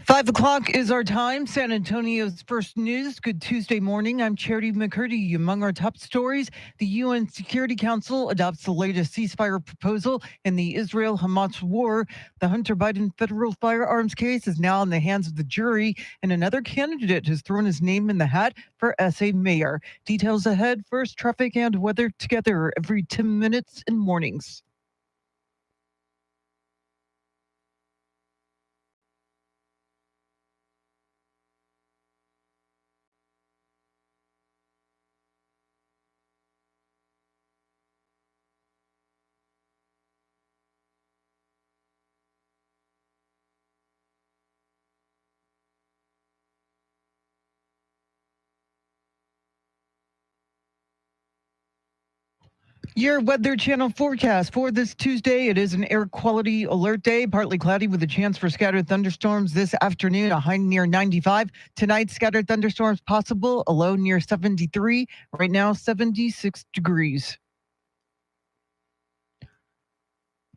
5 o'clock is our time. San Antonio's first news. Good Tuesday morning. I'm Charity McCurdy. Among our top stories, the UN Security Council adopts the latest ceasefire proposal in the Israel-Hamas war. The Hunter Biden federal firearms case is now in the hands of the jury, and another candidate has thrown his name in the hat for SA mayor. Details ahead. First, traffic and weather together every 10 minutes in mornings. Your Weather Channel forecast for this Tuesday. It is an air quality alert day, partly cloudy with a chance for scattered thunderstorms this afternoon, a high near 95. Tonight, scattered thunderstorms possible, a low near 73. Right now, 76 degrees.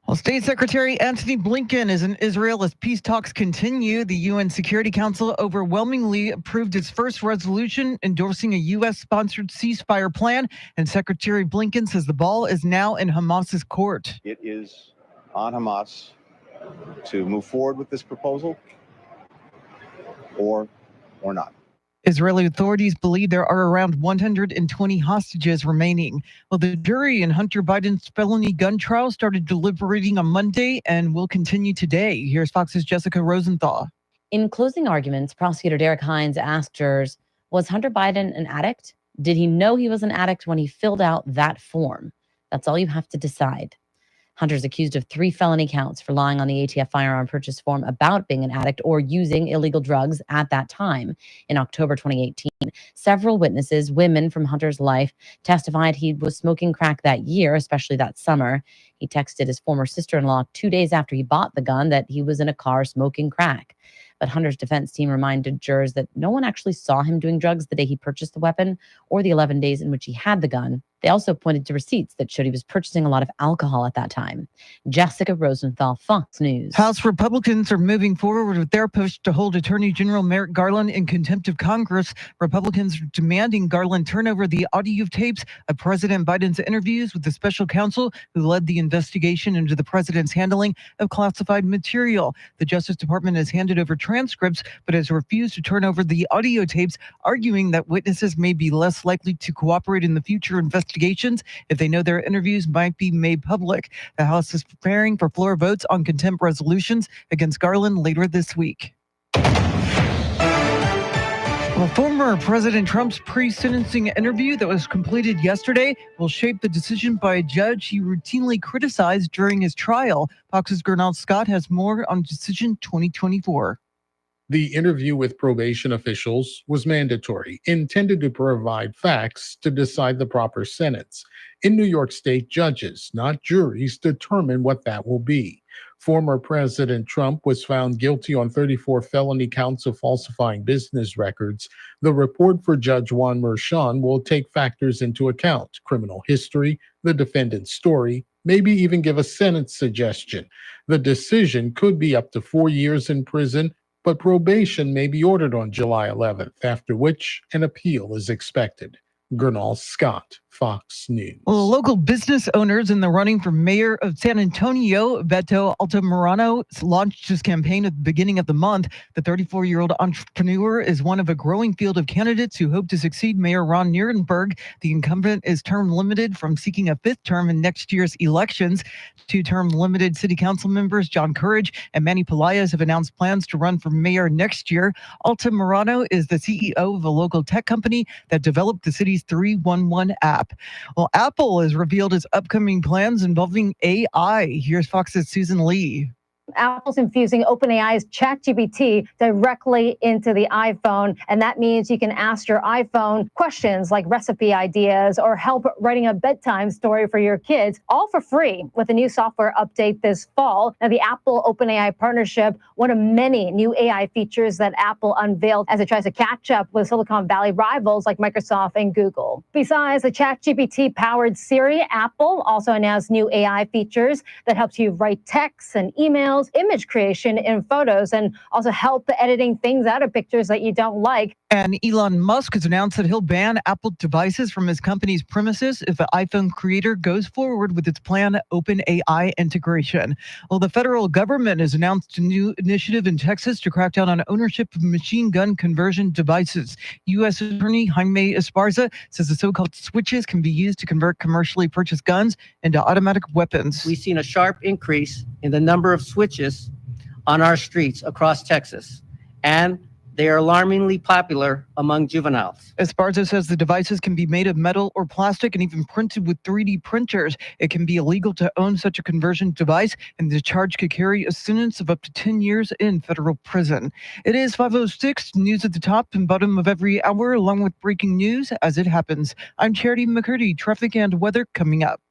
Well, State Secretary Antony Blinken is in Israel as peace talks continue. The UN Security Council overwhelmingly approved its first resolution endorsing a U.S.-sponsored ceasefire plan, and Secretary Blinken says the ball is now in Hamas's court. It is on Hamas to move forward with this proposal or not. Israeli authorities believe there are around 120 hostages remaining. Well, the jury in Hunter Biden's felony gun trial started deliberating on Monday and will continue today. Here's Fox's Jessica Rosenthal. In closing arguments, prosecutor Derek Hines asked jurors, was Hunter Biden an addict? Did he know he was an addict when he filled out that form? That's all you have to decide. Hunter's accused of 3 felony counts for lying on the ATF firearm purchase form about being an addict or using illegal drugs at that time in October 2018. Several witnesses, women from Hunter's life, testified he was smoking crack that year, especially that summer. He texted his former sister-in-law 2 days after he bought the gun that he was in a car smoking crack. But Hunter's defense team reminded jurors that no one actually saw him doing drugs the day he purchased the weapon or the 11 days in which he had the gun. They also pointed to receipts that showed he was purchasing a lot of alcohol at that time. Jessica Rosenthal, Fox News. House Republicans are moving forward with their push to hold Attorney General Merrick Garland in contempt of Congress. Republicans are demanding Garland turn over the audio tapes of President Biden's interviews with the special counsel who led the investigation into the president's handling of classified material. The Justice Department has handed over transcripts, but has refused to turn over the audio tapes, arguing that witnesses may be less likely to cooperate in the future investigations if they know their interviews might be made public. The House is preparing for floor votes on contempt resolutions against Garland later this week. Well, former President Trump's pre-sentencing interview that was completed yesterday will shape the decision by a judge he routinely criticized during his trial. Fox's Gernal Scott has more on Decision 2024. The interview with probation officials was mandatory, intended to provide facts to decide the proper sentence. In New York State, judges, not juries, determine what that will be. Former President Trump was found guilty on 34 felony counts of falsifying business records. The report for Judge Juan Merchan will take factors into account: criminal history, the defendant's story, maybe even give a sentence suggestion. The decision could be up to 4 years in prison, but probation may be ordered on July 11th, after which an appeal is expected. Gernal Scott, Fox News. Well, local business owners in the running for mayor of San Antonio, Beto Altamirano, launched his campaign at the beginning of the month. The 34-year-old entrepreneur is one of a growing field of candidates who hope to succeed Mayor Ron Nirenberg. The incumbent is term limited from seeking a 5th term in next year's elections. 2-term limited city council members John Courage and Manny Pelaez have announced plans to run for mayor next year. Altamirano is the CEO of a local tech company that developed the city's 311 app. Well, Apple has revealed its upcoming plans involving AI. Here's Fox's Susan Lee. Apple's infusing OpenAI's ChatGPT directly into the iPhone, and that means you can ask your iPhone questions like recipe ideas or help writing a bedtime story for your kids, all for free with a new software update this fall. Now, the Apple OpenAI partnership, one of many new AI features that Apple unveiled as it tries to catch up with Silicon Valley rivals like Microsoft and Google. Besides the ChatGPT-powered Siri, Apple also announced new AI features that helps you write texts and emails enables image creation in photos and also help editing things out of pictures that you don't like. And Elon Musk has announced that he'll ban Apple devices from his company's premises if the iPhone creator goes forward with its planned OpenAI integration. Well, the federal government has announced a new initiative in Texas to crack down on ownership of machine gun conversion devices. U.S. Attorney Jaime Esparza says the so-called switches can be used to convert commercially purchased guns into automatic weapons. We've seen a sharp increase in the number of switches on our streets across Texas, and they are alarmingly popular among juveniles. Esparza says the devices can be made of metal or plastic and even printed with 3D printers. It can be illegal to own such a conversion device, and the charge could carry a sentence of up to 10 years in federal prison. It is 5:06, news at the top and bottom of every hour, along with breaking news as it happens. I'm Charity McCurdy. Traffic and weather coming up.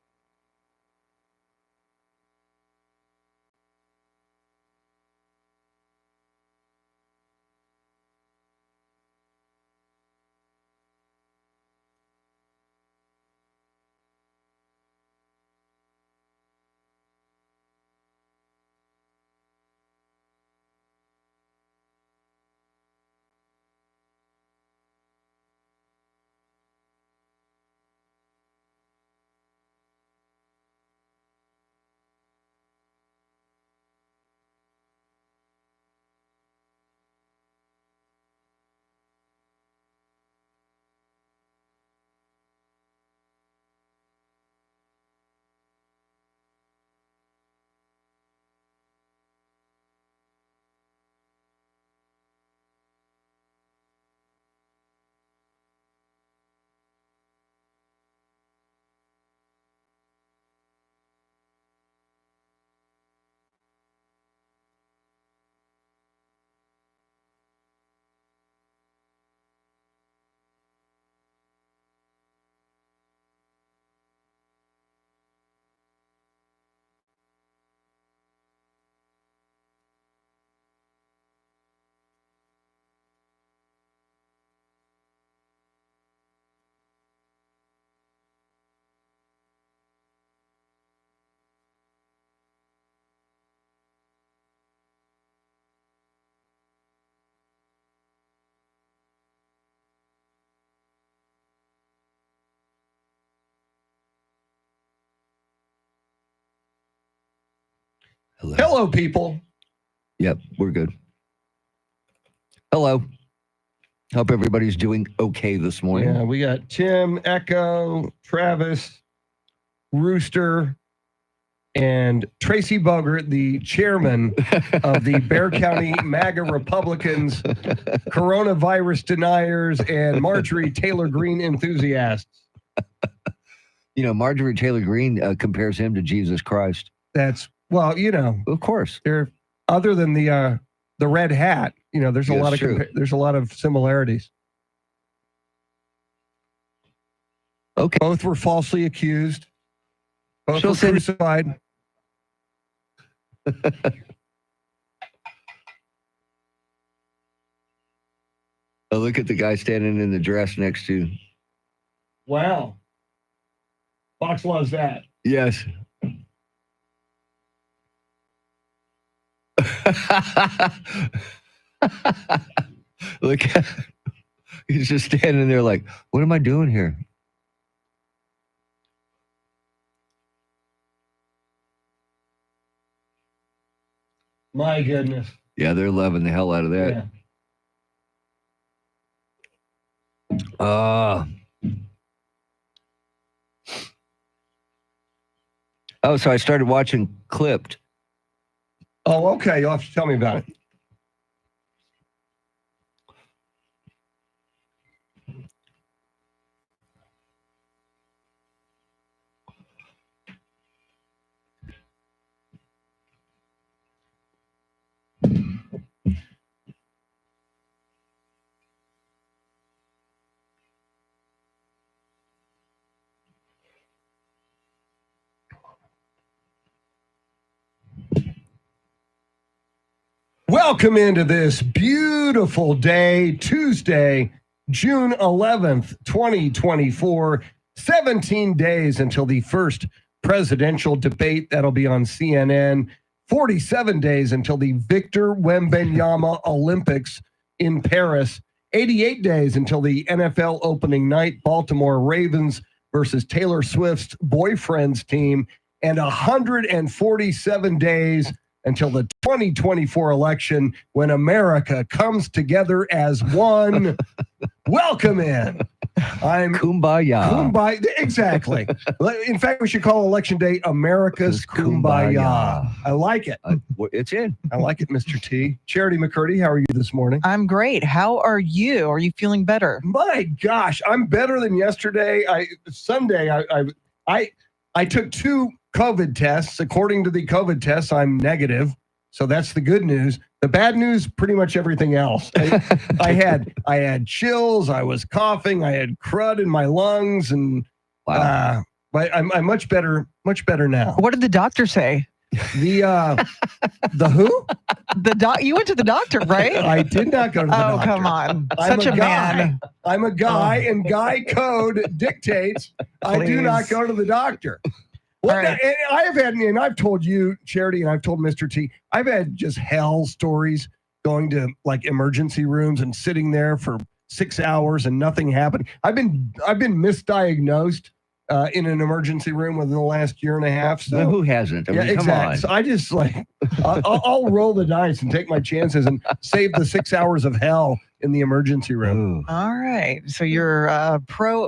Hello, people. Yep, we're good. Hello. Hope everybody's doing okay this morning. Yeah, we got Tim, Echo, Travis, Rooster, and Tracy Bogert, the chairman of the Bexar County MAGA Republicans, coronavirus deniers, and Marjorie Taylor Greene enthusiasts. You know, Marjorie Taylor Greene compares him to Jesus Christ. That's, well, you know, Of course. they're other than the red hat. You know, there's a Yes, lot of true. there's a lot of similarities. Okay. Both were falsely accused. Both She'll were send- crucified. Oh, look at the guy standing in the dress next to. Wow. Fox loves that. Yes. Look, he's just standing there like, what am I doing here? My goodness. Yeah, they're loving the hell out of that. Yeah. Oh, so I started watching Clipped. Oh, okay. You'll have to tell me about it. Welcome into this beautiful day, Tuesday, June 11th, 2024. 17 days until the first presidential debate. That'll be on CNN 47 days until the Victor Wembanyama Olympics in Paris. 88 days until the NFL opening night, Baltimore Ravens versus Taylor Swift's boyfriend's team, and 147 days until the 2024 election when America comes together as one. Welcome in. I'm Kumbaya. Kumbaya. Exactly. In fact, we should call Election Day America's Kumbaya. I like it. It's in. I like it, Mr. T. Charity McCurdy, how are you this morning? I'm great. How are you? Are you feeling better? My gosh, I'm better than yesterday. Sunday, I took 2 COVID tests. According to the COVID tests, I'm negative. So that's the good news. The bad news, pretty much everything else. I had chills. I was coughing. I had crud in my lungs, and Wow. but I'm much better now. What did the doctor say? The who? You went to the doctor, right? I did not go to the Oh, doctor. come on. I'm Such a guy. man. I'm a guy, and guy code dictates I do not Please. go to the doctor. Well, All right. and I have had, and I've told you, Charity, and I've told Mr. T, I've had just hell stories going to like emergency rooms and sitting there for 6 hours and nothing happened. I've been misdiagnosed in an emergency room within the last year and a half. So Well, who hasn't? I mean, yeah, come exactly. on. So I just I'll roll the dice and take my chances and save the 6 hours of hell in the emergency room. Ooh. All right. So you're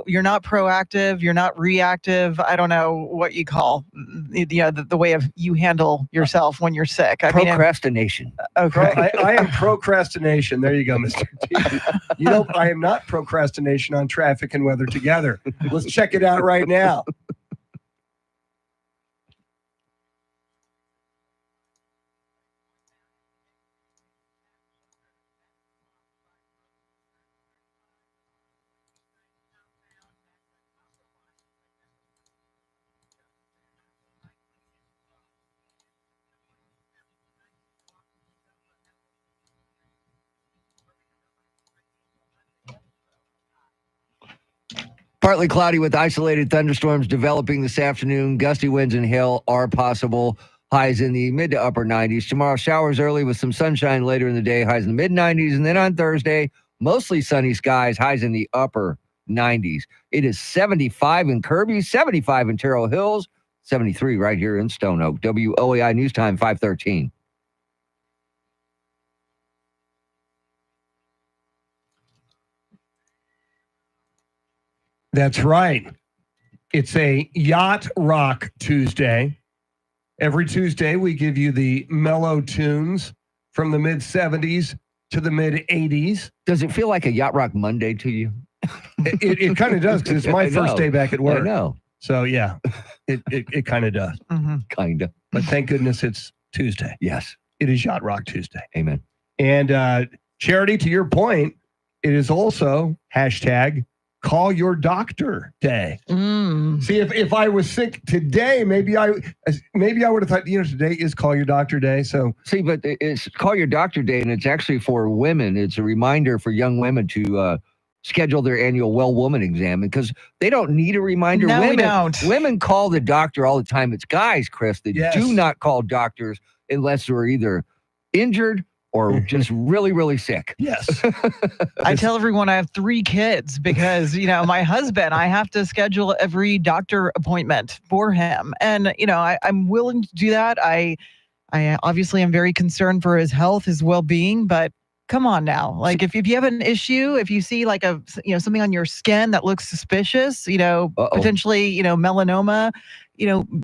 you're not proactive, you're not reactive. I don't know what you call the way of you handle yourself when you're sick. I mean, Procrastination. okay. I am procrastination. There you go, Mr. T. I am not procrastination on traffic and weather together. Let's check it out right now. Partly cloudy with isolated thunderstorms developing this afternoon. Gusty winds and hail are possible. Highs in the mid to upper 90s. Tomorrow, showers early with some sunshine later in the day. Highs in the mid 90s. And then on Thursday, mostly sunny skies. Highs in the upper 90s. It is 75 in Kirby, 75 in Terrell Hills, 73 right here in Stone Oak. WOAI News Time 513. That's right. It's a Yacht Rock Tuesday. Every Tuesday, we give you the mellow tunes from the mid 70s to the mid 80s. Does it feel like a Yacht Rock Monday to you? It kind of does because it's my I know. first day back at I work. know. So, yeah, it kind of does. Mhm. Kind of. But thank goodness it's Tuesday. Yes. It is Yacht Rock Tuesday. Amen. And Charity, to your point, it is also hashtag Call Your Doctor Day. Mm. See, if I was sick today, maybe I would have thought, today is Call Your Doctor Day. So See, but it's Call Your Doctor Day, and it's actually for women. It's a reminder for young women to schedule their annual well woman exam because they don't need a reminder. No, we women, don't. Women call the doctor all the time. It's guys, Chris, that Yes. do not call doctors unless they're either injured or just really, really sick. yes, I tell everyone I have 3 kids because, my husband, I have to schedule every doctor appointment for him. And, I'm willing to do that. I obviously am very concerned for his health, his well-being, but come on now. Like if you have an issue, if you see like something on your skin that looks suspicious, potentially, melanoma,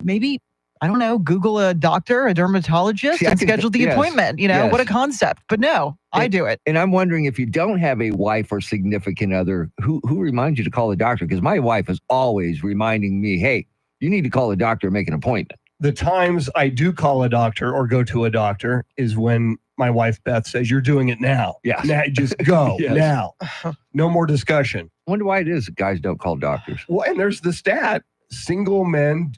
maybe, I don't know, Google a doctor, a dermatologist, See, I and think schedule the yes, appointment. yes. What a concept. But no, I do it. And I'm wondering if you don't have a wife or significant other, who reminds you to call the doctor? Because my wife is always reminding me, hey, you need to call the doctor and make an appointment. the times I do call a doctor or go to a doctor is when my wife Beth says, "You're doing it now. Yes. Now, just go Yes. now. No more discussion." I wonder why it is that guys don't call doctors. Well, and there's the stat: single men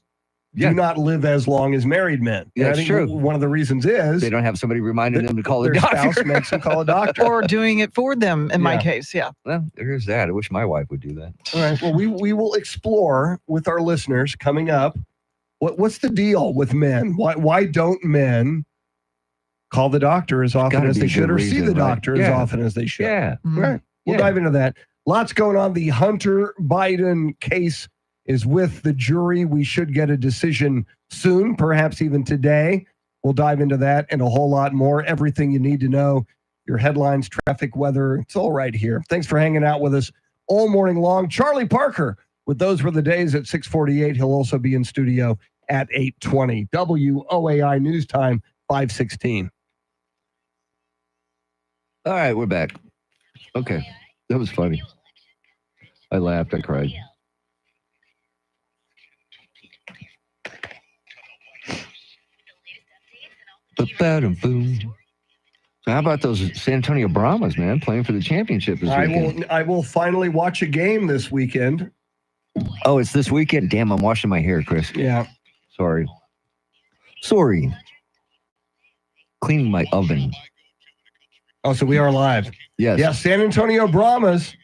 Yeah. do not live as long as married men. And I That's think true. One of the reasons is They don't have somebody reminding them to call the their doctor. spouse makes them call a doctor. Or doing it for them in my Yeah. case. Yeah. Well, there's that. I wish my wife would do that. All right. Well, we will explore with our listeners coming up What's the deal with men? Why don't men call the doctor as often gotta as be they a should, good or see the reason, right? doctor as Yeah. often as they should? Yeah. Right. We'll Yeah. dive into that. Lots going on. The Hunter Biden case is with the jury. We should get a decision soon, perhaps even today. We'll dive into that and a whole lot more. Everything you need to know, your headlines, traffic, weather, it's all right here. Thanks for hanging out with us all morning long. Charlie Parker with Those Were the Days at 6:48. He'll also be in studio at 8:20. WOAI News Time, 5:16. All right, we're back. Okay. That was funny. I laughed. I cried. Ba-ba-dum-boom. So how about those San Antonio Brahmas, man, playing for the championship this weekend? I will finally watch a game this weekend. Oh, it's this weekend? Damn, I'm washing my hair, Chris. Yeah. Sorry. Cleaning my oven. Oh, so we are live. Yes. Yeah, San Antonio Brahmas.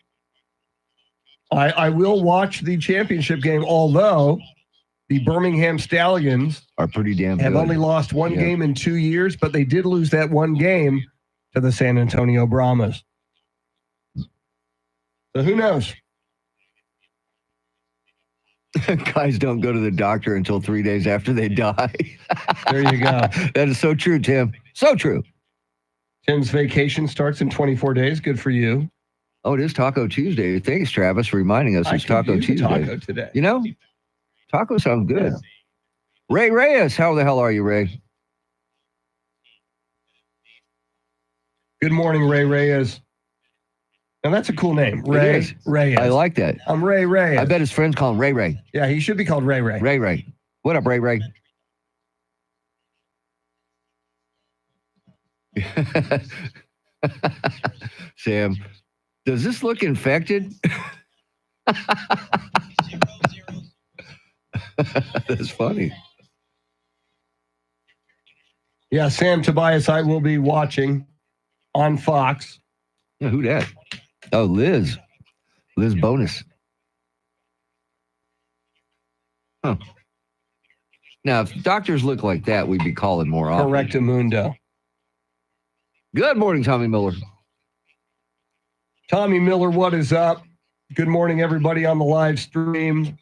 I will watch the championship game, although the Birmingham Stallions Are pretty damn have good. only lost one Yeah. game in 2 years, but they did lose that one game to the San Antonio Brahmas. So who knows? Guys don't go to the doctor until 3 days after they die. There you go. That is so true, Tim. So true. Tim's vacation starts in 24 days. Good for you. Oh, it is Taco Tuesday. Thanks, Travis, for reminding us I it's could Taco use a Tuesday. taco today. You know, taco sounds good. Yeah. Ray Reyes, how the hell are you, Ray? Good morning, Ray Reyes. Now that's a cool name. It Ray is. Reyes. I like that. I'm Ray Reyes. I bet his friends call him Ray Ray. Yeah, he should be called Ray Ray. Ray Ray. What up, Ray Ray? Sam, does this look infected? That's funny. Yeah, Sam Tobias, I will be watching on Fox. Yeah, who that? Oh, Liz. Liz Bonus. Huh. Now, if doctors look like that, we'd be calling more often. Correctamundo. Good morning, Tommy Miller. Tommy Miller, what is up? Good morning, everybody on the live stream.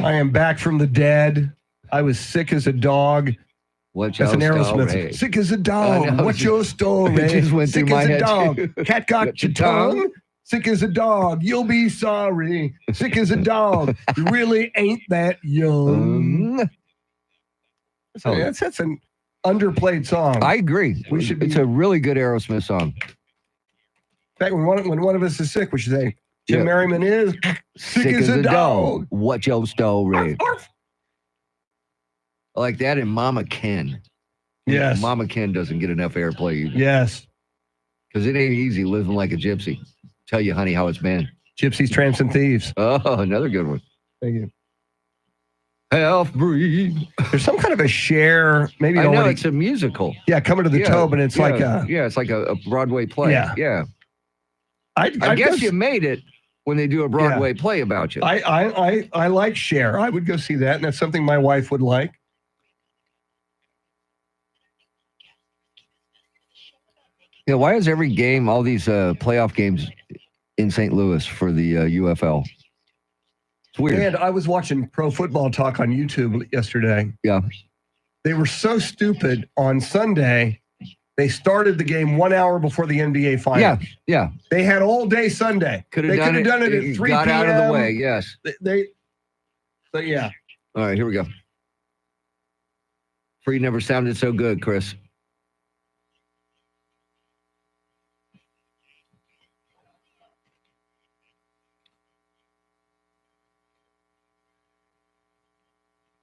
I am back from the dead. I was sick as a dog. What's That's an your Aerosmith. story? Sick as a I dog. know. What's your story? It just went Sick through my as a head, dog. too. Cat got your tongue. Sick as a dog. You'll be sorry. Sick as a dog. You really ain't that young. So that's an underplayed song. I agree. We should It's be- a really good Aerosmith song. In fact, when one of us is sick, we should say, Jim Yeah. Merriman is sick as a dog. What's your story? Arf, arf. I like that and Mama Ken. Yes. Mama Ken doesn't get enough airplay Yes. because it ain't easy living like a gypsy. Tell you, honey, how it's been. Gypsies, Tramps, and Thieves. Oh, another good one. Thank you. Half breed. There's some kind of a share, maybe I know already. it's a musical. Yeah, coming to the Yeah, toe, but it's like a. yeah, it's like a Broadway play. Yeah. Yeah. I I guess you made it when they do a Broadway play about you. I like Cher. I would go see that, and that's something my wife would like. Yeah, why is every game, all these playoff games in St. Louis for the UFL? It's weird. And I was watching Pro Football Talk on YouTube yesterday. Yeah. They were so stupid on Sunday. They started the game 1 hour before the NBA finals. Yeah, yeah. They had all day Sunday. Could They have could done, have done it at 3 got p.m. out of the way, yes. So yeah. All right, here we go. Free never sounded so good, Chris.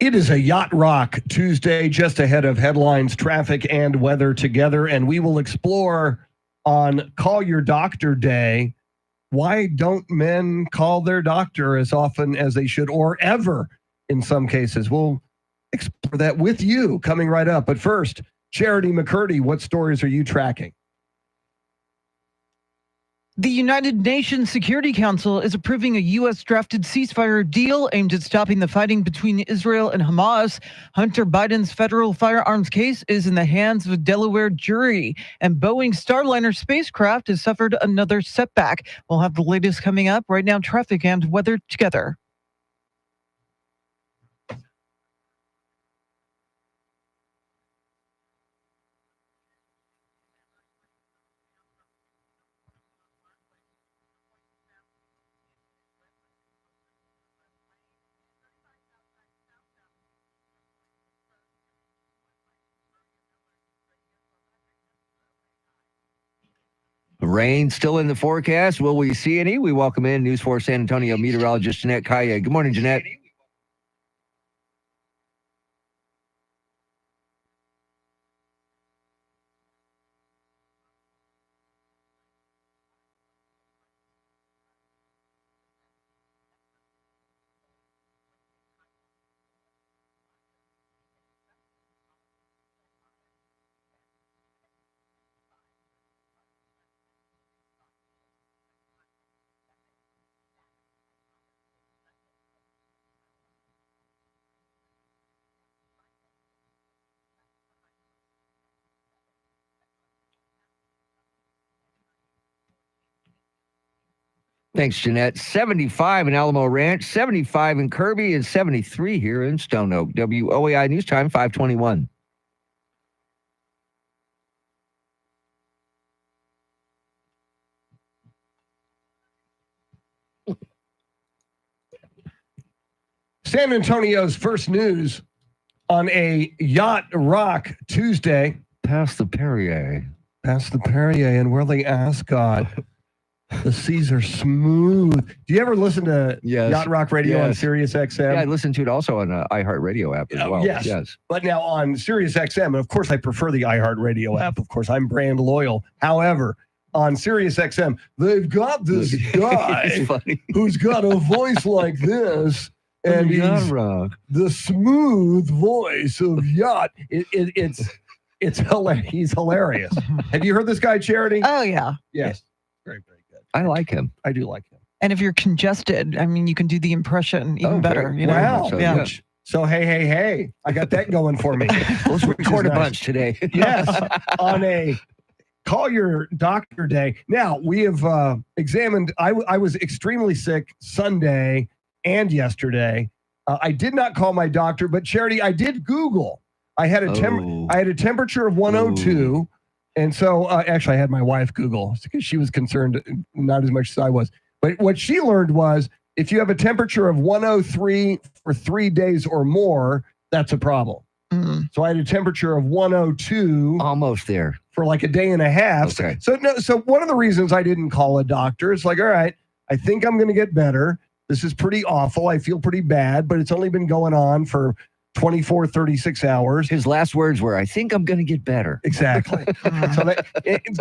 It is a Yacht Rock Tuesday, just ahead of headlines, traffic, and weather together. And we will explore on Call Your Doctor Day, why don't men call their doctor as often as they should, or ever in some cases? We'll explore that with you coming right up. But first, Charity McCurdy, what stories are you tracking? The United Nations Security Council is approving a U.S. drafted ceasefire deal aimed at stopping the fighting between Israel and Hamas. Hunter Biden's federal firearms case is in the hands of a Delaware jury, and Boeing Starliner spacecraft has suffered another setback. We'll have the latest coming up. Right now, traffic and weather together. Rain still in the forecast. Will we see any? We welcome in News 4 San Antonio meteorologist Jeanette Kaya. Good morning, Jeanette. Thanks, Jeanette. 75 in Alamo Ranch, 75 in Kirby, and 73 here in Stone Oak. WOAI News Time, 521. San Antonio's first news on a Yacht Rock Tuesday. Past the Perrier. Past the Perrier and Worley Ascot. The seas are smooth. Do you ever listen to Yes. Yacht Rock Radio on Yes. Sirius XM? Yeah, I listened to it also on iHeartRadio app as well. Yes. But now on Sirius XM, and of course I prefer the iHeartRadio app. Of course, I'm brand loyal. However, on Sirius XM, they've got this guy It's funny. who's got a voice like this, and Yacht he's Rock. the smooth voice of Yacht. It's hilarious. He's hilarious. Have you heard this guy, Charity? Oh, yeah. Yes. Very, very good. I like him. I do like him. And if you're congested, I mean, you can do the impression even better. very You know? Wow. So, Yeah. yeah. So, hey, I got that going for me. Let's record a nice. bunch today. Yes, on a Call Your Doctor Day. Now, we have examined, I was extremely sick Sunday and yesterday. I did not call my doctor, but Charity, I did Google. I had Oh. I had a temperature of 102. And so actually I had my wife Google because she was concerned, not as much as I was. But what she learned was if you have a temperature of 103 for 3 days or more, that's a problem. Mm. So I had a temperature of 102 Almost there. for like a day and a half. Okay. So one of the reasons I didn't call a doctor is like, all right, I think I'm going to get better. This is pretty awful. I feel pretty bad, but it's only been going on for 24, 36 hours. His last words were, I think I'm going to get better. Exactly. So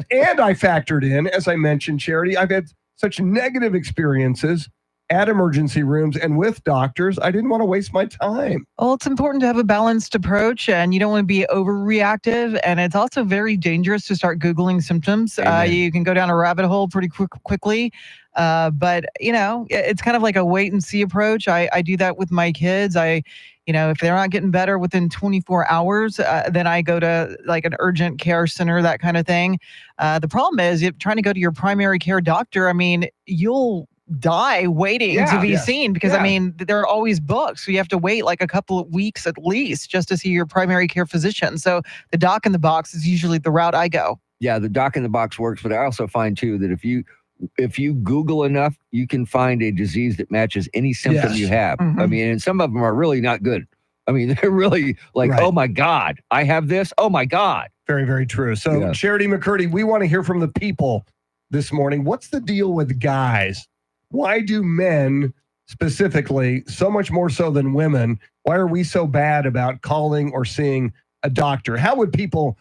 and I factored in, as I mentioned, Charity, I've had such negative experiences at emergency rooms and with doctors. I didn't want to waste my time. Well, it's important to have a balanced approach, and you don't want to be overreactive. And it's also very dangerous to start Googling symptoms. Amen. You can go down a rabbit hole pretty quickly. But, you know, it's kind of like a wait and see approach. I do that with my kids. If they're not getting better within 24 hours, then I go to like an urgent care center, that kind of thing. The problem is if trying to go to your primary care doctor, I mean, you'll die waiting to be seen because, Yeah. I mean, they're always booked. So you have to wait like a couple of weeks at least just to see your primary care physician. So the doc in the box is usually the route I go. Yeah, the doc in the box works, but I also find too that if you Google enough, you can find a disease that matches any symptom Yes. you have. Mhm. I mean, and some of them are really not good. I mean, they're really like, Right. oh my God, I have this. Oh my God. Very, very true. So, Yeah. Charity McCurdy, we want to hear from the people this morning. What's the deal with guys? Why do men specifically, so much more so than women, why are we so bad about calling or seeing a doctor? How would people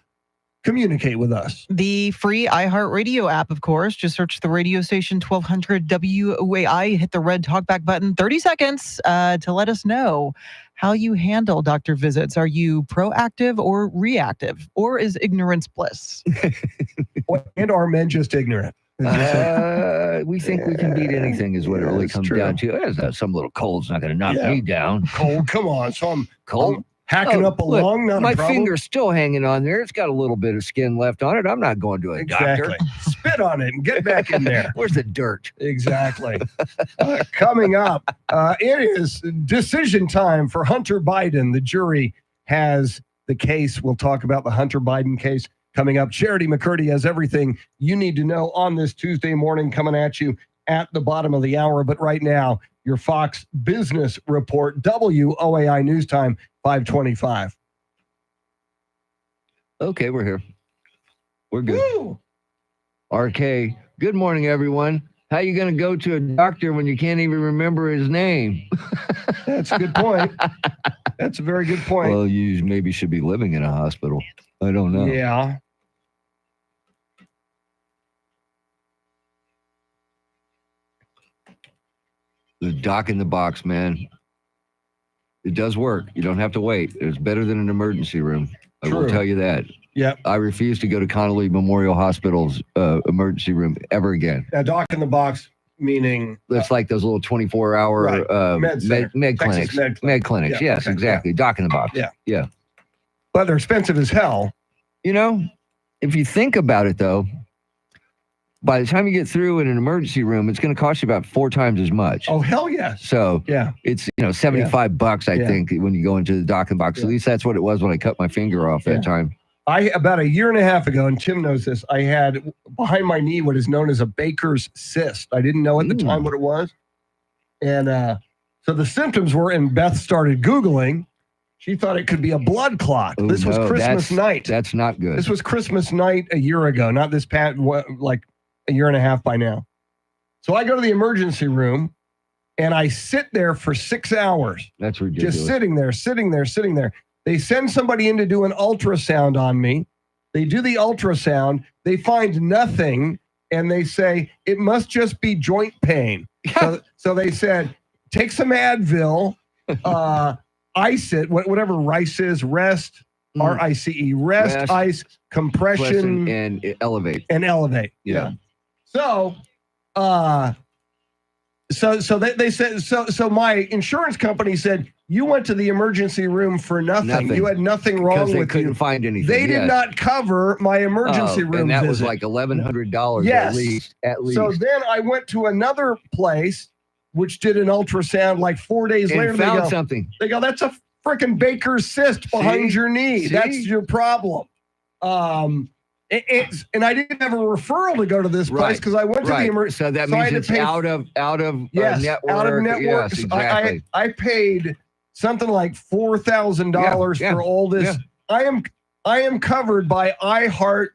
communicate with us? The free iHeartRadio app, of course. Just search the radio station 1200 WOAI, hit the red talkback button, 30 seconds to let us know how you handle doctor visits. Are you proactive or reactive? Or is ignorance bliss? And are men just ignorant? We think we can beat anything is what it Yeah, really it's comes true. down to. Some little cold's not going to knock Yeah. me down. Cold, come on. So I'm Cold. hacking Oh, up a look, lung, not my a problem. finger's still hanging on there. It's got a little bit of skin left on it. I'm not going to a Exactly. doctor. Spit on it and get back in there. Where's the dirt? Exactly. Coming up, it is decision time for Hunter Biden. The jury has the case. We'll talk about the Hunter Biden case coming up. Charity McCurdy has everything you need to know on this Tuesday morning coming at you at the bottom of the hour. But right now, your Fox Business Report, WOAI News Time, 525. Okay, we're here. We're good. Woo! RK, good morning, everyone. How you going to go to a doctor when you can't even remember his name? That's a good point. That's a very good point. Well, you maybe should be living in a hospital. I don't know. Yeah. The doc in the box, man. It does work. You don't have to wait. It's better than an emergency room. I will True. tell you that. Yep. I refuse to go to Connolly Memorial Hospital's emergency room ever again. Now, doc in the box, meaning It's like those little 24-hour Right. Med center. med Texas clinics. med clinic. Med clinics. Yeah, Yes, okay, exactly. Doc in the box. Yeah. but they're expensive as hell. You know, if you think about it, though, by the time you get through in an emergency room, it's going to cost you about 4 times as much. Oh, hell yes. So Yeah. it's, $75, I Yeah. think, when you go into the doc and box. Yeah. At least that's what it was when I cut my finger off Yeah. that time. About a year and a half ago, and Tim knows this, I had behind my knee what is known as a Baker's cyst. I didn't know at the time what it was. And so the symptoms were, and Beth started Googling. She thought it could be a blood clot. Oh, This was no, Christmas night. That's not good. This was Christmas night a year ago, not this past, like a year and a half by now. So I go to the emergency room and I sit there for 6 hours. That's ridiculous. Just sitting there. They send somebody in to do an ultrasound on me. They do the ultrasound. They find nothing. And they say, it must just be joint pain. So they said, take some Advil, ice it, whatever rice is, rest, R-I-C-E, rest, ice, compression, and elevate. and elevate. Yeah. So, they said, so my insurance company said, you went to the emergency room for nothing. You had nothing wrong Because they with couldn't you. find anything. They did Yes. not cover my emergency Oh, room and that was visit. like $1,100 Yes. at least. So then I went to another place, which did an ultrasound like 4 days and later. found something. They go, that's a freaking Baker's cyst behind See? your knee. See? That's your problem. And I didn't have a referral to go to this place Right. because I went to the Right. emergency. So that so I means had to it's pay- out of Yes, network. out of network. Yes, So exactly. I paid something like $4,000 Yeah, for all this. yeah. I am covered by iHeart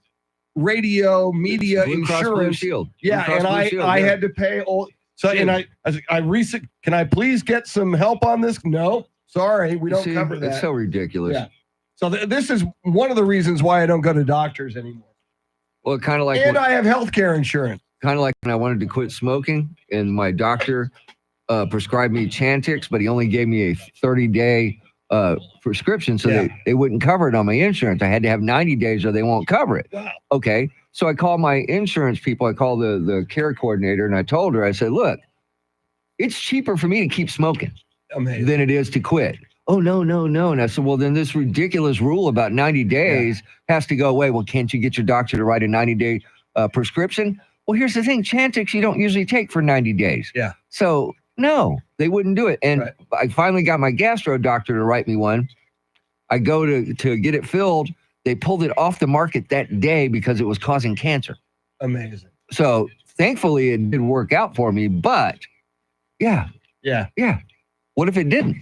Radio Media Blue Cross Blue Insurance. Shield. Yeah, Blue Cross and Blue Shield, I yeah. had to pay all. So Dude. and I was like, can I please get some help on this? No, sorry, we don't See, cover that. It's so ridiculous. Yeah. So this is one of the reasons why I don't go to doctors anymore. Well, kind of like And I have health care insurance. when I wanted to quit smoking, and my doctor prescribed me Chantix, but he only gave me a 30-day prescription, so Yeah. they wouldn't cover it on my insurance. I had to have 90 days or they won't cover it. Wow. Okay. So I called my insurance people. I called the care coordinator, and I told her, I said, look, it's cheaper for me to keep smoking Amazing. than it is to quit. Oh, no. And I said, well, then this ridiculous rule about 90 days has to go away. Well, can't you get your doctor to write a 90-day prescription? Well, here's the thing. Chantix, you don't usually take for 90 days. Yeah. So, no, they wouldn't do it. And Right. I finally got my gastro doctor to write me one. I go to get it filled. They pulled it off the market that day because it was causing cancer. Amazing. So, thankfully, it did work out for me. But, yeah. What if it didn't?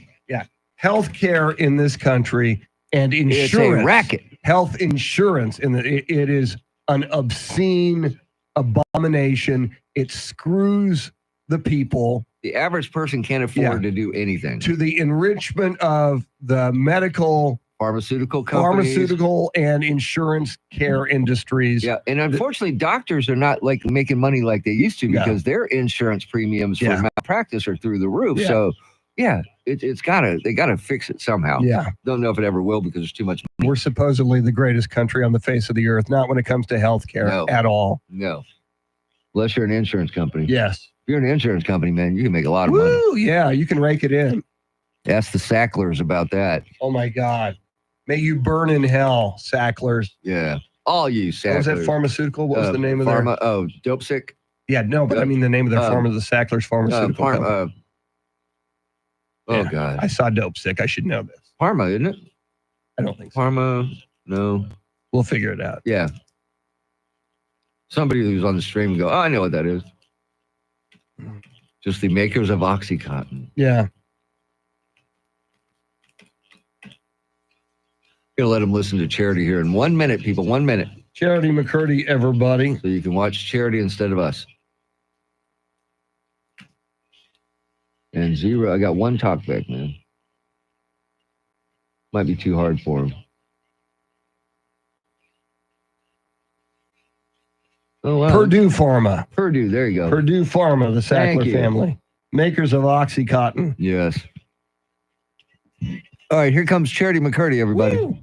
Health care in this country and insurance. It's a racket. Health insurance it is an obscene abomination. It screws the people The average person can't afford to do anything. to the enrichment of the medical, Pharmaceutical companies. pharmaceutical, and insurance care industries. Yeah, and unfortunately, doctors are not like making money like they used to Yeah. because their insurance premiums Yeah. for malpractice are through the roof. Yeah. So, yeah, they gotta fix it somehow. Yeah. Don't know if it ever will because there's too much money. We're supposedly the greatest country on the face of the earth, not when it comes to health care No. at all. No. Unless you're an insurance company. Yes. If you're an insurance company, man, you can make a lot of money. Woo! Yeah, you can rake it in. Ask the Sacklers about that. Oh my God. May you burn in hell, Sacklers. Yeah. All you Sacklers. What was that pharmaceutical? What was the name of their? Oh, Dope Sick? Yeah, no, but I mean the name of their the Sacklers pharmaceutical company. Oh, Yeah, God. I saw Dope Sick. I should know this. Parma, isn't it? I don't think so. Parma, no. We'll figure it out. Yeah. Somebody who's on the stream will go, oh, I know what that is. Just the makers of Oxycontin. Yeah. Gonna let them listen to Charity here in 1 minute, people. 1 minute. Charity McCurdy, everybody. So you can watch Charity instead of us. And zero, I got one talkback, man. Might be too hard for him. Oh, wow. Purdue Pharma. Purdue, there you go. Purdue Pharma, the Thank Sackler you. family. Makers of Oxycontin. Yes. All right, here comes Charity McCurdy, everybody. Woo!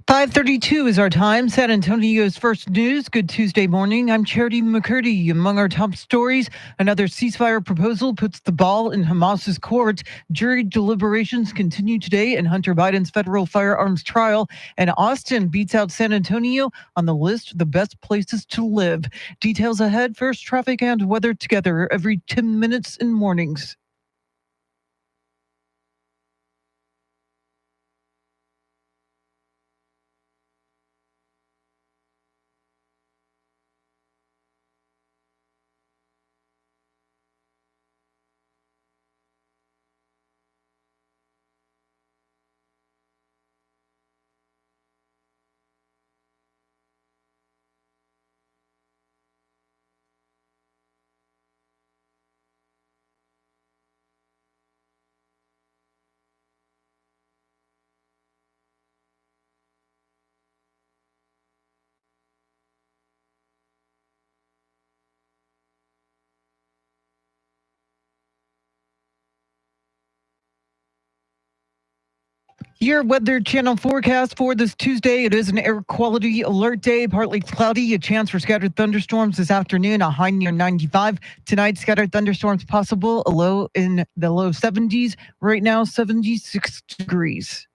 .532 is our time. San Antonio's first news. Good Tuesday morning. I'm Charity McCurdy. Among our top stories, another ceasefire proposal puts the ball in Hamas's court. Jury deliberations continue today in Hunter Biden's federal firearms trial. And Austin beats out San Antonio on the list of the best places to live. Details ahead. First, traffic and weather together every 10 minutes in mornings. Your Weather Channel forecast for this Tuesday. It is an air quality alert day, partly cloudy, a chance for scattered thunderstorms this afternoon, a high near 95. Tonight, scattered thunderstorms possible, a low in the low 70s. Right now, 76 degrees.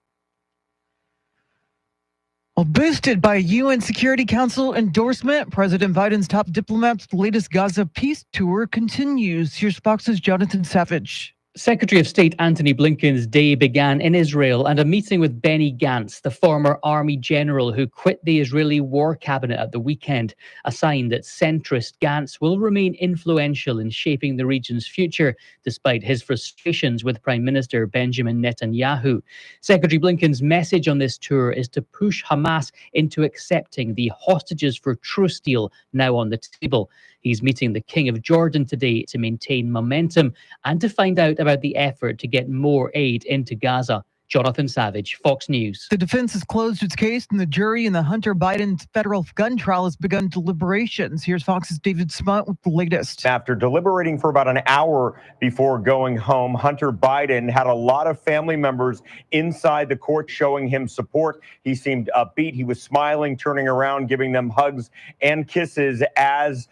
Well, boosted by UN Security Council endorsement, President Biden's top diplomat's latest Gaza peace tour continues. Here's Fox's Jonathan Savage. Secretary of State Antony Blinken's day began in Israel and a meeting with Benny Gantz, the former army general who quit the Israeli war cabinet at the weekend, a sign that centrist Gantz will remain influential in shaping the region's future, despite his frustrations with Prime Minister Benjamin Netanyahu. Secretary Blinken's message on this tour is to push Hamas into accepting the hostages for truce deal now on the table. He's meeting the King of Jordan today to maintain momentum and to find out about the effort to get more aid into Gaza. Jonathan Savage, Fox News. The defense has closed its case, and the jury in the Hunter Biden federal gun trial has begun deliberations. Here's Fox's David Smutt with the latest. After deliberating for about an hour before going home, Hunter Biden had a lot of family members inside the court showing him support. He seemed upbeat. He was smiling, turning around, giving them hugs and kisses as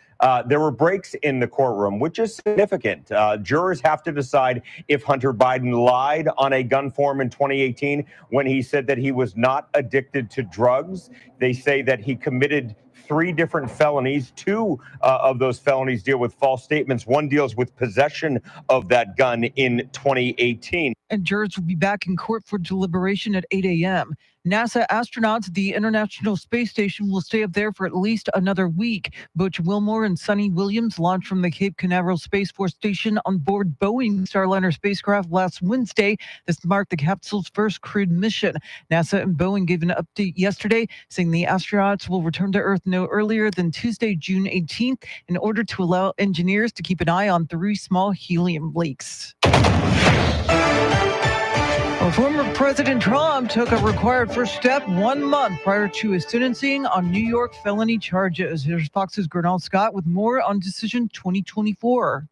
there were breaks in the courtroom, which is significant. Jurors have to decide if Hunter Biden lied on a gun form in 2018 when he said that he was not addicted to drugs. They say that he committed 3 different felonies. 2 of those felonies deal with false statements. One deals with possession of that gun in 2018. And jurors will be back in court for deliberation at 8 a.m. NASA astronauts at the International Space Station will stay up there for at least another week. Butch Wilmore and Sonny Williams launched from the Cape Canaveral Space Force Station on board Boeing Starliner spacecraft last Wednesday. This marked the capsule's first crewed mission. NASA and Boeing gave an update yesterday, saying the astronauts will return to Earth no earlier than Tuesday, June 18th, in order to allow engineers to keep an eye on 3 small helium leaks. Well, former President Trump took a required first step 1 month prior to his sentencing on New York felony charges. Here's Fox's Gernal Scott with more on Decision 2024.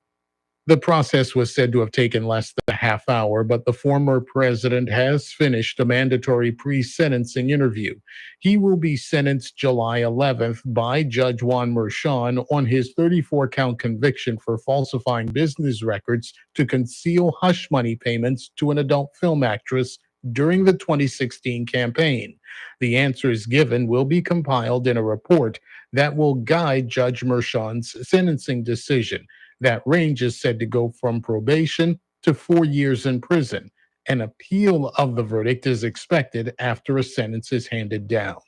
The process was said to have taken less than a half hour, but the former president has finished a mandatory pre-sentencing interview. He will be sentenced July 11th by Judge Juan Merchan on his 34-count conviction for falsifying business records to conceal hush money payments to an adult film actress during the 2016 campaign. The answers given will be compiled in a report that will guide Judge Merchan's sentencing decision. That range is said to go from probation to 4 years in prison. An appeal of the verdict is expected after a sentence is handed down.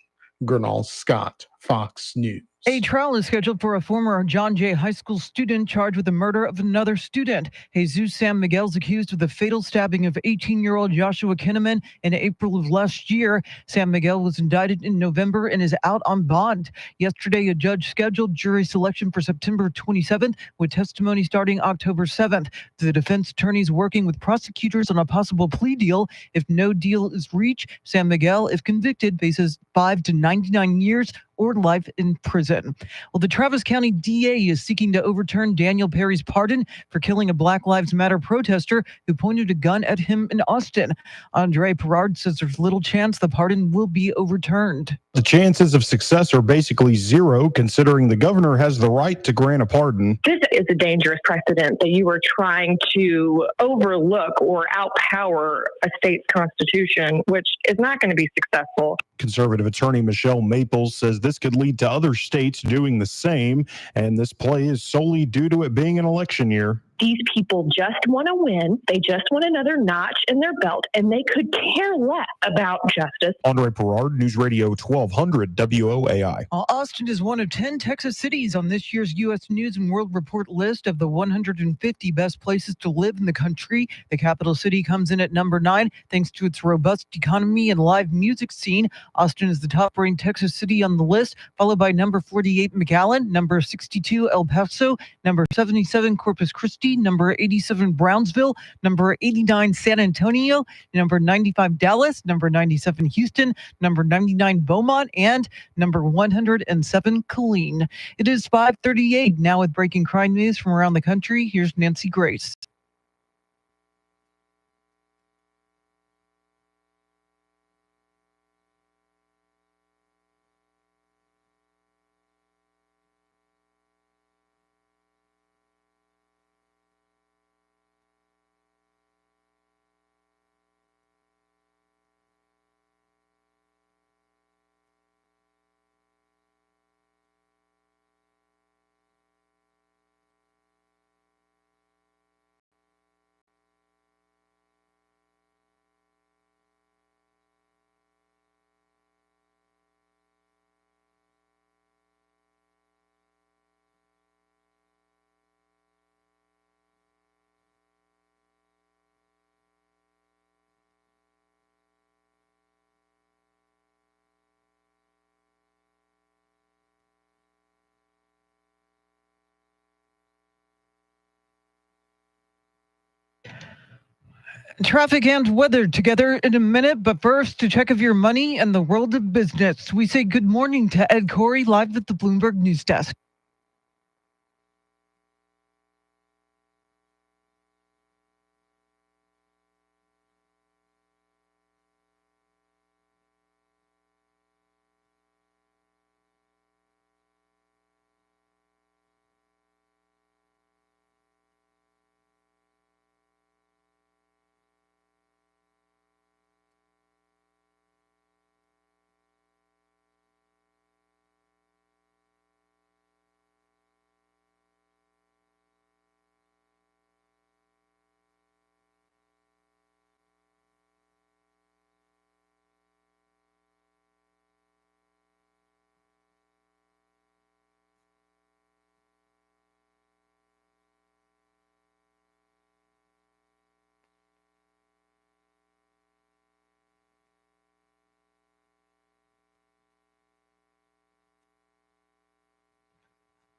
Gernal Scott, Fox News. A trial is scheduled for a former John Jay High School student charged with the murder of another student. Jesus San Miguel is accused of the fatal stabbing of 18-year-old Joshua Kinnaman in April of last year. San Miguel was indicted in November and is out on bond. Yesterday, a judge scheduled jury selection for September 27th, with testimony starting October 7th. The defense attorneys working with prosecutors on a possible plea deal. If no deal is reached, San Miguel, if convicted, faces 5 to 99 years or life in prison. Well, the Travis County DA is seeking to overturn Daniel Perry's pardon for killing a Black Lives Matter protester who pointed a gun at him in Austin. Andre Perard says there's little chance the pardon will be overturned. The chances of success are basically zero, considering the governor has the right to grant a pardon. This is a dangerous precedent that you are trying to overlook or outpower a state's constitution, which is not going to be successful. Conservative attorney Michelle Maples says this could lead to other states doing the same, and this play is solely due to it being an election year. These people just want to win. They just want another notch in their belt, and they could care less about justice. Andre Perard, News Radio 1200 WOAI. Austin is one of 10 Texas cities on this year's U.S. News and World Report list of the 150 best places to live in the country. The capital city comes in at number 9 thanks to its robust economy and live music scene. Austin is the top-ranked Texas city on the list, followed by number 48 McAllen, number 62 El Paso, number 77 Corpus Christi, number 87 Brownsville, number 89 San Antonio, number 95 Dallas, number 97 Houston, number 99 Beaumont, and number 107 Killeen. It is 5:38 now with breaking crime news from around the country. Here's Nancy Grace. Traffic and weather together in a minute, but first, to check of your money and the world of business, we say good morning to Ed Corey live at the Bloomberg News Desk.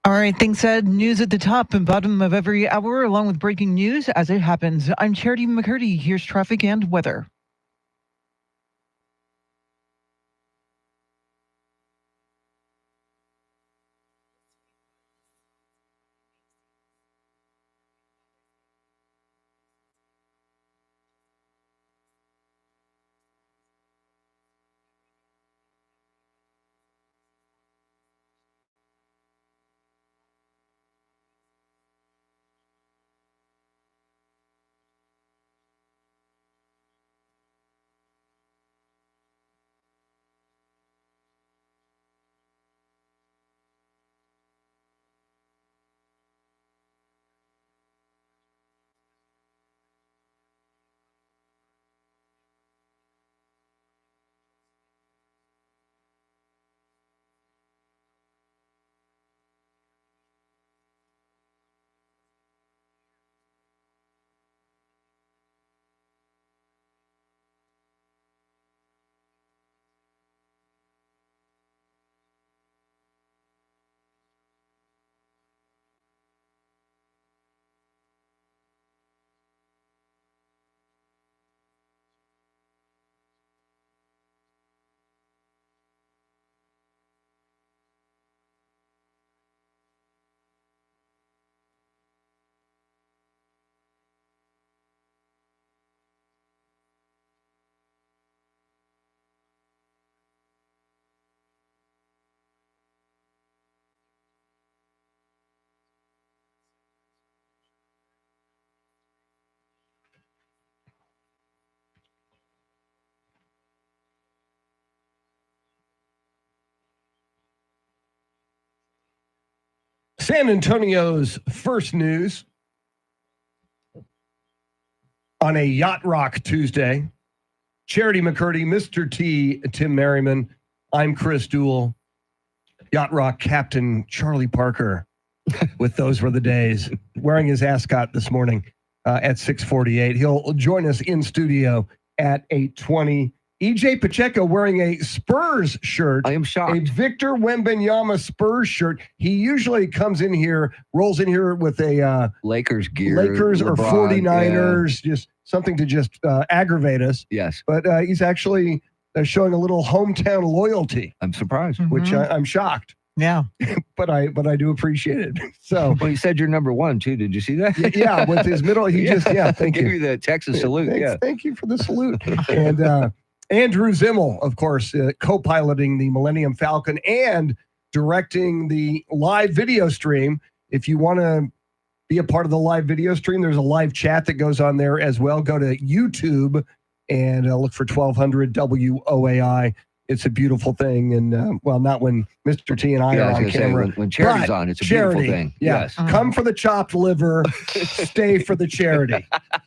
All right, things said, news at the top and bottom of every hour, along with breaking news as it happens. I'm Charity McCurdy. Here's traffic and weather. San Antonio's first news on a Yacht Rock Tuesday. Charity McCurdy, Mr. T, Tim Merriman. I'm Chris Duell. Yacht Rock Captain Charlie Parker with Those Were the Days, wearing his ascot this morning at 6:48. He'll join us in studio at 8:20. EJ Pacheco wearing a Spurs shirt. I am shocked. A Victor Wembanyama Spurs shirt. He usually comes in here, rolls in here with a Lakers gear. Lakers or LeBron, 49ers, just something to just aggravate us. Yes. But he's actually showing a little hometown loyalty, I'm surprised. which I'm shocked. Yeah. But I do appreciate it. So Well, he said you're number one, too. Did you see that? yeah, with his middle, he just thank Give you. you the Texas salute. Thanks, thank you for the salute. And Andrew Zimmel, of course, co-piloting the Millennium Falcon and directing the live video stream. If you want to be a part of the live video stream, there's a live chat that goes on there as well. Go to YouTube and look for 1200 WOAI. It's a beautiful thing. And, well, not when Mr. T and I Yeah, I are was on gonna say, camera. when Charity's but on, it's a charity, beautiful thing. Yeah. Yes. Come for the chopped liver, stay for the charity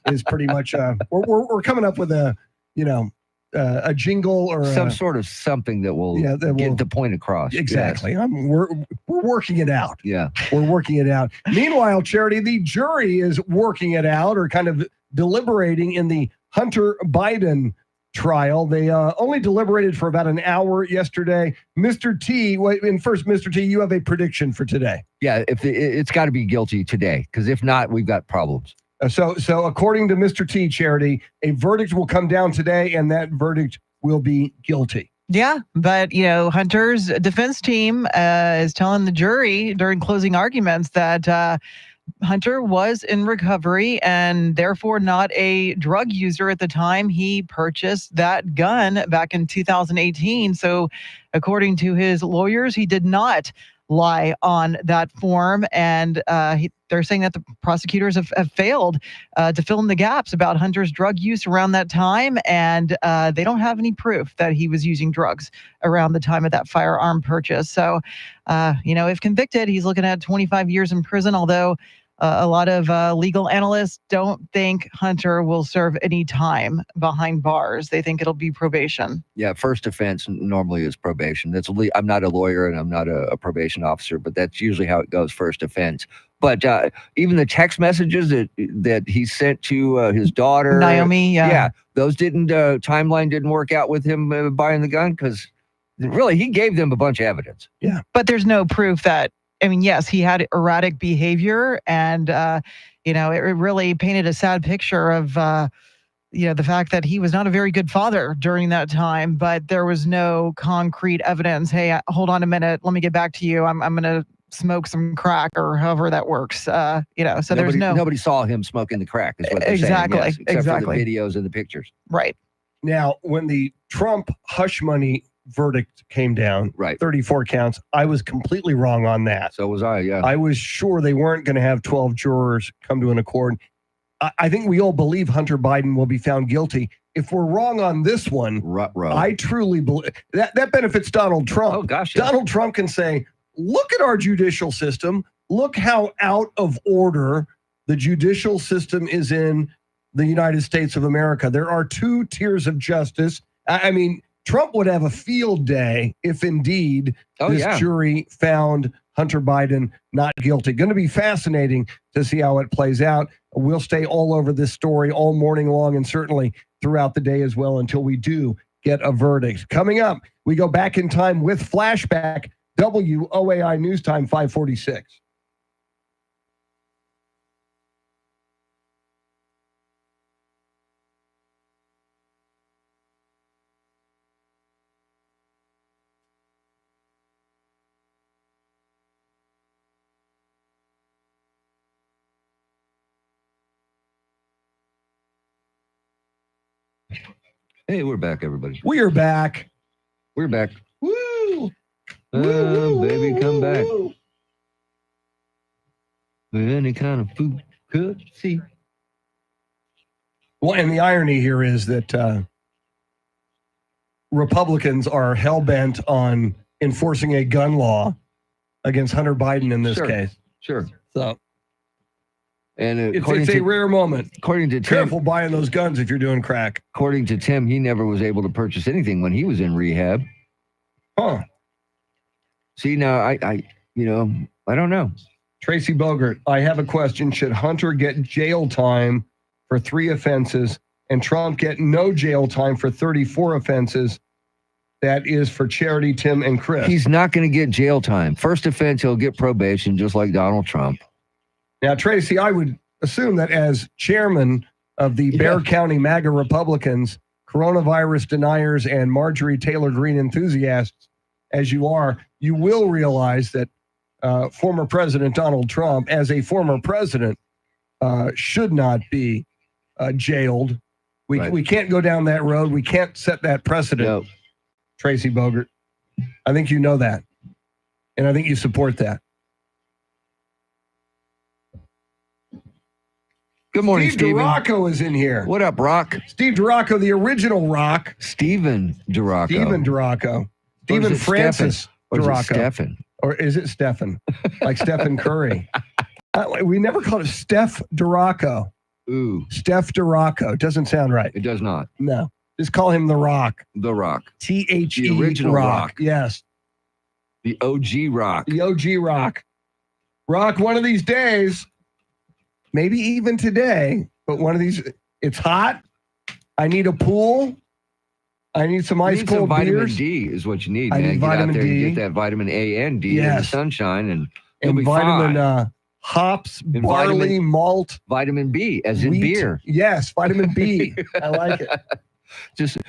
is pretty much, we're coming up with a jingle or Some sort of something that will get the point across. Exactly. We're working it out. Yes. We're working it out. Meanwhile, Charity, the jury is working it out or kind of deliberating in the Hunter Biden trial. They only deliberated for about an hour yesterday. Mr. T, Mr. T, you have a prediction for today. Yeah, if it's got to be guilty today, because if not, we've got problems. So according to Mr. T, Charity, a verdict will come down today, and that verdict will be guilty. Yeah, but Hunter's defense team is telling the jury during closing arguments that Hunter was in recovery and therefore not a drug user at the time he purchased that gun back in 2018. So according to his lawyers, he did not lie on that form. And they're saying that the prosecutors have failed to fill in the gaps about Hunter's drug use around that time. And they don't have any proof that he was using drugs around the time of that firearm purchase. So, if convicted, he's looking at 25 years in prison, although a lot of legal analysts don't think Hunter will serve any time behind bars. They think it'll be probation. Yeah, first offense normally is probation. I'm not a lawyer and I'm not a probation officer, but that's usually how it goes, first offense. But even the text messages that he sent to his daughter, Naomi, yeah, those timeline didn't work out with him buying the gun because really he gave them a bunch of evidence. Yeah, but there's no proof that I mean, yes, he had erratic behavior, and it really painted a sad picture of the fact that he was not a very good father during that time. But there was no concrete evidence. Hey, hold on a minute, let me get back to you. I'm going to smoke some crack, or however that works. So there's nobody saw him smoking the crack. Is what they're exactly saying, yes, except exactly for the videos and the pictures. Right. Now, when the Trump hush money verdict came down, Right. 34 counts, I was completely wrong on that. So was I. Yeah. I was sure they weren't going to have 12 jurors come to an accord. I think we all believe Hunter Biden will be found guilty. If we're wrong on this one, I truly believe that benefits Donald Trump. Oh, gosh. Yeah. Donald Trump can say, look at our judicial system. Look how out of order the judicial system is in the United States of America. There are 2 tiers of justice. I mean, Trump would have a field day if indeed this jury found Hunter Biden not guilty. Going to be fascinating to see how it plays out. We'll stay all over this story all morning long, and certainly throughout the day as well, until we do get a verdict. Coming up, we go back in time with Flashback, WOAI News Time 546. Hey, we're back, everybody. We are back. We're back. Woo! Baby, come back. With any kind of food, could see. Well, and the irony here is that Republicans are hell-bent on enforcing a gun law against Hunter Biden in this case. Sure. So, and it's a rare moment. According to Tim, careful buying those guns if you're doing crack. According to Tim, he never was able to purchase anything when he was in rehab. Huh. See, now I don't know. Tracy Bogert, I have a question. Should Hunter get jail time for 3 offenses and Trump get no jail time for 34 offenses? That is for Charity, Tim, and Chris. He's not going to get jail time. First offense, he'll get probation, just like Donald Trump. Now, Tracy, I would assume that as chairman of the Bexar County MAGA Republicans, coronavirus deniers, and Marjorie Taylor Greene enthusiasts, as you are, you will realize that former President Donald Trump, as a former president, should not be jailed. We can't go down that road. We can't set that precedent. No. Tracy Bogert, I think you know that, and I think you support that. Good morning, Steve Duraco is in here. What up, Rock? Steve Duraco, the original Rock. Steven Duraco. Stephen Duraco. Stephen Francis Duraco. Or is it Stephen? Like Stephen Curry. We never called it Steph Duraco. Ooh. Steph Duraco. Doesn't sound right. It does not. No. Just call him The Rock. The Rock. THE The original Rock. Yes. The OG Rock. The OG Rock. Rock, one of these days, maybe even today, but one of these, it's hot. I need a pool. I need some ice cold vitamin beers. D is what you need, I man. need Get vitamin out there D. and get that vitamin A and D in the sunshine, and you'll be vitamin fine. Hops, And barley, malt. Vitamin B, as in wheat. beer. Yes, vitamin B. I like it.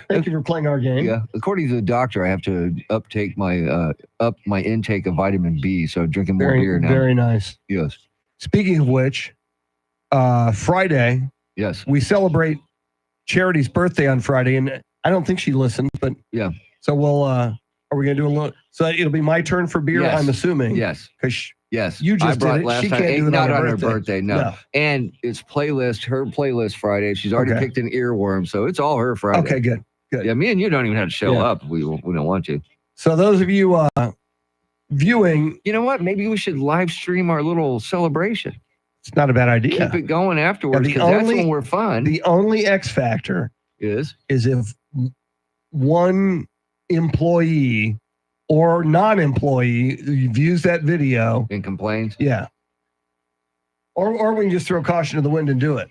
Thank you for playing our game. Yeah, according to the doctor, I have to up my intake of vitamin B, so I'm drinking more beer now. Very nice. Yes. Speaking of which, Friday, yes, we celebrate Charity's birthday on Friday, and I don't think she listens, but yeah. So we'll. Are we gonna do a little? So it'll be my turn for beer. Yes. I'm assuming. Yes. Because yes, you just I brought did it. last She time. can't do it Not on her birthday. No. And it's her playlist Friday. She's already picked an earworm, so it's all her Friday. Okay, good. Yeah, me and you don't even have to show up. We don't want to. So those of you viewing, you know what? Maybe we should live stream our little celebration. It's not a bad idea. Keep it going afterwards, because that's when we're fun. The only X factor is if one employee or non-employee views that video and complains. Yeah. Or we can just throw caution to the wind and do it.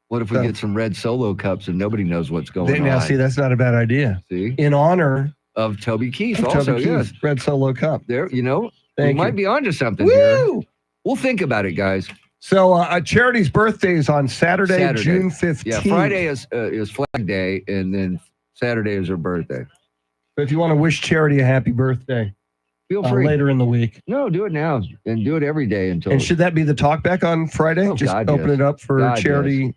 What if we get some red Solo cups and nobody knows what's going on? Now, see, that's not a bad idea. See? In honor of Toby Keith, of also, Toby Keith, yes. red Solo cup. There, We Thank might you. be onto something here. Woo! We'll think about it, guys. So Charity's birthday is on Saturday, June 15th. Yeah, Friday is Flag Day, and then Saturday is her birthday. So if you want to wish Charity a happy birthday Feel free. later in the week. No, do it now and do it every day until. And should that be the talk back on Friday? Oh, Just God, open yes. it up for God, Charity. yes.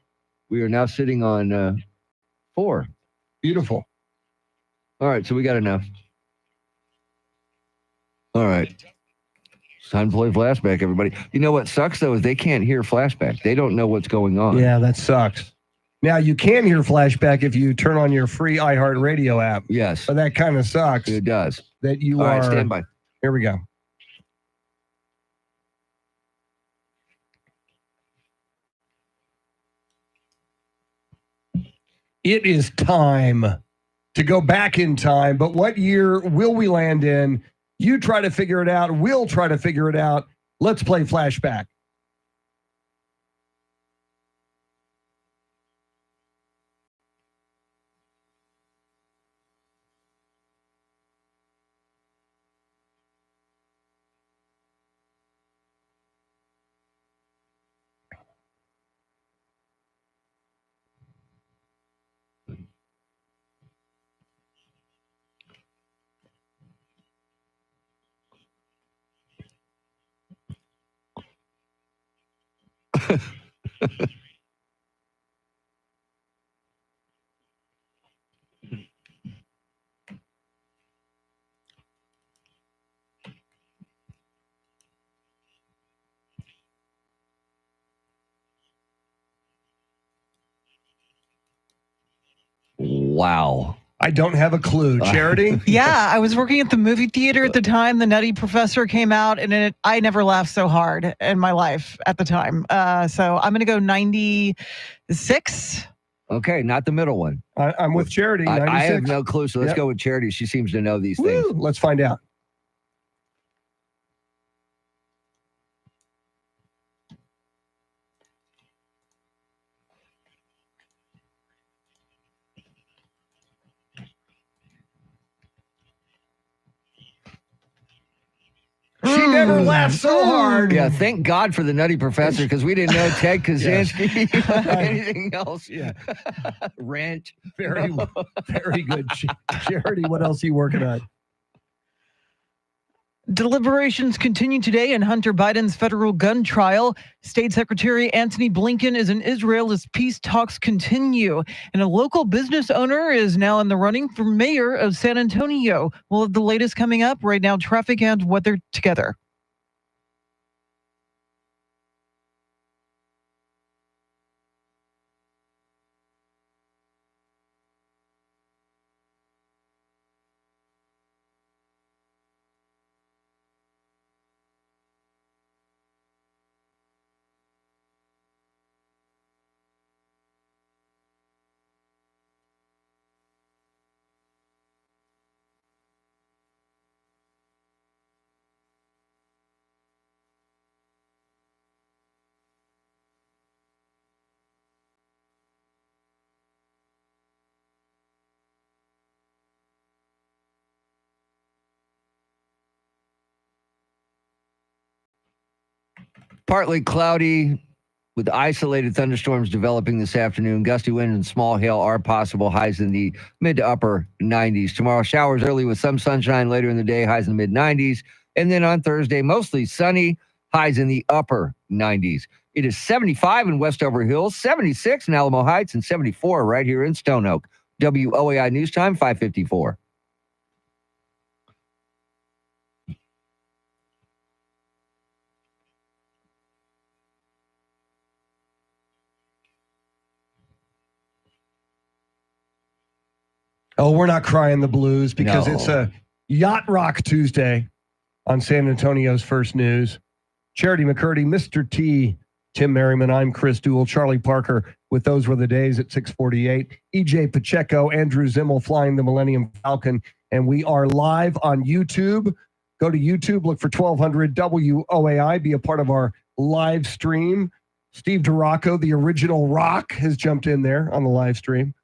We are now sitting on 4. Beautiful. All right, so we got enough. All right. It's time to play flashback, everybody. You know what sucks, though, is they can't hear flashback. They don't know what's going on. Yeah, that sucks. Now, you can hear flashback if you turn on your free iHeartRadio app. Yes. But that kind of sucks. It does. That you All are. right, stand by. Here we go. It is time to go back in time, but what year will we land in? You try to figure it out. We'll try to figure it out. Let's play flashback. Wow. I don't have a clue. Charity? Yeah, I was working at the movie theater at the time the Nutty Professor came out, and I never laughed so hard in my life at the time. So I'm going to go 96. Okay, not the middle one. I'm with Charity. I have 96. no clue, so let's Yep. go with Charity. She seems to know these Woo, things. let's find out. She never laughed so hard. Yeah, thank God for the Nutty Professor, because we didn't know Ted Kaczynski or anything else. Yeah. Ranch. Very good. Charity, what else are you working on? Deliberations continue today in Hunter Biden's federal gun trial. State Secretary Antony Blinken is in Israel as peace talks continue. And a local business owner is now in the running for mayor of San Antonio. We'll have the latest coming up right now, traffic and weather together. Partly cloudy with isolated thunderstorms developing this afternoon. Gusty winds and small hail are possible. Highs in the mid to upper 90s. Tomorrow, showers early with some sunshine later in the day. Highs in the mid 90s. And then on Thursday, mostly sunny. Highs in the upper 90s. It is 75 in Westover Hills, 76 in Alamo Heights, and 74 right here in Stone Oak. WOAI News Time, 5:54. Oh, we're not crying the blues because No. it's a Yacht Rock Tuesday on San Antonio's First News. Charity McCurdy, Mr. T, Tim Merriman, I'm Chris Duell, Charlie Parker with Those Were the Days at 6:48. EJ Pacheco, Andrew Zimmel flying the Millennium Falcon, and we are live on YouTube. Go to YouTube, look for 1200 WOAI, be a part of our live stream. Steve DeRocco, the original Rock, has jumped in there on the live stream.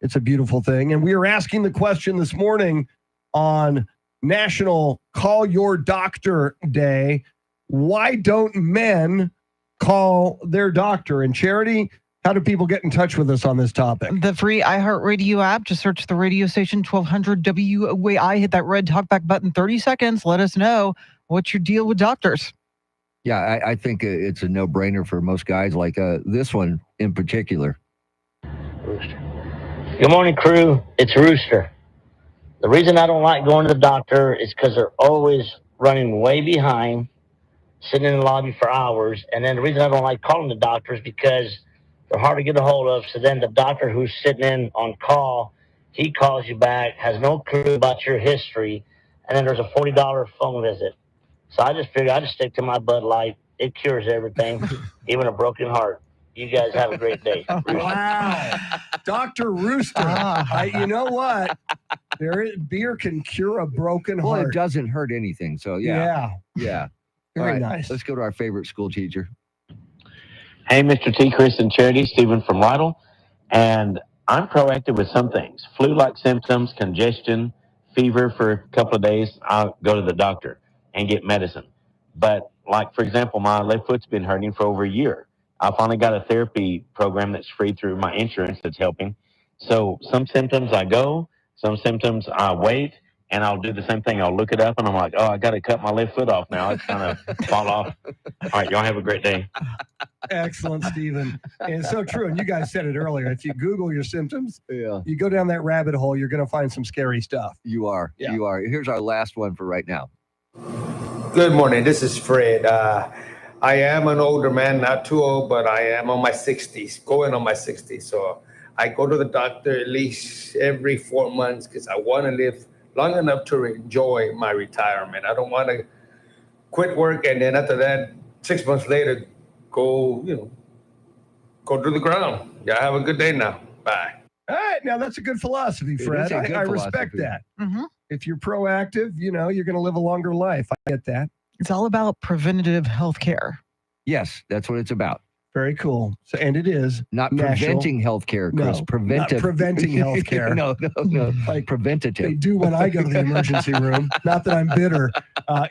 It's a beautiful thing. And we are asking the question this morning on National Call Your Doctor Day. Why don't men call their doctor? And Charity, how do people get in touch with us on this topic? The free iHeartRadio app. Just search the radio station 1200 WOAI. Hit that red talkback button. 30 seconds. Let us know what's your deal with doctors. Yeah, I think it's a no-brainer for most guys, like this one in particular. Good morning, crew. It's Rooster. The reason I don't like going to the doctor is because they're always running way behind, sitting in the lobby for hours. And then the reason I don't like calling the doctor is because they're hard to get a hold of. So then the doctor who's sitting in on call, he calls you back, has no clue about your history, and then there's a $40 phone visit. So I just figure I just stick to my Bud Light. It cures everything, even a broken heart. You guys have a great day. Wow. Dr. Rooster. You know what? Beer can cure a broken Well, heart. it doesn't hurt anything. So, yeah. Very All right, nice. Let's go to our favorite school teacher. Hey, Mr. T, Chris, and Charity, Stephen from Lytle. And I'm proactive with some things. Flu-like symptoms, congestion, fever for a couple of days, I'll go to the doctor and get medicine. But, like, for example, my left foot's been hurting for over a year. I finally got a therapy program that's free through my insurance that's helping. So some symptoms I go, some symptoms I wait, and I'll do the same thing. I'll look it up, and I'm like, oh, I got to cut my left foot off now. It's kind of fall off. All right, y'all have a great day. Excellent, Stephen. And it's so true. And you guys said it earlier. If you Google your symptoms, Yeah. you go down that rabbit hole, you're going to find some scary stuff. You are. Yeah. You are. Here's our last one for right now. Good morning. This is Fred. I am an older man, not too old, but I am on my 60s, going on my 60s. So I go to the doctor at least every 4 months because I want to live long enough to enjoy my retirement. I don't want to quit work and then after that, 6 months later, go to the ground. Yeah, have a good day now. Bye. All right. Now, that's a good philosophy, It Fred. is a good I respect philosophy. that. If you're proactive, you're going to live a longer life. I get that. It's all about preventative health care. Yes, that's what it's about. Very cool. So, and it is Not national- preventing health care, Chris. No, Preventive. not preventing health care. no. Like Preventative. they do when I go to the emergency room. Not that I'm bitter.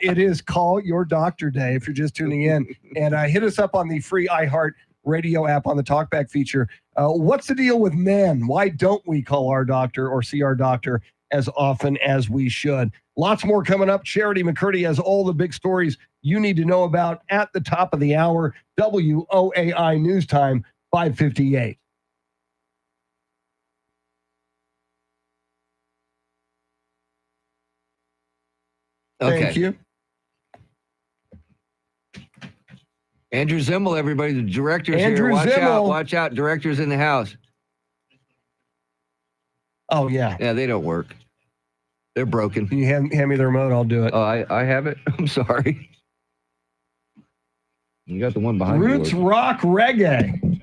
It is Call Your Doctor Day if you're just tuning in. And hit us up on the free iHeart Radio app on the Talkback feature. What's the deal with men? Why don't we call our doctor or see our doctor as often as we should? Lots more coming up. Charity McCurdy has all the big stories you need to know about at the top of the hour. WOAI News Time, 5:58. Okay. Thank you. Andrew Zimmel, everybody. The director's Andrew here. Watch out. Zimmel. Watch out. Director's in the house. Oh, yeah. Yeah, they don't work. They're broken. Can you hand me the remote? I'll do it. Oh, I have it. I'm sorry. You got the one behind Roots you. Rock Reggae.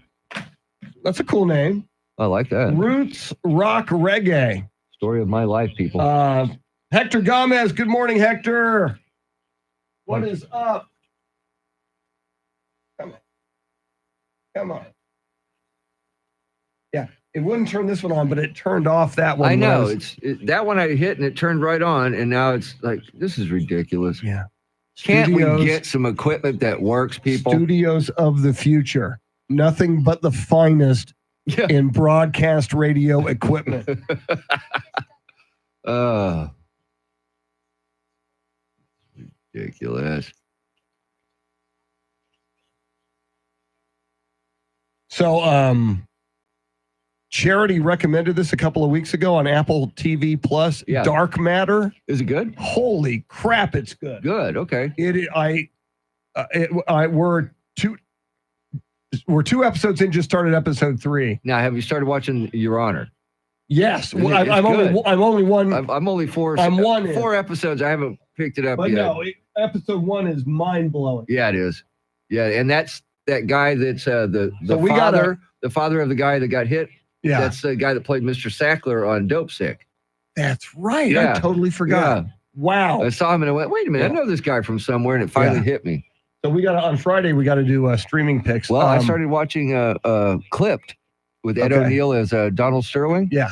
That's a cool name. I like that. Roots Rock Reggae. Story of my life, people. Hector Gomez. Good morning, Hector. What is up? Come on. Yeah, it wouldn't turn this one on, but it turned off that one. I know. was- That one I hit and it turned right on, and now it's like, this is ridiculous. Yeah. Can't Studios- we get some equipment that works, people? Studios of the future. Nothing but the finest in broadcast radio equipment. Ridiculous. So, Charity recommended this a couple of weeks ago on Apple TV Plus. Yeah. Dark Matter. Is it good? Holy crap, it's good. Good. Okay. We're two episodes in. Just started episode 3. Now, have you started watching Your Honor? Yes, It's I'm only one. I'm only four. I'm one in. 4 episodes. I haven't picked it up But yet. no, episode 1 is mind blowing. Yeah, it is. Yeah, and that's that guy that's the So we father, the father of the guy that got hit. Yeah. That's the guy that played Mr. Sackler on Dope Sick. That's right. Yeah. I totally forgot. Yeah. Wow. I saw him and I went, wait a minute, I know this guy from somewhere, and it finally hit me. So we got on Friday. We got to do streaming picks. Well, I started watching Clipped with Ed Okay. O'Neill as Donald Sterling. Yeah.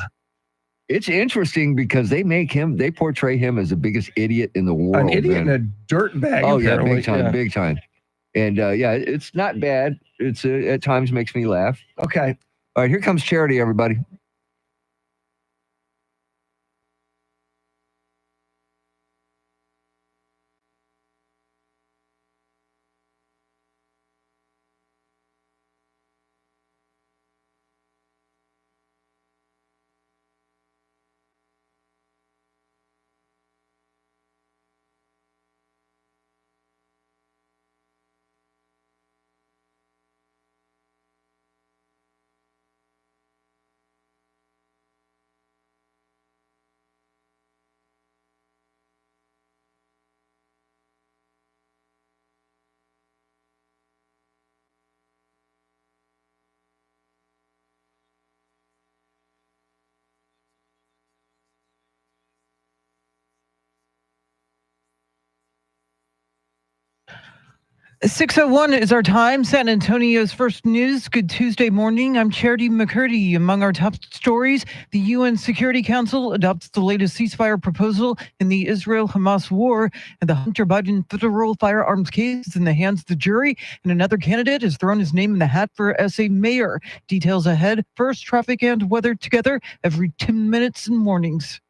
It's interesting because they portray him as the biggest idiot in the world. An idiot man. and a dirtbag. Oh yeah, apparently. big time. And it's not bad. It's at times makes me laugh. Okay. All right, here comes Charity, everybody. At 6:01 is our time. San Antonio's first news. Good Tuesday morning. I'm Charity McCurdy. Among our top stories, the UN Security Council adopts the latest ceasefire proposal in the Israel-Hamas war, and the Hunter Biden federal firearms case is in the hands of the jury, and another candidate has thrown his name in the hat for SA mayor. Details ahead. First, traffic and weather together every 10 minutes in mornings.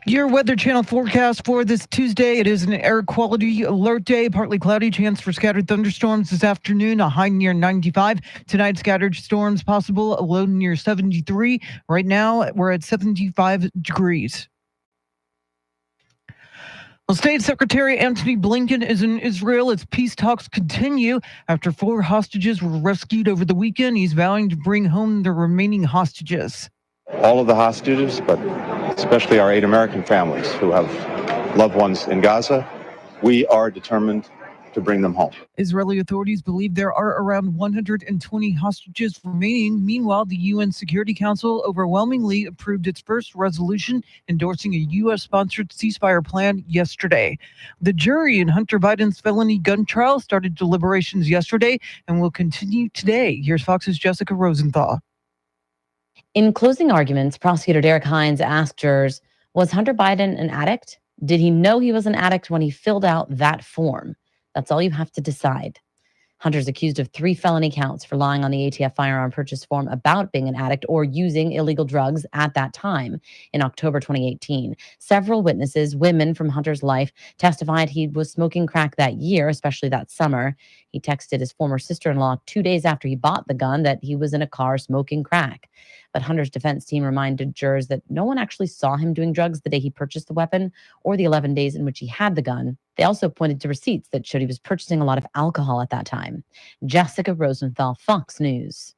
Your Weather Channel forecast for this Tuesday. It is an air quality alert day. Partly cloudy, chance for scattered thunderstorms this afternoon, a high near 95. Tonight, scattered storms possible, a low near 73. Right now, we're at 75 degrees. Well, State Secretary Antony Blinken is in Israel as peace talks continue. After 4 hostages were rescued over the weekend, he's vowing to bring home the remaining hostages. All of the hostages, but especially our 8 American families who have loved ones in Gaza, we are determined to bring them home. Israeli authorities believe there are around 120 hostages remaining. Meanwhile, the UN Security Council overwhelmingly approved its first resolution endorsing a U.S.-sponsored ceasefire plan yesterday. The jury in Hunter Biden's felony gun trial started deliberations yesterday and will continue today. Here's Fox's Jessica Rosenthal. In closing arguments, prosecutor Derek Hines asked jurors, was Hunter Biden an addict? Did he know he was an addict when he filled out that form? That's all you have to decide. Hunter's accused of 3 felony counts for lying on the ATF firearm purchase form about being an addict or using illegal drugs at that time in October 2018. Several witnesses, women from Hunter's life, testified he was smoking crack that year, especially that summer. He texted his former sister-in-law 2 days after he bought the gun that he was in a car smoking crack. But Hunter's defense team reminded jurors that no one actually saw him doing drugs the day he purchased the weapon or the 11 days in which he had the gun. They also pointed to receipts that showed he was purchasing a lot of alcohol at that time. Jessica Rosenthal, Fox News.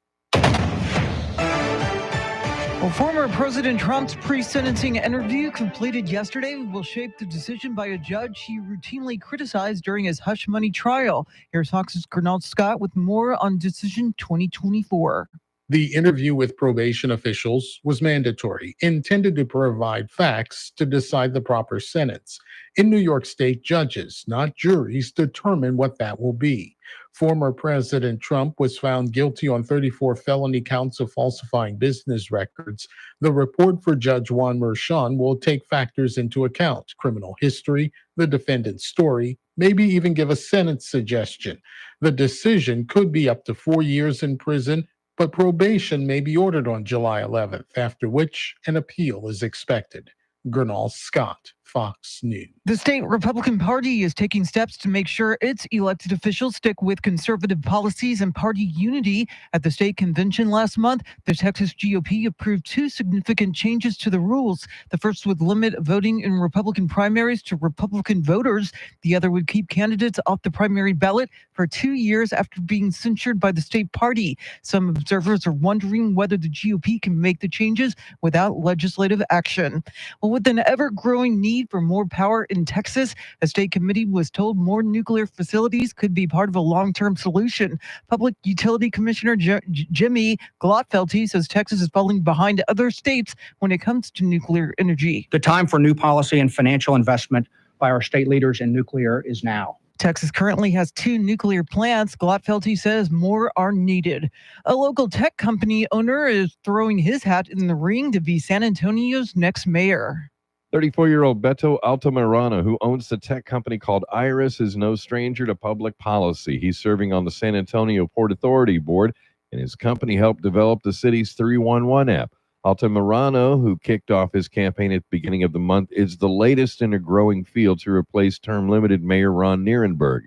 Well, former President Trump's pre-sentencing interview completed yesterday will shape the decision by a judge he routinely criticized during his hush money trial. Here's Fox's Gernald Scott with more on Decision 2024. The interview with probation officials was mandatory, intended to provide facts to decide the proper sentence. In New York State, judges, not juries, determine what that will be. Former President Trump was found guilty on 34 felony counts of falsifying business records. The report for Judge Juan Merchan will take factors into account: criminal history, the defendant's story, maybe even give a sentence suggestion. The decision could be up to 4 years in prison, but probation may be ordered on July 11th, after which an appeal is expected. Gernald Scott, Fox News. The state Republican Party is taking steps to make sure its elected officials stick with conservative policies and party unity. At the state convention last month, the Texas GOP approved two significant changes to the rules. The first would limit voting in Republican primaries to Republican voters. The other would keep candidates off the primary ballot for 2 years after being censured by the state party. Some observers are wondering whether the GOP can make the changes without legislative action. Well, with an ever-growing need for more power in Texas, a state committee was told more nuclear facilities could be part of a long-term solution. Public Utility Commissioner Jimmy Glotfelty says Texas is falling behind other states when it comes to nuclear energy. The time for new policy and financial investment by our state leaders in nuclear is now. Texas currently has 2 nuclear plants. Glotfelty says more are needed. A local tech company owner is throwing his hat in the ring to be San Antonio's next mayor. 34-year-old Beto Altamirano, who owns the tech company called Iris, is no stranger to public policy. He's serving on the San Antonio Port Authority Board, and his company helped develop the city's 311 app. Altamirano, who kicked off his campaign at the beginning of the month, is the latest in a growing field to replace term-limited Mayor Ron Nierenberg.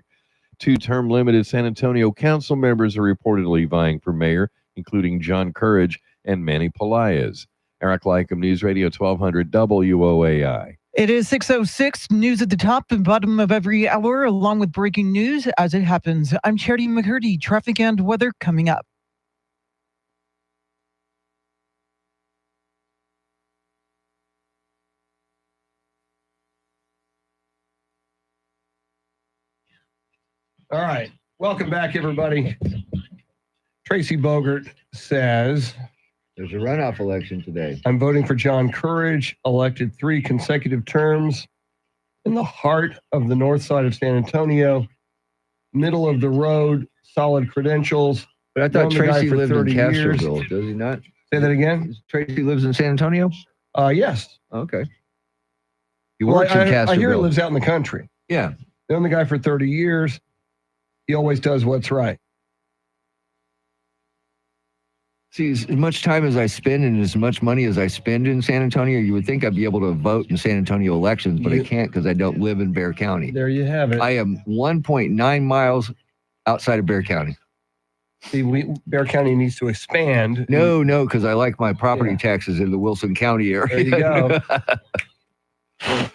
2 term-limited San Antonio council members are reportedly vying for mayor, including John Courage and Manny Pelaez. Eric Lycum, News Radio 1200 WOAI. It is 6:06, news at the top and bottom of every hour, along with breaking news as it happens. I'm Charity McCurdy. Traffic and weather coming up. All right. Welcome back, everybody. Tracy Bogert says, there's a runoff election today. I'm voting for John Courage, elected 3 consecutive terms in the heart of the north side of San Antonio, middle of the road, solid credentials. But I thought Known the guy Tracy for lived in 30 years. Castroville. Does he not? Say that again? Tracy lives in San Antonio? Yes. Okay. He Well, works in I Castroville. hear he lives out in the country. Yeah. Known the guy for 30 years. He always does what's right. See, as much time as I spend and as much money as I spend in San Antonio, you would think I'd be able to vote in San Antonio elections, but I can't because I don't live in Bexar County. There you have it. I am 1.9 miles outside of Bexar County. See, Bexar County needs to expand. No, because I like my property taxes in the Wilson County area. There you go.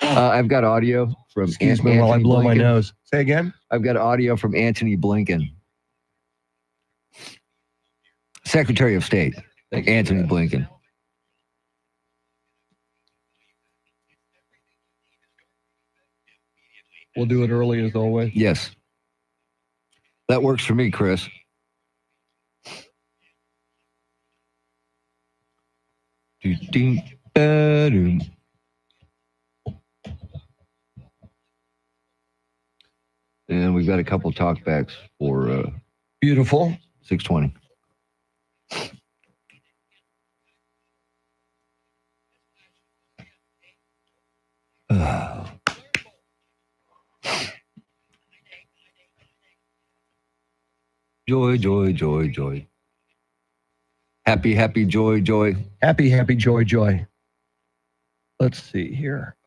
I've got audio from Excuse me while I blow my Blinken. nose. Say again? I've got audio from Antony Blinken, Secretary of State, Antony Blinken. We'll do it early as always. Yes. That works for me, Chris. And we've got a couple talkbacks for beautiful 620. Joy, joy, joy, joy. Happy, happy, joy, joy. Happy, happy, joy, joy. Let's see here.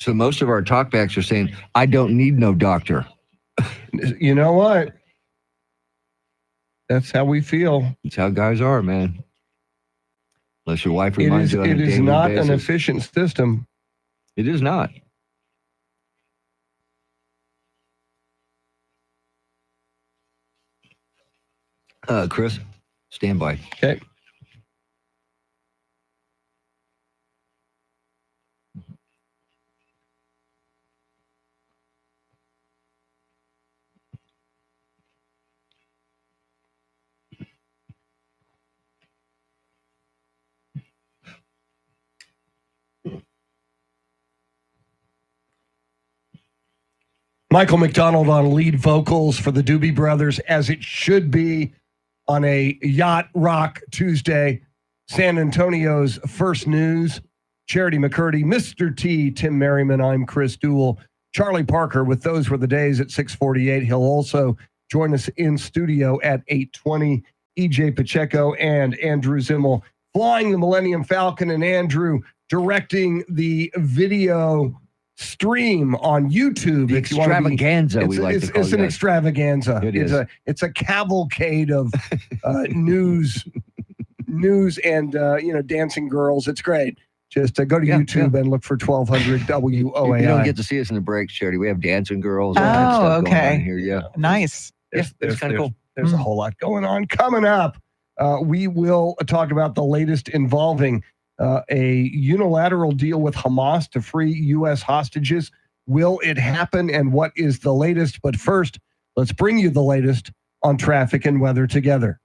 So most of our talkbacks are saying, I don't need no doctor. You know what? That's how we feel. It's how guys are, man. Unless your wife reminds you on a It is daily not basis. an efficient system. It is not. Chris, stand by. Okay. Michael McDonald on lead vocals for the Doobie Brothers, as it should be on a Yacht Rock Tuesday. San Antonio's first news. Charity McCurdy, Mr. T, Tim Merriman, I'm Chris Duell. Charlie Parker with Those Were the Days at 6:48. He'll also join us in studio at 8:20. EJ Pacheco and Andrew Zimmel flying the Millennium Falcon. And Andrew, directing the video stream on YouTube. The if you wanna be- extravaganza, we like to call It's an it. extravaganza. It's a cavalcade of news and dancing girls. It's great. Just go to YouTube and look for 1200 WOAI. You don't get to see us in the breaks, Charity. We have dancing girls. all that Oh, stuff going okay. on here. Yeah. Nice. It's kind of cool. There's a whole lot going on. Coming up, we will talk about the latest involving a unilateral deal with Hamas to free U.S. hostages. Will it happen, and what is the latest? But first, let's bring you the latest on traffic and weather together.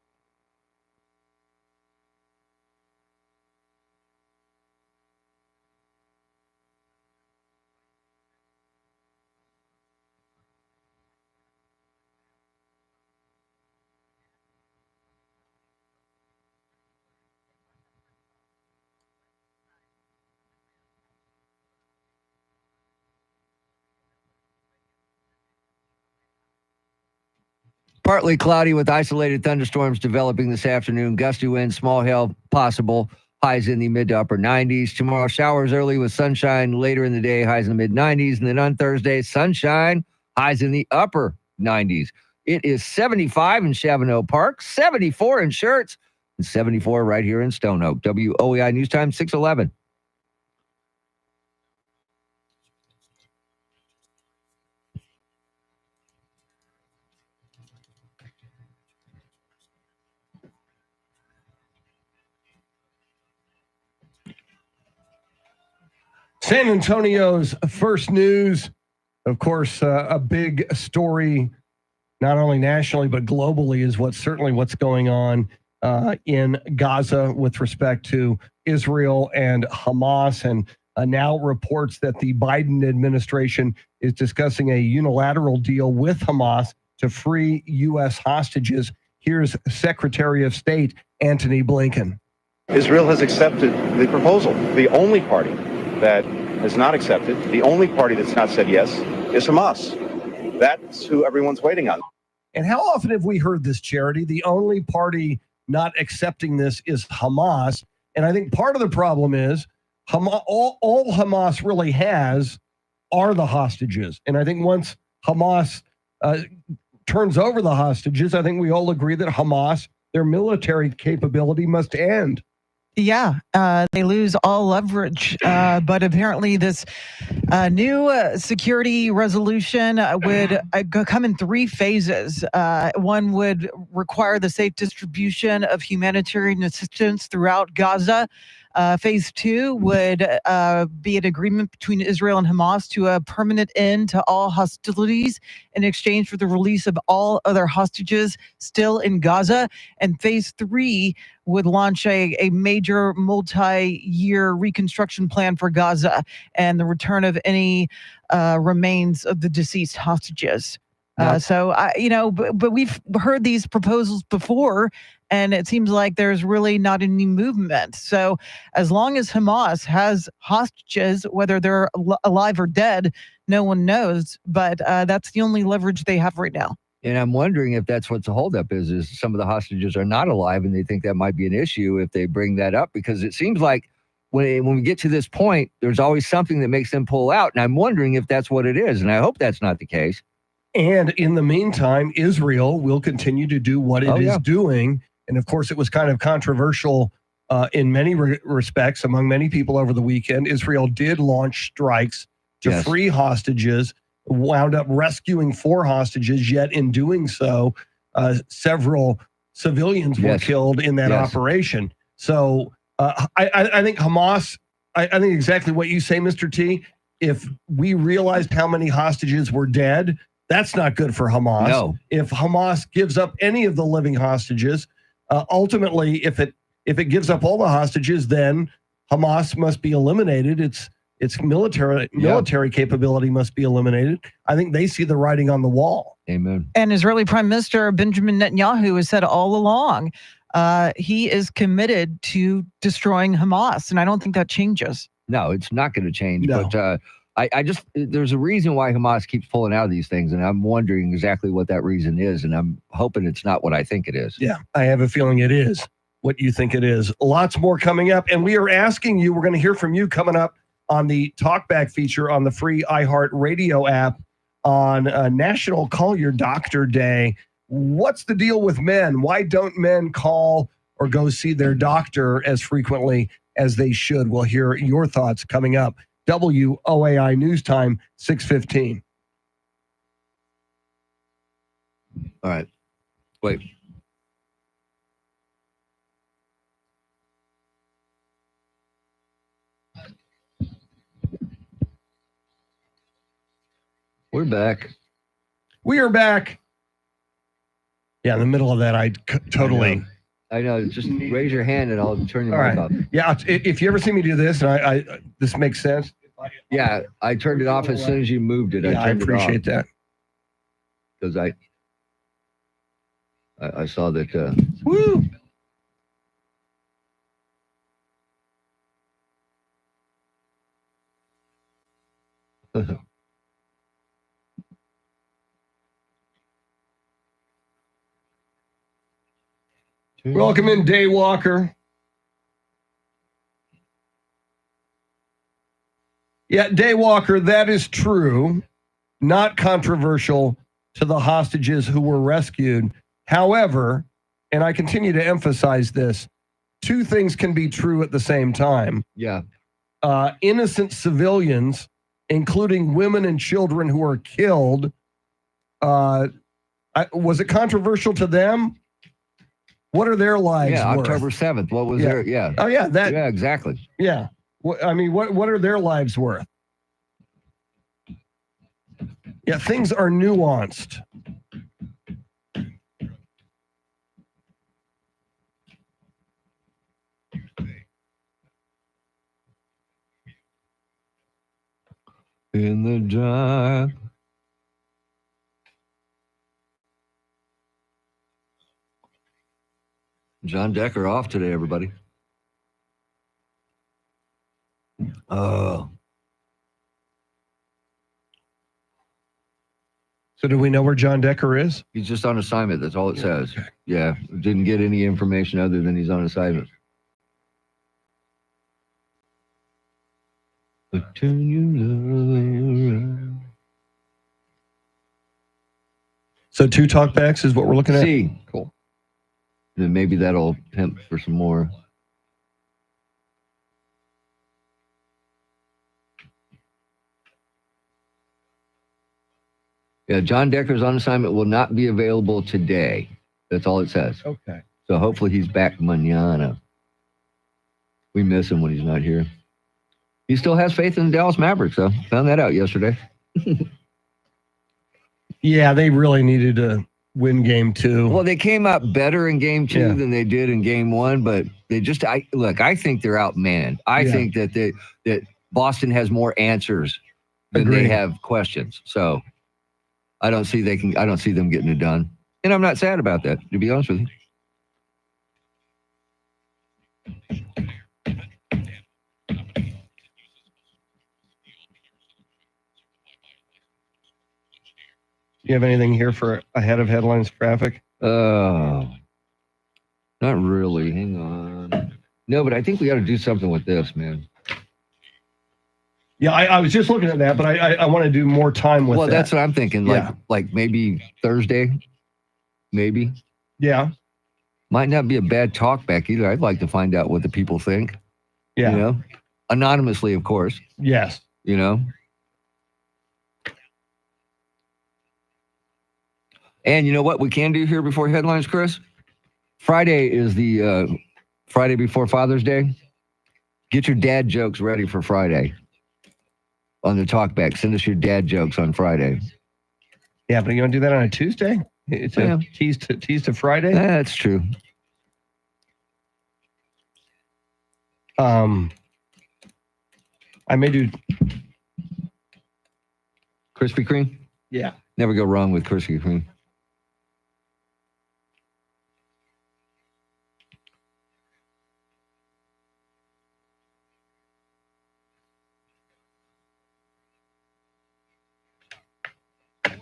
Partly cloudy with isolated thunderstorms developing this afternoon. Gusty winds, small hail possible. Highs in the mid to upper 90s. Tomorrow, showers early with sunshine later in the day. Highs in the mid 90s. And then on Thursday, sunshine. Highs in the upper 90s. It is 75 in Chavano Park, 74 in Schertz, and 74 right here in Stone Oak. WOEI News Time 611. San Antonio's first news, of course, a big story, not only nationally but globally, is what's going on in Gaza with respect to Israel and Hamas, and now reports that the Biden administration is discussing a unilateral deal with Hamas to free U.S. hostages. Here's Secretary of State Antony Blinken. Israel has accepted the proposal. The only party that has not accepted, the only party that's not said yes, is Hamas. That's who everyone's waiting on. And how often have we heard this, Charity? The only party not accepting this is Hamas. And I think part of the problem is all Hamas really has are the hostages. And I think once Hamas turns over the hostages, I think we all agree that Hamas, their military capability must end. Yeah, they lose all leverage. But apparently this new security resolution would come in three phases. One would require the safe distribution of humanitarian assistance throughout Gaza. Phase two would be an agreement between Israel and Hamas to a permanent end to all hostilities in exchange for the release of all other hostages still in Gaza. And phase three would launch a major multi-year reconstruction plan for Gaza and the return of any remains of the deceased hostages. But we've heard these proposals before, and it seems like there's really not any movement. So as long as Hamas has hostages, whether they're alive or dead, no one knows. But that's the only leverage they have right now. And I'm wondering if that's what the holdup is some of the hostages are not alive, and they think that might be an issue if they bring that up, because it seems like when we get to this point, there's always something that makes them pull out. And I'm wondering if that's what it is. And I hope that's not the case. And in the meantime, Israel will continue to do what it is doing. And of course, it was kind of controversial in many respects among many people over the weekend. Israel did launch strikes to free hostages, wound up rescuing 4 hostages, yet in doing so, several civilians were killed in that operation. So I think Hamas, I think exactly what you say, Mr. T. If we realized how many hostages were dead, that's not good for Hamas. No. If Hamas gives up any of the living hostages, ultimately, if it gives up all the hostages, then Hamas must be eliminated. Its military capability must be eliminated. I think they see the writing on the wall. Amen. And Israeli Prime Minister Benjamin Netanyahu has said all along he is committed to destroying Hamas, and I don't think that changes. No, it's not going to change. No. But I just, there's a reason why Hamas keeps pulling out of these things, and I'm wondering exactly what that reason is, and I'm hoping it's not what I think it is. Yeah, I have a feeling it is what you think it is. Lots more coming up. And we are asking you, we're going to hear from you coming up on the Talkback feature on the free iHeartRadio app on National Call Your Doctor Day. What's the deal with men? Why don't men call or go see their doctor as frequently as they should? We'll hear your thoughts coming up. WOAI News Time, 6:15. All right. Wait. We're back. We are back. Yeah, in the middle of that, totally. I know. Just raise your hand and I'll turn your All mic right. off. Yeah, if you ever see me do this, and I this makes sense. Yeah, I turned it off as soon as you moved it. Yeah, I appreciate that. Because I saw that. Woo! Welcome in, Day Walker. Yeah, Day Walker, that is true. Not controversial to the hostages who were rescued. However, and I continue to emphasize this, two things can be true at the same time. Yeah. Innocent civilians, including women and children who were killed, was it controversial to them? What are their lives worth? October 7th. What was their, yeah. Oh, yeah. Yeah, exactly. Yeah. I mean, what are their lives worth? Yeah, things are nuanced. In the dark. John Decker off today, everybody. Oh. So do we know where John Decker is? He's just on assignment. That's all it says. Yeah. Didn't get any information other than he's on assignment. But turn you around. So 2 talkbacks is what we're looking at? See. Cool. Then maybe that'll tempt for some more. Yeah, John Decker's on assignment will not be available today. That's all it says. Okay. So hopefully he's back mañana. We miss him when he's not here. He still has faith in the Dallas Mavericks, though. Found that out yesterday. Yeah, they really needed to win game 2. Well, they came out better in game 2 than they did in game 1, but they just I think they're outmanned. I think that that Boston has more answers than they have questions. So I don't see them getting it done. And I'm not sad about that, to be honest with you. You have anything here for ahead of headlines traffic? Not really. Hang on. No, but I think we got to do something with this, man. Yeah, I was just looking at that, but I want to do more time with Well, that. that's what I'm thinking. Like maybe Thursday, maybe. Yeah. Might not be a bad talk back either. I'd like to find out what the people think. Yeah. You know, anonymously, of course. Yes. You know. And you know what we can do here before headlines, Chris? Friday is the Friday before Father's Day. Get your dad jokes ready for Friday on the talkback. Send us your dad jokes on Friday. Yeah, but you want to do that on a Tuesday? It's a tease to Friday? That's true. I may do Krispy Kreme? Yeah. Never go wrong with Krispy Kreme.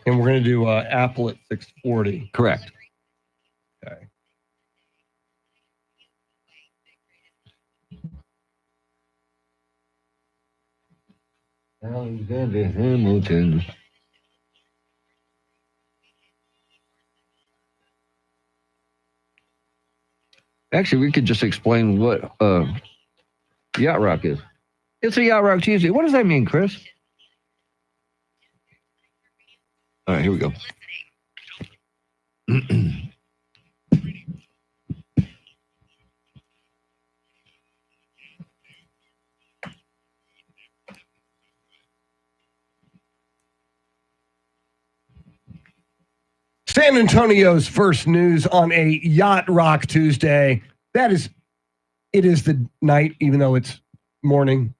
And we're going to do Apple at 6:40. Correct. Okay. Alexander Hamilton. Actually, we could just explain what Yacht Rock is. It's a Yacht Rock Tuesday. What does that mean, Chris? All right, here we go. San Antonio's first news on a Yacht Rock Tuesday. It is the night, even though it's morning.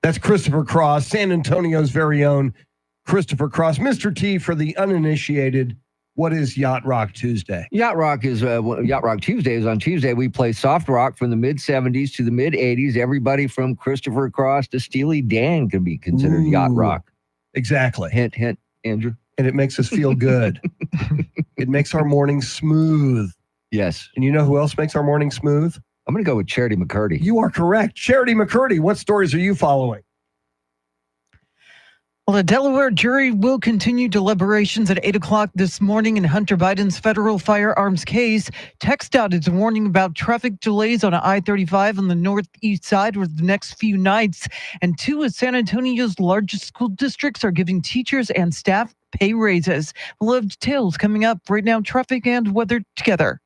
That's Christopher Cross, San Antonio's very own Christopher Cross. Mr. T, for the uninitiated, what is Yacht Rock Tuesday? Yacht Rock Tuesday is on Tuesday. We play soft rock from the mid 70s to the mid 80s. Everybody from Christopher Cross to Steely Dan can be considered yacht rock. Exactly. Hint, hint, Andrew. And it makes us feel good. It makes our morning smooth. Yes. And you know who else makes our morning smooth? I'm going to go with Charity McCurdy. You are correct. Charity McCurdy, what stories are you following? Well, a Delaware jury will continue deliberations at 8 o'clock this morning in Hunter Biden's federal firearms case. TxDOT is warning about traffic delays on I-35 on the northeast side over the next few nights. And two of San Antonio's largest school districts are giving teachers and staff pay raises. We'll have details coming up. Right now, traffic and weather together.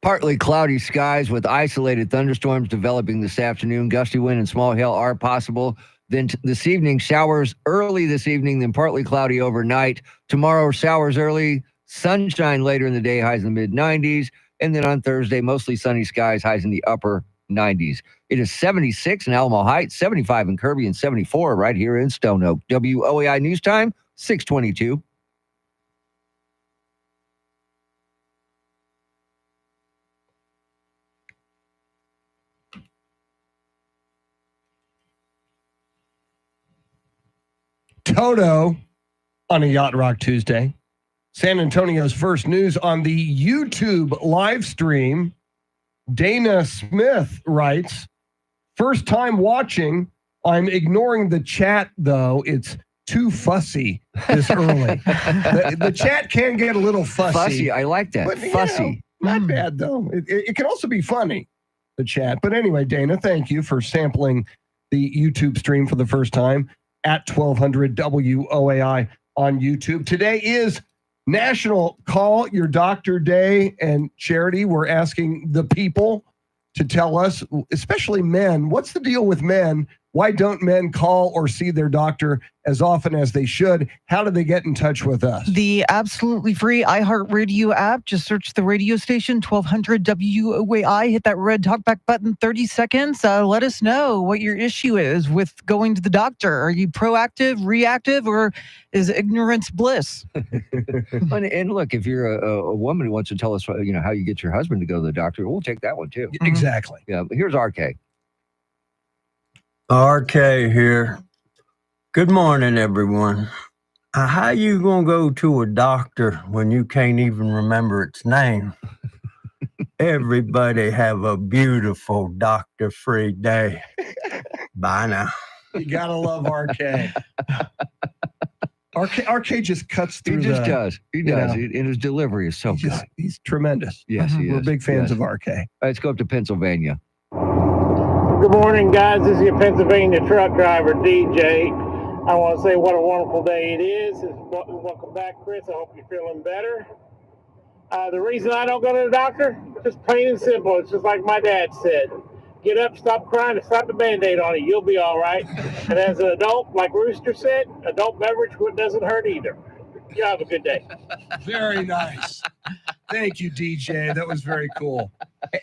Partly cloudy skies with isolated thunderstorms developing this afternoon. Gusty wind and small hail are possible. Then this evening, showers early this evening, then partly cloudy overnight. Tomorrow, showers early, sunshine later in the day, highs in the mid-90s. And then on Thursday, mostly sunny skies, highs in the upper 90s. It is 76 in Alamo Heights, 75 in Kirby, and 74 right here in Stone Oak. WOAI News Time, 622. Toto on a Yacht Rock Tuesday. San Antonio's first news on the YouTube live stream. Dana Smith writes, first time watching. I'm ignoring the chat, though. It's too fussy this early. The chat can get a little fussy. Fussy, I like that. But, Fussy. Not bad, though. It can also be funny, the chat. But anyway, Dana, thank you for sampling the YouTube stream for the first time at 1200 WOAI on YouTube. Today is National Call Your Doctor Day, and Charity, we're asking the people to tell us, especially men, what's the deal with men? Why don't men call or see their doctor as often as they should? How do they get in touch with us? The absolutely free iHeartRadio app. Just search the radio station, 1200 WOAI. Hit that red talkback button, 30 seconds. Let us know what your issue is with going to the doctor. Are you proactive, reactive, or is ignorance bliss? And look, if you're a woman who wants to tell us, how you get your husband to go to the doctor, we'll take that one too. Exactly. Yeah. Here's RK. RK here. Good morning, everyone. How you gonna go to a doctor when you can't even remember its name? Everybody have a beautiful doctor-free day. Bye now. You gotta love RK. RK just cuts through. He just does. He does. And his delivery is so good. He's tremendous. Yes, he is. We're big fans of RK. All right, let's go up to Pennsylvania. Good morning, guys. This is your Pennsylvania truck driver, DJ. I want to say what a wonderful day it is. Welcome back, Chris. I hope you're feeling better. The reason I don't go to the doctor, just plain and simple. It's just like my dad said. get up, stop crying, and slap a Band-Aid on it. You'll be all right. And as an adult, like Rooster said, adult beverage doesn't hurt either. You have a good day. Very nice. Thank you, DJ. That was very cool.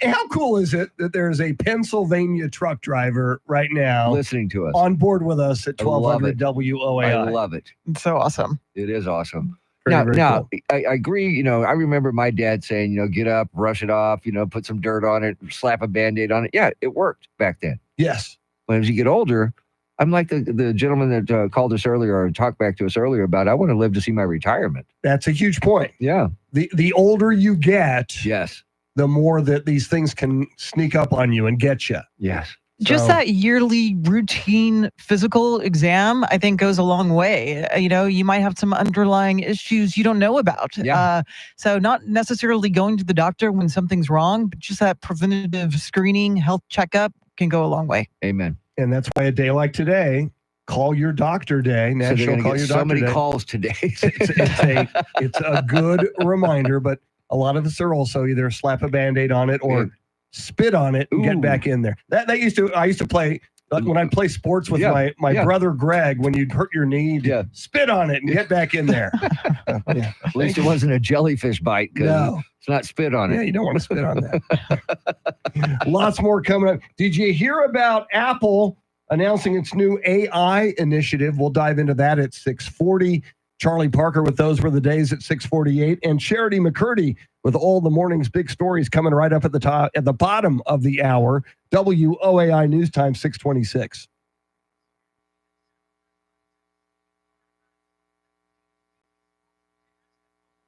How cool is it that there's a Pennsylvania truck driver right now listening to us on board with us at I love 1200 it. WOAI? I love it. It's so awesome. It is awesome. Very, now, very now cool. I agree. You know, I remember my dad saying, you know, get up, brush it off, you know, put some dirt on it, slap a Band-Aid on it. Yeah, it worked back then. Yes. When as you get older, I'm like the gentleman that called us earlier or talked back to us earlier about, I want to live to see my retirement. That's a huge point. Yeah. The older you get, yes, the more that these things can sneak up on you and get you. Yes. Just So- that yearly routine physical exam, I think, goes a long way. You know, you might have some underlying issues you don't know about. Yeah. So not necessarily going to the doctor when something's wrong, but just that preventative screening, health checkup can go a long way. Amen. And that's why a day like today, call your doctor day, So they're National gonna Call get Your so Doctor many Day. calls today. It's a good reminder, but a lot of us are also either slap a Band-Aid on it or spit on it and get Ooh. back in there. That I used to play when I play sports with Yeah, my yeah. brother Greg. When you'd hurt your knee, you'd spit on it and get back in there. Yeah. At least it wasn't a jellyfish bite because No. it's not spit on it. Yeah, you don't want to spit on that. Lots more coming up. Did you hear about Apple announcing its new AI initiative? We'll dive into that at 6:40. Charlie Parker with Those Were the Days at 6:48, and Charity McCurdy with all the morning's big stories coming right up at the top, at the bottom of the hour. WOAI News Time 6:26.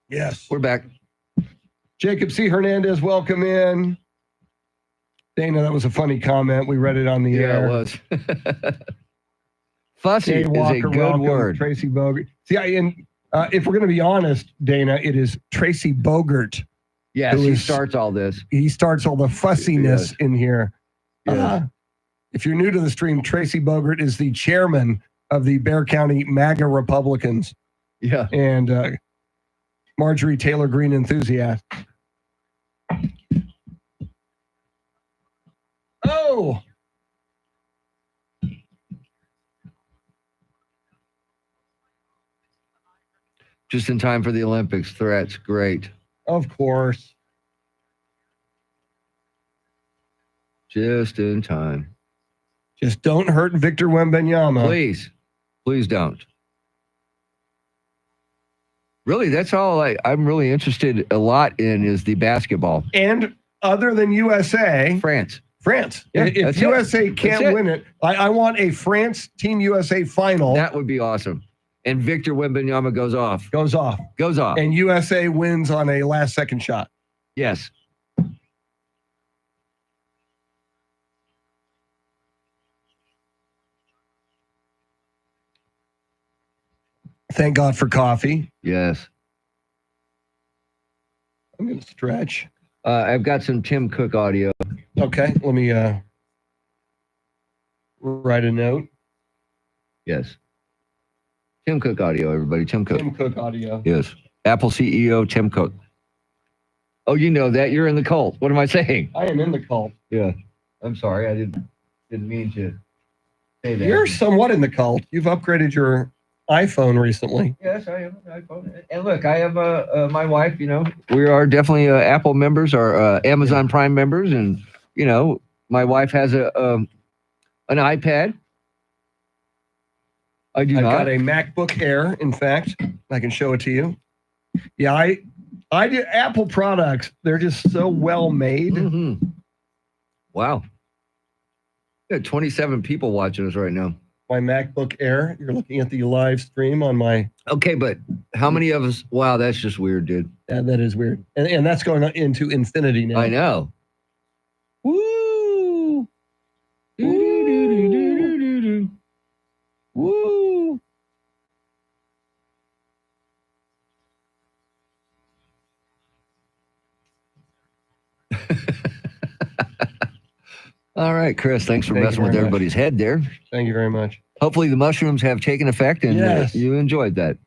Yes, we're back. Jacob C. Hernandez, welcome in. Dana, that was a funny comment. We read it on the air. It was. Fussy Jay is a Walker, good welcome. word. Tracy Bogart. See, if we're going to be honest, Dana, it is Tracy Bogart. Yes, who he is- starts all this. He starts all the fussiness Yes. in here. Yes. If you're new to the stream, Tracy Bogart is the chairman of the Bear County MAGA Republicans. Yeah. And Marjorie Taylor Greene enthusiast. Oh, Just in time for the Olympics. Threats. Great. of course. Just in time. Just don't hurt Victor Wembanyama. Please. Please don't. Really, that's all I'm really interested a lot in is the basketball. And other than USA, France. Yeah, if that's it. USA That's can't it. win it, I want a France Team USA final. That would be awesome. And Victor Wembanyama goes off. Goes off. And USA wins on a last second shot. Yes. Thank God for coffee. Yes. I'm going to stretch. I've got some Tim Cook audio. Okay, let me write a note. Yes. Tim Cook audio, everybody. Tim Cook. Tim Cook audio. Yes. Apple CEO Tim Cook. Oh, you know that. You're in the cult. What am I saying? I am in the cult. Yeah. I'm sorry. I didn't mean to say that. You're somewhat in the cult. You've upgraded your iPhone recently. Yes, I have an iPhone. And look, I have my wife, we are definitely Apple members or Amazon Prime members. And, my wife has an iPad. I do I've not. got a MacBook Air, in fact. I can show it to you. Yeah, I do Apple products. They're just so well made. Mm-hmm. Wow. We got 27 people watching us right now. My MacBook Air. You're looking at the live stream on my. Okay, but how many of us? Wow, that's just weird, dude. Yeah, that is weird. And that's going into infinity now. I know. Woo! Do-do-do-do-do-do-do. Woo! All right, Chris, thanks for Thank you messing with very much. everybody's head there. Thank you very much. Hopefully the mushrooms have taken effect and Yes. you enjoyed that.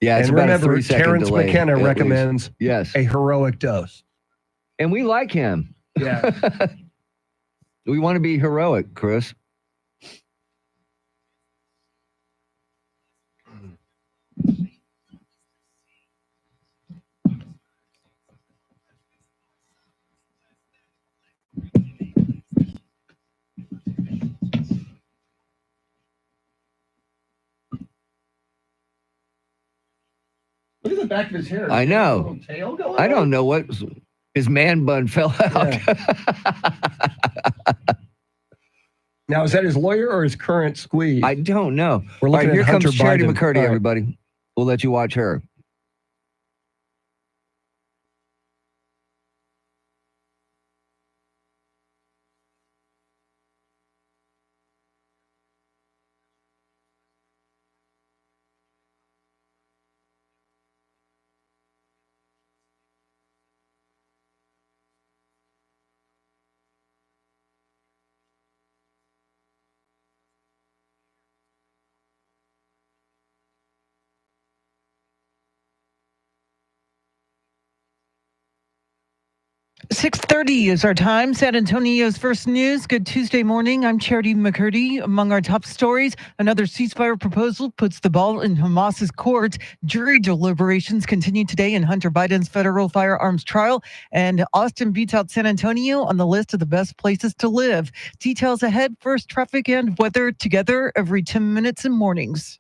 Yeah, it's And about a remember, 3-second Terrence delay. McKenna at least. recommends Yes. a heroic dose. And we like him. Yeah. We want to be heroic, Chris. Look at the back of his hair. I know. Tail going I on? don't know what his man bun fell out. Now, is that his lawyer or his current squeeze? I don't know. We're All right, looking here at comes Hunter Charity Biden. McCurdy, All right. everybody. We'll let you watch her. .30 is our time. San Antonio's first news. Good Tuesday morning. I'm Charity McCurdy. Among our top stories, another ceasefire proposal puts the ball in Hamas's court. Jury deliberations continue today in Hunter Biden's federal firearms trial. And Austin beats out San Antonio on the list of the best places to live. Details ahead. First, traffic and weather together every 10 minutes in mornings.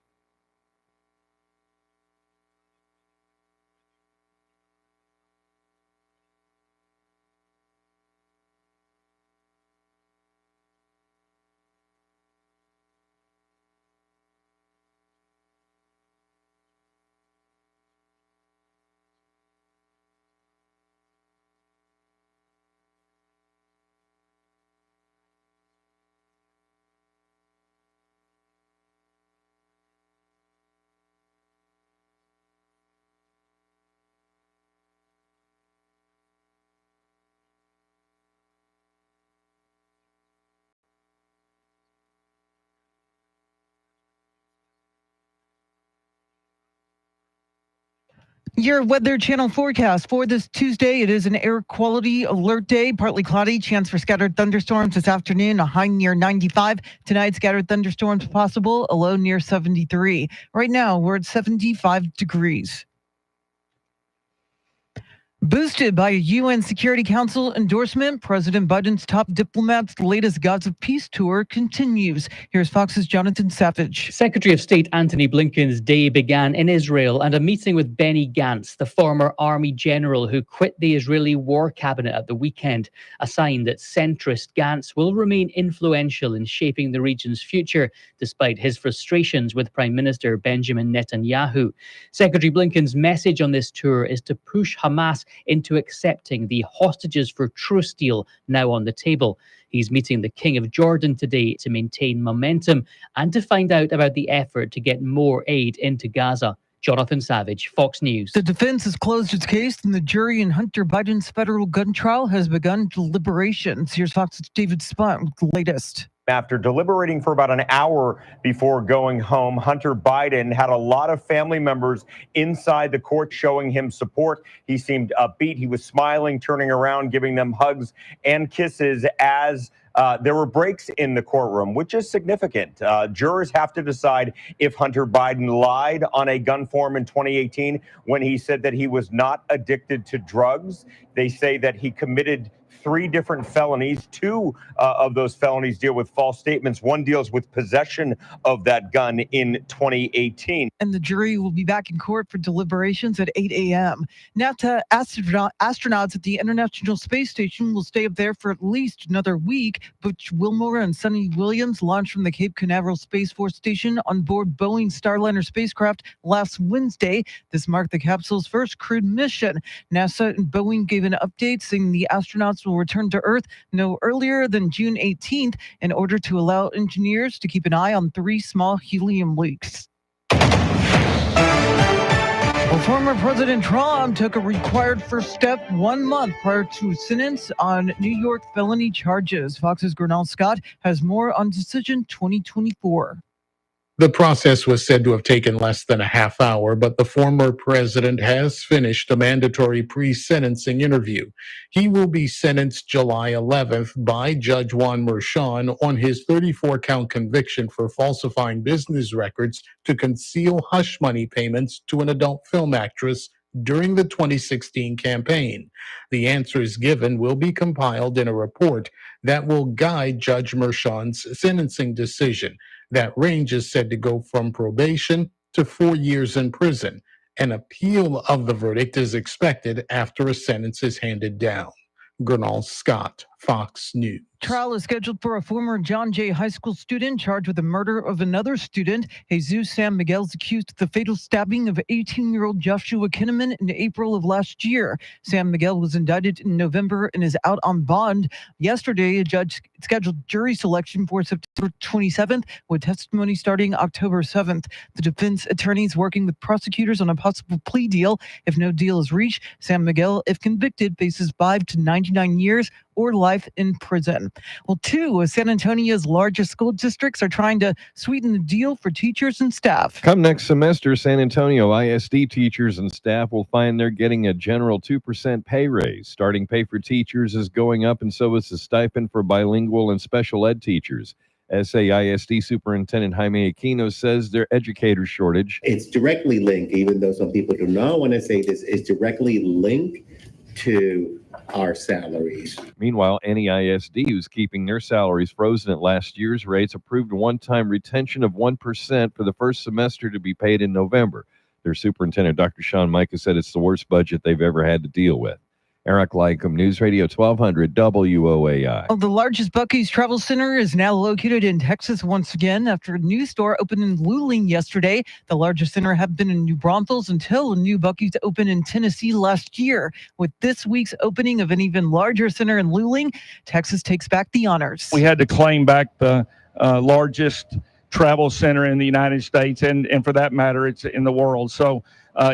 Your Weather Channel forecast for this Tuesday. It is an air quality alert day. Partly cloudy, chance for scattered thunderstorms this afternoon, a high near 95. Tonight, scattered thunderstorms possible, a low near 73. Right now, we're at 75 degrees. Boosted by a UN Security Council endorsement, President Biden's top diplomat's latest Gods of Peace tour continues. Here's Fox's Jonathan Savage. Secretary of State Antony Blinken's day began in Israel and a meeting with Benny Gantz, the former army general who quit the Israeli war cabinet at the weekend, a sign that centrist Gantz will remain influential in shaping the region's future, despite his frustrations with Prime Minister Benjamin Netanyahu. Secretary Blinken's message on this tour is to push Hamas into accepting the hostages for truce deal now on the table. He's meeting the King of Jordan today to maintain momentum and to find out about the effort to get more aid into Gaza. Jonathan Savage, Fox News. The defense has closed its case and the jury in Hunter Biden's federal gun trial has begun deliberations. Here's Fox's David Spot with the latest. After deliberating for about an hour before going home, Hunter Biden had a lot of family members inside the court showing him support. He seemed upbeat. He was smiling, turning around, giving them hugs and kisses as there were breaks in the courtroom, which is significant. Jurors have to decide if Hunter Biden lied on a gun form in 2018 when he said that he was not addicted to drugs. They say that he committed 3 different felonies. 2 of those felonies deal with false statements. One deals with possession of that gun in 2018. And the jury will be back in court for deliberations at 8 a.m. NASA astronauts at the International Space Station will stay up there for at least another week. Butch Wilmore and Sonny Williams launched from the Cape Canaveral Space Force Station on board Boeing Starliner spacecraft last Wednesday. This marked the capsule's first crewed mission. NASA and Boeing gave an update saying the astronauts will return to Earth no earlier than June 18th in order to allow engineers to keep an eye on 3 small helium leaks. Well, former President Trump took a required first step 1 month prior to a sentence on New York felony charges. Fox's Gernal Scott has more on Decision 2024. The process was said to have taken less than a half hour, but the former president has finished a mandatory pre-sentencing interview. He will be sentenced July 11th by Judge Juan Merchan on his 34-count conviction for falsifying business records to conceal hush money payments to an adult film actress during the 2016 campaign. The answers given will be compiled in a report that will guide Judge Merchan's sentencing decision. That range is said to go from probation to 4 years in prison. An appeal of the verdict is expected after a sentence is handed down. Gernal Scott, Fox News. Trial is scheduled for a former John Jay High School student charged with the murder of another student. Jesus San Miguel is accused of the fatal stabbing of 18-year-old Joshua Kinnaman in April of last year. San Miguel was indicted in November and is out on bond. Yesterday, a judge scheduled jury selection for September 27th, with testimony starting October 7th. The defense attorneys working with prosecutors on a possible plea deal. If no deal is reached, San Miguel, if convicted, faces 5 to 99 years or life in prison. Well, two of San Antonio's largest school districts are trying to sweeten the deal for teachers and staff. Come next semester, San Antonio ISD teachers and staff will find they're getting a general 2% pay raise. Starting pay for teachers is going up, and so is the stipend for bilingual and special ed teachers. SAISD Superintendent Jaime Aquino says their educator shortage. It's directly linked, even though some people do not want to say this, it's directly linked to our salaries. Meanwhile, NEISD, who's keeping their salaries frozen at last year's rates, approved a one-time retention of 1% for the first semester to be paid in November. Their superintendent, Dr. Sean Micah, said it's the worst budget they've ever had to deal with. Eric Lycum, News Radio 1200 WOAI. Oh, the largest Buc-ee's travel center is now located in Texas once again after a new store opened in Luling yesterday. The largest center had been in New Braunfels until a new Buc-ee's opened in Tennessee last year. With this week's opening of an even larger center in Luling, Texas takes back the honors. We had to claim back the largest travel center in the United States, and for that matter, it's in the world. So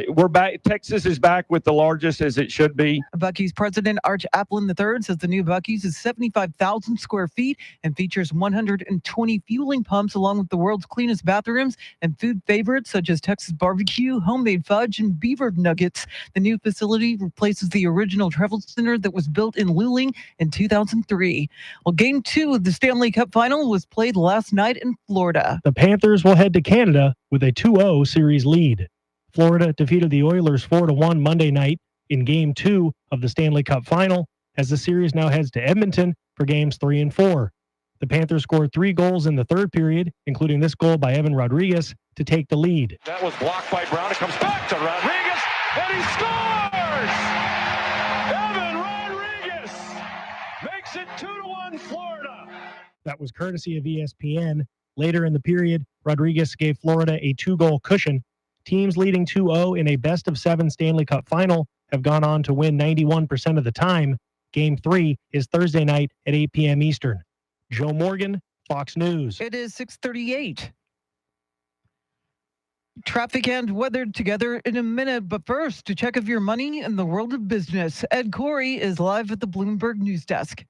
we're back. Texas is back with the largest, as it should be. Buc-ee's president Arch Applin III says the new Buc-ee's is 75,000 square feet and features 120 fueling pumps, along with the world's cleanest bathrooms and food favorites such as Texas barbecue, homemade fudge, and beaver nuggets. The new facility replaces the original travel center that was built in Luling in 2003. Well, Game 2 of the Stanley Cup Final was played last night in Florida. The Panthers will head to Canada with a 2-0 series lead. Florida defeated the Oilers 4-1 Monday night in Game 2 of the Stanley Cup Final, as the series now heads to Edmonton for Games 3 and 4. The Panthers scored 3 goals in the third period, including this goal by Evan Rodriguez to take the lead. That was blocked by Brown. It comes back to Rodriguez, and he scores! Evan Rodriguez makes it 2-1 Florida. That was courtesy of ESPN. Later in the period, Rodriguez gave Florida a 2-goal cushion. Teams leading 2-0 in a best-of-7 Stanley Cup Final have gone on to win 91% of the time. Game 3 is Thursday night at 8 p.m. Eastern. Joe Morgan, Fox News. It is 6:38. Traffic and weather together in a minute, but first, to check of your money in the world of business, Ed Corey is live at the Bloomberg News Desk.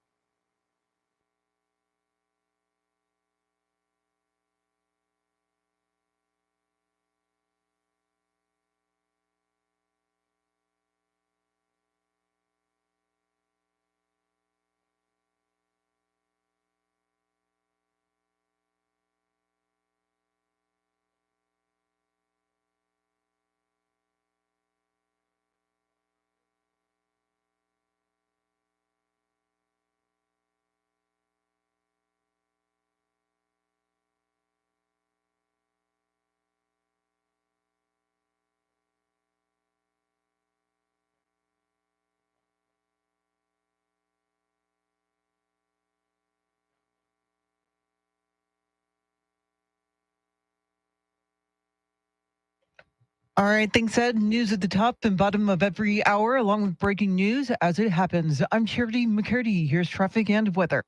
All right, thanks, Ed. News at the top and bottom of every hour, along with breaking news as it happens. I'm Charity McCurdy. Here's traffic and weather.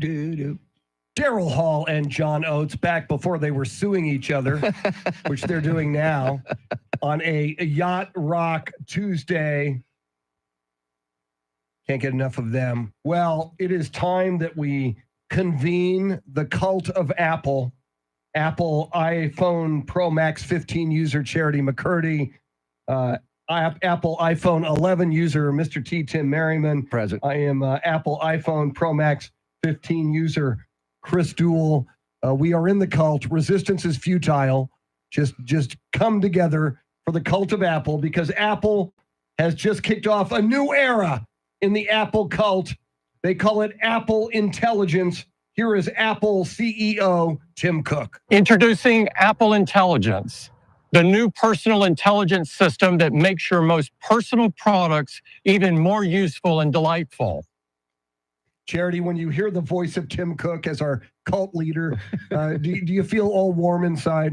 Daryl Hall and John Oates back before they were suing each other, which they're doing now on a Yacht Rock Tuesday. Can't get enough of them. Well, it is time that we convene the cult of Apple. Apple iPhone Pro Max 15 user Charity McCurdy. Apple iPhone 11 user Mr. T. Tim Merriman. Present. I am Apple iPhone Pro Max 15 user Chris Duell. We are in the cult. Resistance is futile. Just come together for the cult of Apple, because Apple has just kicked off a new era in the Apple cult. They call it Apple Intelligence. Here is Apple CEO Tim Cook. Introducing Apple Intelligence, the new personal intelligence system that makes your most personal products even more useful and delightful. Charity, when you hear the voice of Tim Cook as our cult leader, do you feel all warm inside?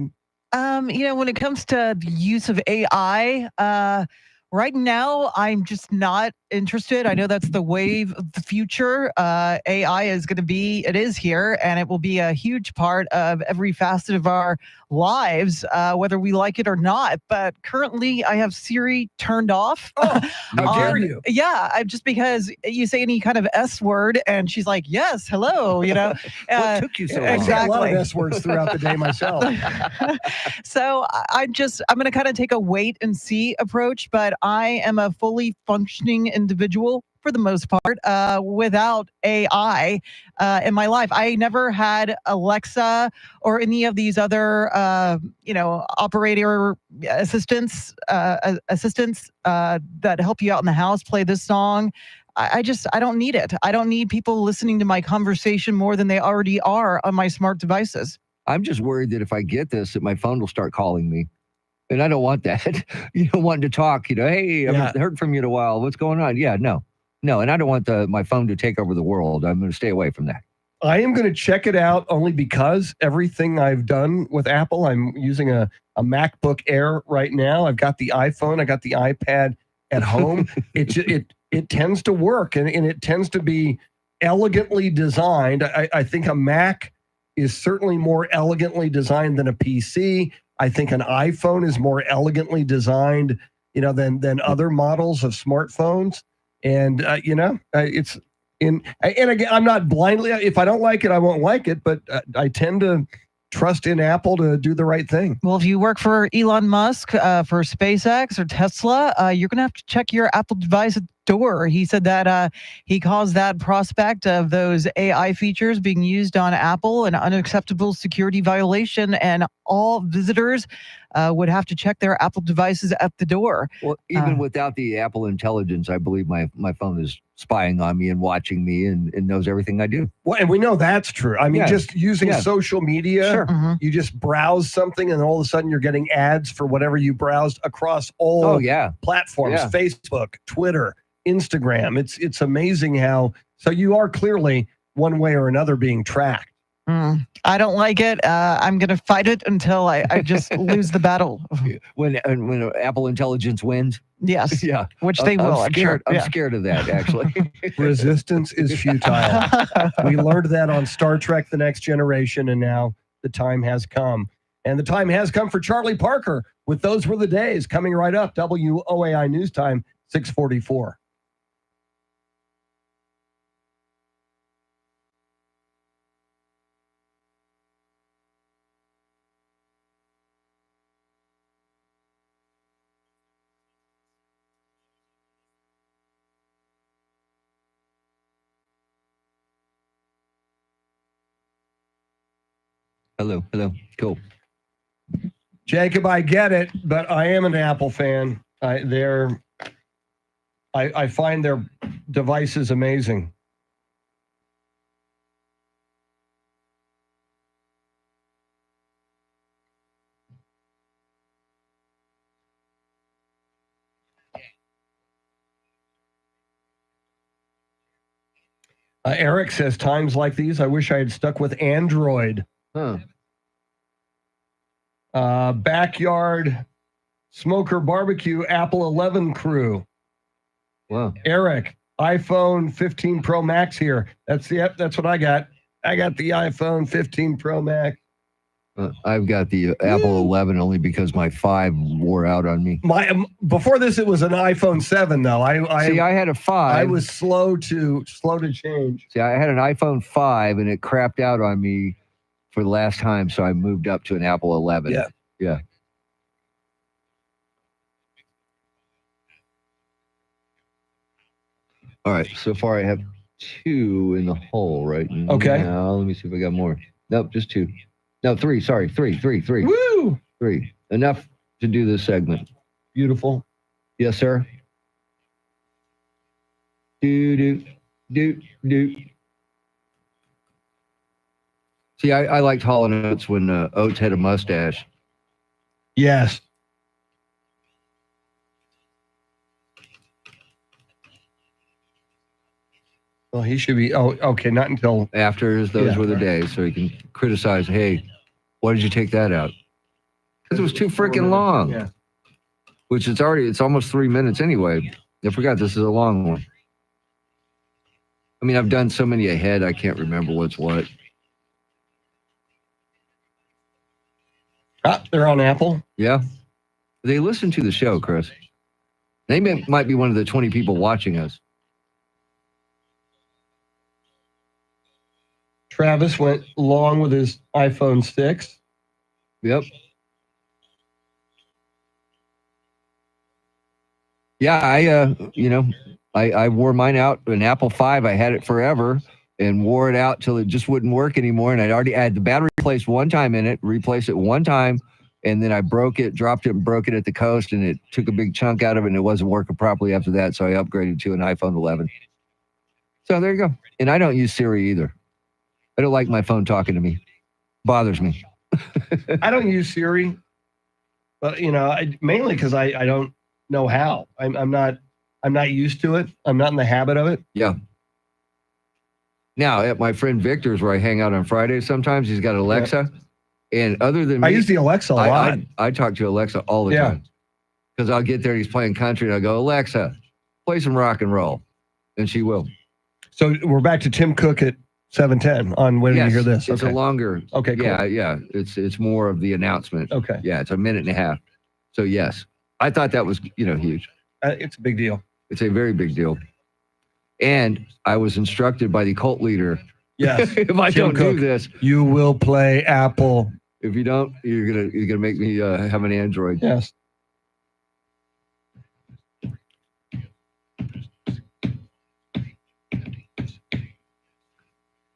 When it comes to the use of AI, right now, I'm just not interested. I know that's the wave of the future. AI is going to be, it is here, and it will be a huge part of every facet of our lives, whether we like it or not. But currently, I have Siri turned off. Oh, how dare you? Yeah, just because you say any kind of S word, and she's like, yes, hello, What took you so long? I say a lot Exactly. of S words throughout the day myself. So I'm going to kind of take a wait and see approach, but I am a fully functioning individual for the most part without AI in my life. I never had Alexa or any of these other, operator assistants that help you out in the house, play this song. I don't need it. I don't need people listening to my conversation more than they already are on my smart devices. I'm just worried that if I get this, that my phone will start calling me. And I don't want that. Wanting to talk, hey, I haven't heard from you in a while. What's going on? Yeah, no. And I don't want my phone to take over the world. I'm going to stay away from that. I am going to check it out only because everything I've done with Apple, I'm using a MacBook Air right now. I've got the iPhone. I got the iPad at home. It tends to work, and it tends to be elegantly designed. I think a Mac is certainly more elegantly designed than a PC. I think an iPhone is more elegantly designed, than other models of smartphones. And it's and again, I'm not blindly. If I don't like it, I won't like it. But I tend to trust in Apple to do the right thing. Well, if you work for Elon Musk, for SpaceX or Tesla, you're going to have to check your Apple device at the door. He said that he calls that prospect of those AI features being used on Apple an unacceptable security violation, and all visitors would have to check their Apple devices at the door. Well, even without the Apple Intelligence, I believe my phone is spying on me and watching me and knows everything I do. Well, and we know that's true. I mean, just using social media, Sure. You just browse something and all of a sudden you're getting ads for whatever you browsed across all platforms, Facebook, Twitter, Instagram. It's amazing how, so you are clearly one way or another being tracked. I don't like it. I'm going to fight it until I just lose the battle. When Apple Intelligence wins? Yes. Yeah. Which they will, I'm sure. I'm Yeah. scared of that, actually. Resistance is futile. We learned that on Star Trek The Next Generation, and now the time has come. And the time has come for Charlie Parker with Those Were the Days, coming right up. WOAI News Time, 644. Hello. Cool. Jacob, I get it, but I am an Apple fan. I find their devices amazing. Eric says, times like these, I wish I had stuck with Android. Backyard Smoker Barbecue Apple 11 crew. Wow. Eric, iPhone 15 Pro Max here. That's what I got. I got the iPhone 15 Pro Max. I've got the Apple 11 only because my 5 wore out on me. Before this, it was an iPhone 7 though. I had a 5. I was slow to change. See, I had an iPhone 5 and it crapped out on me for the last time, so I moved up to an Apple 11. Yeah. All right. So far, I have 2 in the hole right now. Okay. Now, let me see if I got more. Nope, just 2. No, 3. Sorry, 3. Woo! 3. Enough to do this segment. Beautiful. Yes, sir. Do. See, I liked Hall & Oates when Oates had a mustache. Yes. Well, he should be. Oh, okay. Not until after those were the days, so he can criticize. Hey, why did you take that out? Because it was too freaking long. Yeah. Which it's almost 3 minutes anyway. I forgot this is a long one. I mean, I've done so many ahead, I can't remember what's what. They're on Apple. Yeah. They listen to the show, Chris. They might be one of the 20 people watching us. Travis went long with his iPhone 6. Yep. Yeah, I wore mine out. An Apple 5, I had it forever and wore it out till it just wouldn't work anymore. And I had the battery replaced one time in it, replaced it one time, and then I dropped it and broke it at the coast, and it took a big chunk out of it, and it wasn't working properly after that. So I upgraded to an iPhone 11. So there you go. And I don't use Siri either. I don't like my phone talking to me. Bothers me. I don't use Siri, but mainly because I don't know how. I'm not used to it. I'm not in the habit of it. Yeah. Now at my friend Victor's, where I hang out on Fridays, sometimes he's got Alexa, and other than me, I use the Alexa a lot. I talk to Alexa all the time because I'll get there. He's playing country, and I go, Alexa, play some rock and roll, and she will. So we're back to Tim Cook at 7:10 on when you hear this. It's a longer. Okay, cool. Yeah. It's more of the announcement. Okay. Yeah, it's a minute and a half. So yes, I thought that was huge. It's a big deal. It's a very big deal. And I was instructed by the cult leader. Yes. If I Tim don't Cook, do this, you will play Apple. If you don't, you're gonna make me have an Android. Yes.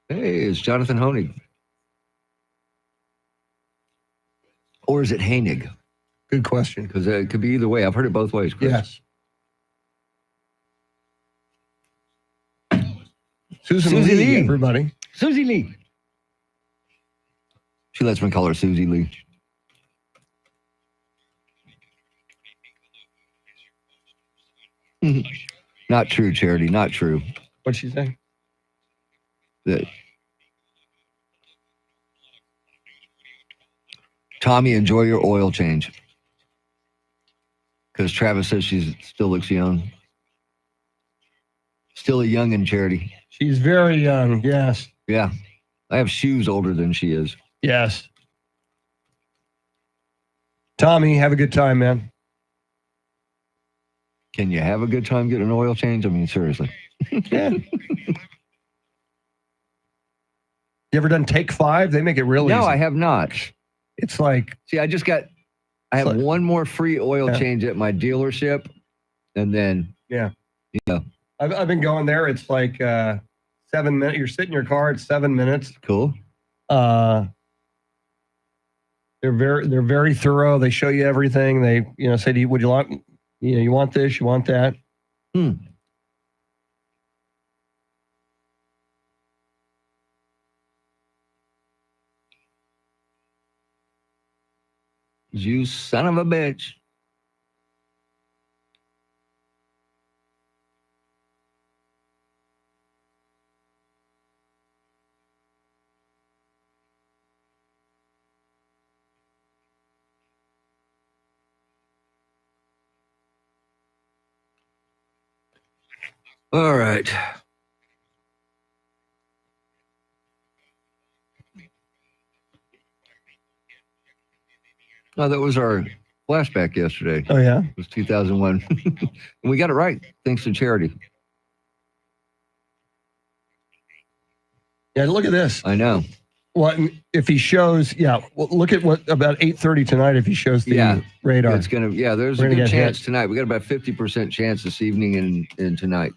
Hey, it's Jonathan Hoenig. Or is it Hoenig? Good question. Because it could be either way. I've heard it both ways, Chris. Yes. Susan Lee, everybody. Susie Lee. She lets me call her Susie Lee. Not true, Charity. Not true. What'd she say? That Tommy, enjoy your oil change. Because Travis says she still looks young. Still a youngin', Charity. She's very young, yes. Yeah. I have shoes older than she is. Yes. Tommy, have a good time, man. Can you have a good time getting an oil change? I mean, seriously. Yeah. You ever done Take 5? They make it real easy. No, I have not. It's like... See, I have one more free oil change at my dealership, and then... Yeah. I've been going there. It's like 7 minutes. You're sitting in your car. It's 7 minutes. Cool. They're very thorough. They show you everything. They say to you, would you want you want this, you want that. You son of a bitch. All right. Oh, that was our flashback yesterday. Oh, yeah? It was 2001. And we got it right, thanks to Charity. Yeah, look at this. I know. Well, if he shows, look at what about 8:30 tonight if he shows the radar. It's gonna, there's We're a gonna good get chance hit. tonight. We got about 50% chance this evening and tonight.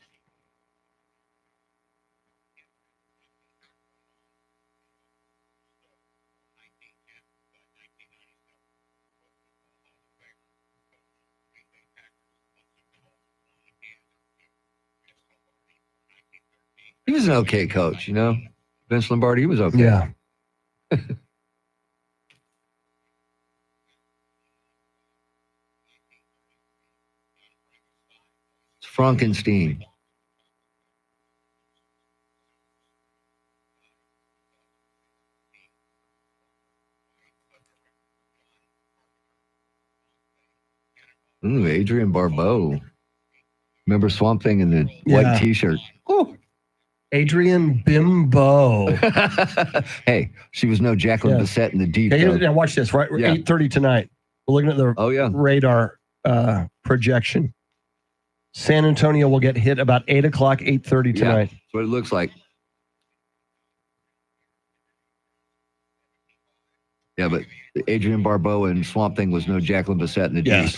He was an okay coach, Vince Lombardi, he was okay. Yeah. It's Frankenstein. Ooh, Adrian Barbeau. Remember Swamp Thing in the white T-shirt? Ooh. Adrian Bimbo. Hey, she was no Jacqueline Bisset in the deep. Now watch this, right? 8:30 tonight. We're looking at the radar projection. San Antonio will get hit about 8 o'clock, 8:30 tonight. That's what it looks like. Yeah, but Adrian Barbeau and Swamp Thing was no Jacqueline Bisset in the deep.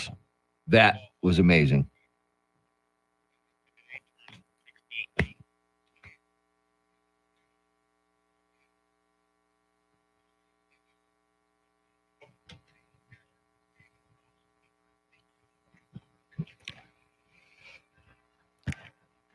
That was amazing.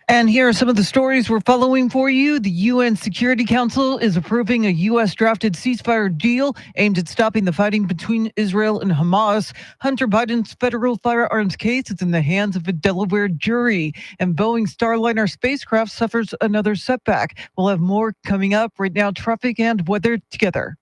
And here are some of the stories we're following for you. The UN Security Council is approving a U.S.-drafted ceasefire deal aimed at stopping the fighting between Israel and Hamas. Hunter Biden's federal firearms case is in the hands of a Delaware jury. And Boeing Starliner spacecraft suffers another setback. We'll have more coming up. Right now, traffic and weather together.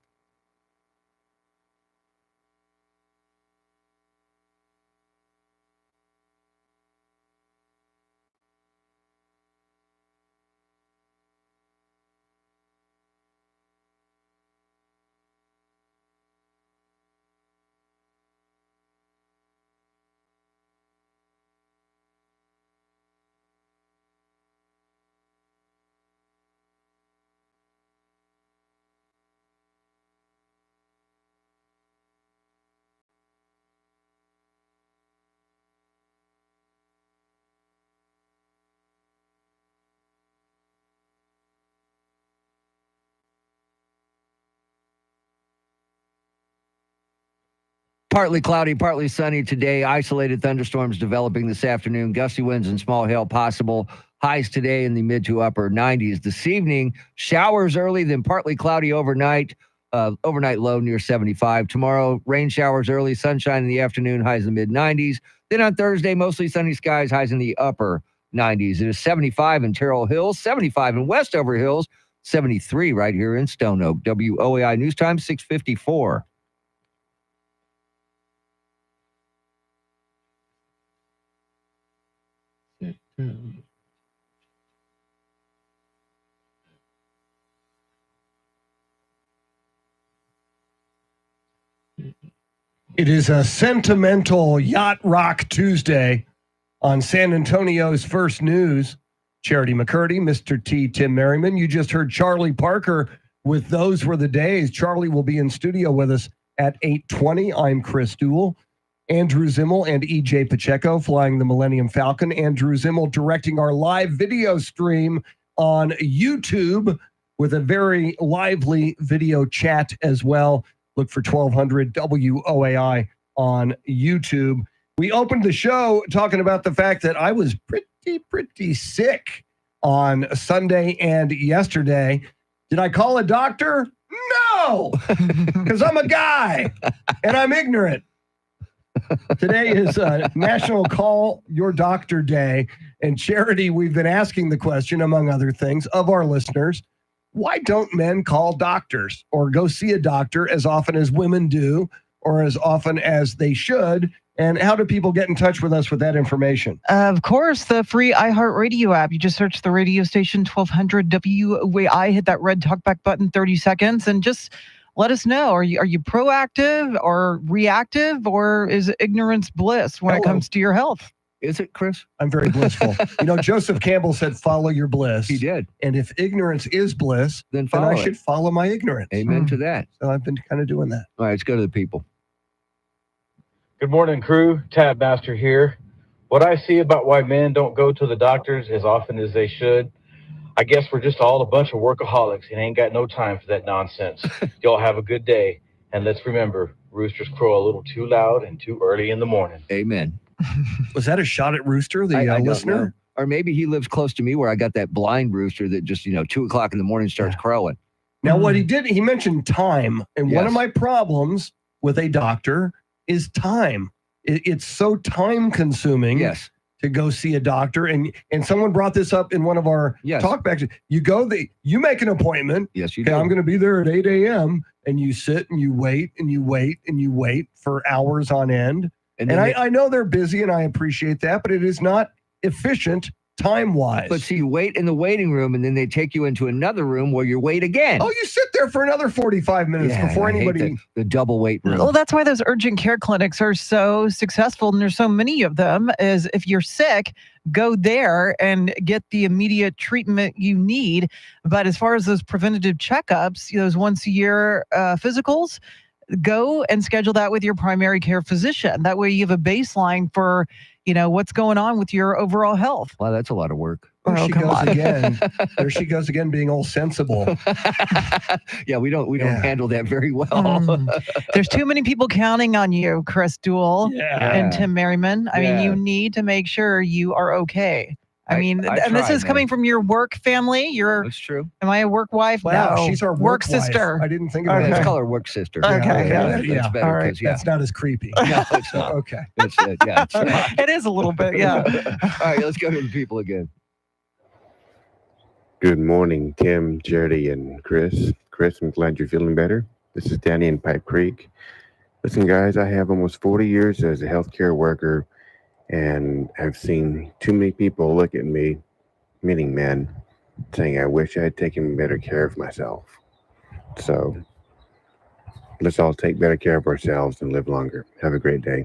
Partly cloudy, partly sunny today. Isolated thunderstorms developing this afternoon. Gusty winds and small hail possible. Highs today in the mid to upper 90s. This evening, showers early, then partly cloudy overnight. Overnight low near 75. Tomorrow, rain showers early, sunshine in the afternoon, highs in the mid 90s. Then on Thursday, mostly sunny skies, highs in the upper 90s. It is 75 in Terrell Hills, 75 in Westover Hills, 73 right here in Stone Oak. WOAI News Time, 6:54. It is a sentimental Yacht Rock Tuesday on San Antonio's First News. Charity McCurdy, Mr. T, Tim Merriman. You just heard Charlie Parker with Those Were the Days. Charlie will be in studio with us at 8:20. I'm Chris Duell. Andrew Zimmel and EJ Pacheco flying the Millennium Falcon. Andrew Zimmel directing our live video stream on YouTube with a very lively video chat as well. Look for 1200 WOAI on YouTube. We opened the show talking about the fact that I was pretty sick on Sunday and yesterday. Did I call a doctor? No, because I'm a guy and I'm ignorant. Today is National Call Your Doctor Day. And Charity, we've been asking the question, among other things, of our listeners, why don't men call doctors or go see a doctor as often as women do or as often as they should? And how do people get in touch with us with that information? Of course, the free iHeartRadio app. You just search the radio station 1200 WOAI, hit that red talkback button, 30 seconds, and just let us know. Are you proactive or reactive, or is ignorance bliss when it Hello. comes to your health? Is it, Chris? I'm very blissful. Joseph Campbell said, follow your bliss. He did. And if ignorance is bliss, Then then follow I it. should follow my ignorance. Amen to that. So I've been kind of doing that. All right, let's go to the people. Good morning, crew. Tab Master here. What I see about why men don't go to the doctors as often as they should, I guess we're just all a bunch of workaholics and ain't got no time for that nonsense. Y'all have a good day. And let's remember, roosters crow a little too loud and too early in the morning. Amen. Was that a shot at Rooster, the I don't listener? know. Or maybe he lives close to me where I got that blind rooster that just, 2 o'clock in the morning starts crowing. Now, what he did, he mentioned time. And one of Yes. my problems with a doctor is time. It's so time consuming. Yes. To go see a doctor. And someone brought this up in one of our talkbacks. You make an appointment. Yes, you Okay, do. I'm going to be there at 8 a.m. And you sit and you wait and you wait and you wait for hours on end. And then I know they're busy and I appreciate that, but it is not efficient time-wise. But see, you wait in the waiting room and then they take you into another room where you wait again. Oh, you sit there for another 45 minutes before I hate anybody... the double wait room. Well, that's why those urgent care clinics are so successful, and there's so many of them, is if you're sick, go there and get the immediate treatment you need. But as far as those preventative checkups, those once-a-year physicals, go and schedule that with your primary care physician. That way you have a baseline for, what's going on with your overall health. Wow, that's a lot of work. There Oh, she come goes on. again. There she goes again, being all sensible. Yeah, we don't handle that very well. There's too many people counting on you, Chris Duell and Tim Merriman. I mean, you Yeah. need to make sure you are okay. I mean, I and this try, is coming man. from your work family. That's true. Am I a work wife? Wow, No. she's our work wife. sister. I didn't think about Let's that. call her work sister. Okay, That's yeah. better. All right. 'cause, yeah. That's not as creepy. No, it's not. Okay. That's it. Yeah, it's not. It is a little bit, yeah. All right, let's go to the people again. Good morning, Tim, Jerry, and Chris. Chris, I'm glad you're feeling better. This is Danny in Pipe Creek. Listen, guys, I have almost 40 years as a healthcare worker, and I've seen too many people look at me, meaning men, saying I wish I had taken better care of myself. So let's all take better care of ourselves and live longer. Have a great day.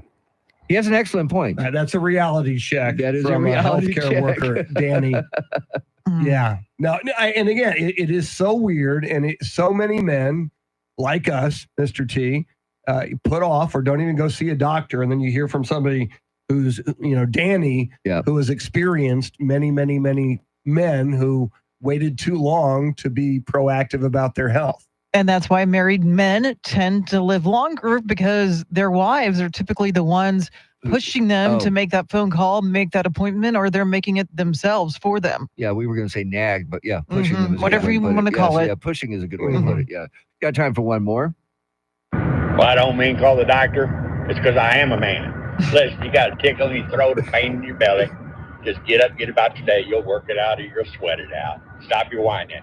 He has an excellent point. That's a reality check That is a from reality healthcare check. worker, Danny. Yeah. No, and again, it is so weird. And so many men like us, Mr. T, put off or don't even go see a doctor. And then you hear from somebody who's, Danny, who has experienced many, many, many men who waited too long to be proactive about their health. And that's why married men tend to live longer, because their wives are typically the ones pushing them to make that phone call, make that appointment, or they're making it themselves for them. Yeah, we were going to say nag, but yeah, pushing them is a Whatever good way you to put want to it. call Yes, it. Yeah, pushing is a good way to put it. Yeah. Got time for one more? Well, I don't mean call the doctor. It's because I am a man. Listen, you got a tickle in your throat, a pain in your belly. Just get up, get about your day. You'll work it out or you'll sweat it out. Stop your whining.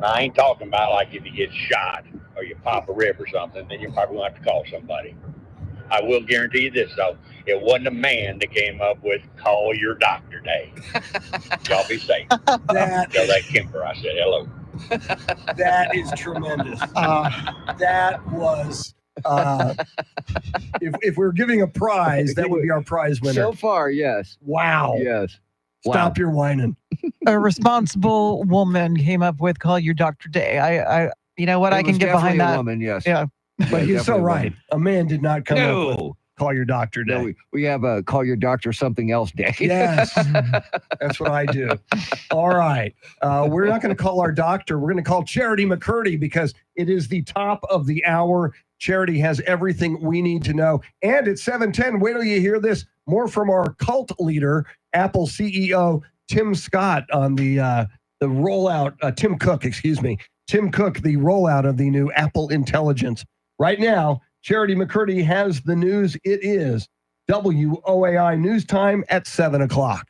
Now, I ain't talking about like if you get shot or you pop a rib or something, then you're probably going to have to call somebody. I will guarantee you this, though. It wasn't a man that came up with call your doctor day. Y'all be safe. Tell that Kemper I said hello. That is tremendous. That was, if we're giving a prize, that would be our prize winner. So far, yes. Wow. Yes. Stop your whining. A responsible woman came up with call your doctor day. I you know what? It I can was get behind definitely a that. woman, yes. Yeah. But he's so definitely right. A man did not come up with No. call your doctor day. No, we have a call your doctor something else day. Yes, that's what I do. All right. We're not going to call our doctor. We're going to call Charity McCurdy because it is the top of the hour. Charity has everything we need to know. And at 7:10, wait till you hear this. More from our cult leader, Apple CEO Tim Scott, on the rollout, Tim Cook, excuse me. Tim Cook, the rollout of the new Apple Intelligence. Right now, Charity McCurdy has the news. It is WOAI News Time at 7 o'clock.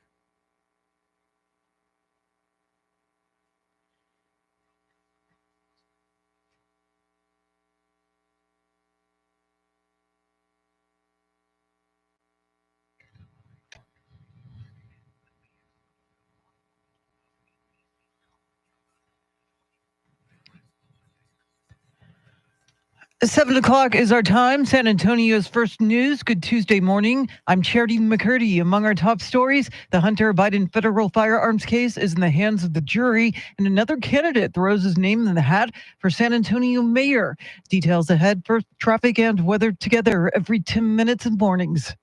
7 o'clock is our time. San Antonio's first news. Good Tuesday morning. I'm Charity McCurdy. Among our top stories, the Hunter Biden federal firearms case is in the hands of the jury, and another candidate throws his name in the hat for San Antonio mayor. Details ahead. First, traffic and weather together every 10 minutes in mornings.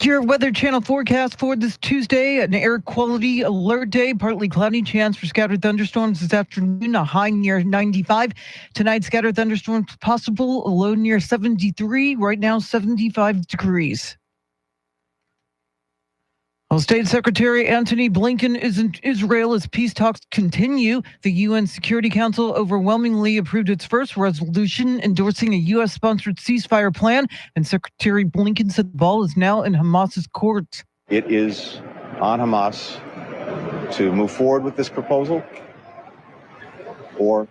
Your Weather Channel forecast for this Tuesday: an air quality alert day, partly cloudy, chance for scattered thunderstorms this afternoon, a high near 95. Tonight, scattered thunderstorms possible, a low near 73. Right now, 75 degrees. Well, State Secretary Antony Blinken is in Israel as peace talks continue. The UN Security Council overwhelmingly approved its first resolution endorsing a U.S.-sponsored ceasefire plan, and Secretary Blinken said the ball is now in Hamas's court. It is on Hamas to move forward with this proposal or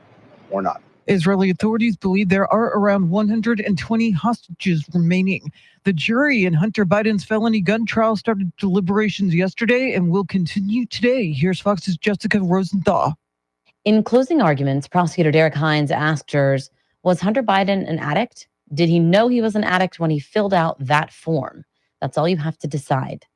not. Israeli authorities believe there are around 120 hostages remaining. The jury in Hunter Biden's felony gun trial started deliberations yesterday and will continue today. Here's Fox's Jessica Rosenthal. In closing arguments, prosecutor Derek Hines asked jurors, was Hunter Biden an addict? Did he know he was an addict when he filled out that form? That's all you have to decide.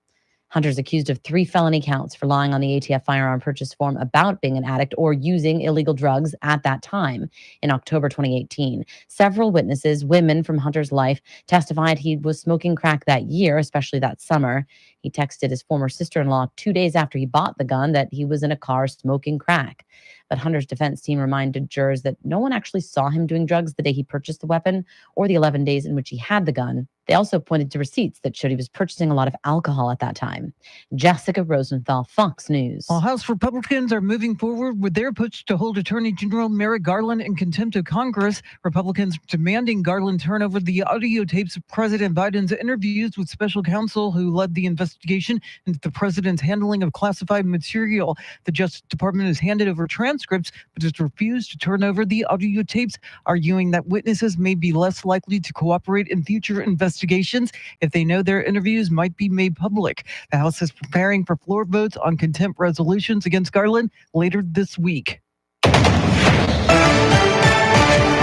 Hunter's accused of 3 felony counts for lying on the ATF firearm purchase form about being an addict or using illegal drugs at that time in October 2018. Several witnesses, women from Hunter's life, testified he was smoking crack that year, especially that summer. He texted his former sister-in-law 2 days after he bought the gun that he was in a car smoking crack. But Hunter's defense team reminded jurors that no one actually saw him doing drugs the day he purchased the weapon or the 11 days in which he had the gun. They also pointed to receipts that showed he was purchasing a lot of alcohol at that time. Jessica Rosenthal, Fox News. While House Republicans are moving forward with their push to hold Attorney General Merrick Garland in contempt of Congress, Republicans demanding Garland turn over the audio tapes of President Biden's interviews with special counsel who led the investigation into the president's handling of classified material. The Justice Department has handed over transcripts, but has refused to turn over the audio tapes, arguing that witnesses may be less likely to cooperate in future investigations if they know their interviews might be made public. The House is preparing for floor votes on contempt resolutions against Garland later this week.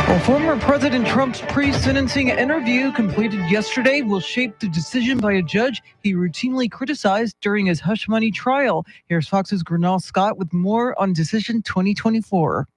Well, former President Trump's pre-sentencing interview completed yesterday will shape the decision by a judge he routinely criticized during his hush money trial. Here's Fox's Gernal Scott with more on Decision 2024.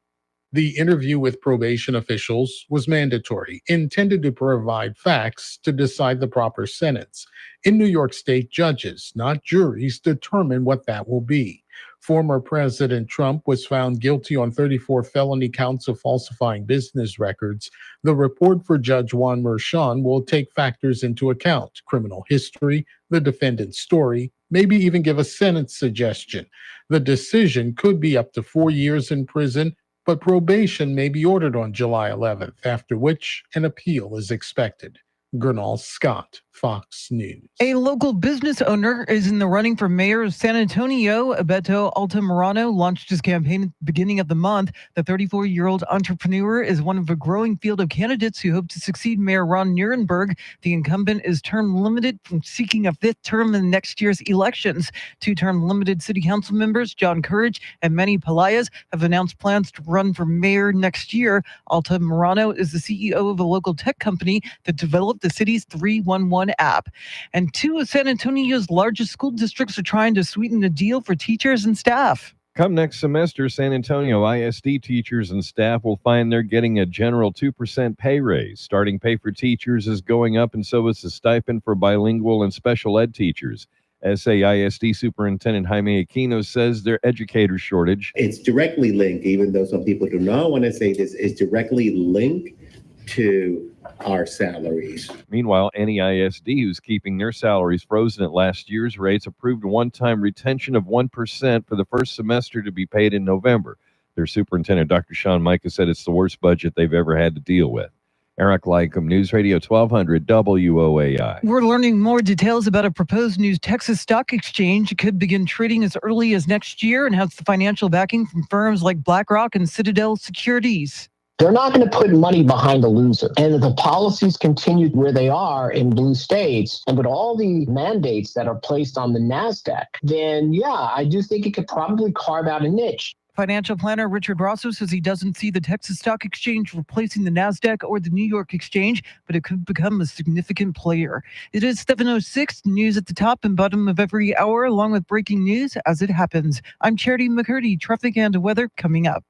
The interview with probation officials was mandatory, intended to provide facts to decide the proper sentence. In New York State, judges, not juries, determine what that will be. Former President Trump was found guilty on 34 felony counts of falsifying business records. The report for Judge Juan Merchan will take factors into account: criminal history, the defendant's story, maybe even give a sentence suggestion. The decision could be up to 4 years in prison, but probation may be ordered on July 11th, after which an appeal is expected. Gernal Scott, Fox News. A local business owner is in the running for mayor of San Antonio. Beto Altamirano launched his campaign at the beginning of the month. The 34-year-old entrepreneur is one of a growing field of candidates who hope to succeed Mayor Ron Nirenberg. The incumbent is term limited from seeking a 5th term in next year's elections. 2-term limited city council members John Courage and Manny Pelayas have announced plans to run for mayor next year. Altamirano is the CEO of a local tech company that developed the city's 311 app. And 2 of San Antonio's largest school districts are trying to sweeten the deal for teachers and staff. Come next semester, San Antonio ISD teachers and staff will find they're getting a general 2% pay raise. Starting pay for teachers is going up, and so is the stipend for bilingual and special ed teachers. SAISD Superintendent Jaime Aquino says their educator shortage. It's directly linked, even though some people do not want to say this, is directly linked to our salaries. Meanwhile, NEISD, who's keeping their salaries frozen at last year's rates, approved a one-time retention of 1% for the first semester to be paid in November. Their superintendent, Dr. Sean Micah, said it's the worst budget they've ever had to deal with. Eric Lycum, News Radio 1200 WOAI. We're learning more details about a proposed new Texas stock exchange. It could begin trading as early as next year and has the financial backing from firms like BlackRock and Citadel Securities. They're not going to put money behind a loser. And if the policies continue where they are in blue states, and with all the mandates that are placed on the NASDAQ, then yeah, I do think it could probably carve out a niche. Financial planner Richard Rosso says he doesn't see the Texas Stock Exchange replacing the NASDAQ or the New York Exchange, but it could become a significant player. It is 7:06, news at the top and bottom of every hour, along with breaking news as it happens. I'm Charity McCurdy, traffic and weather coming up.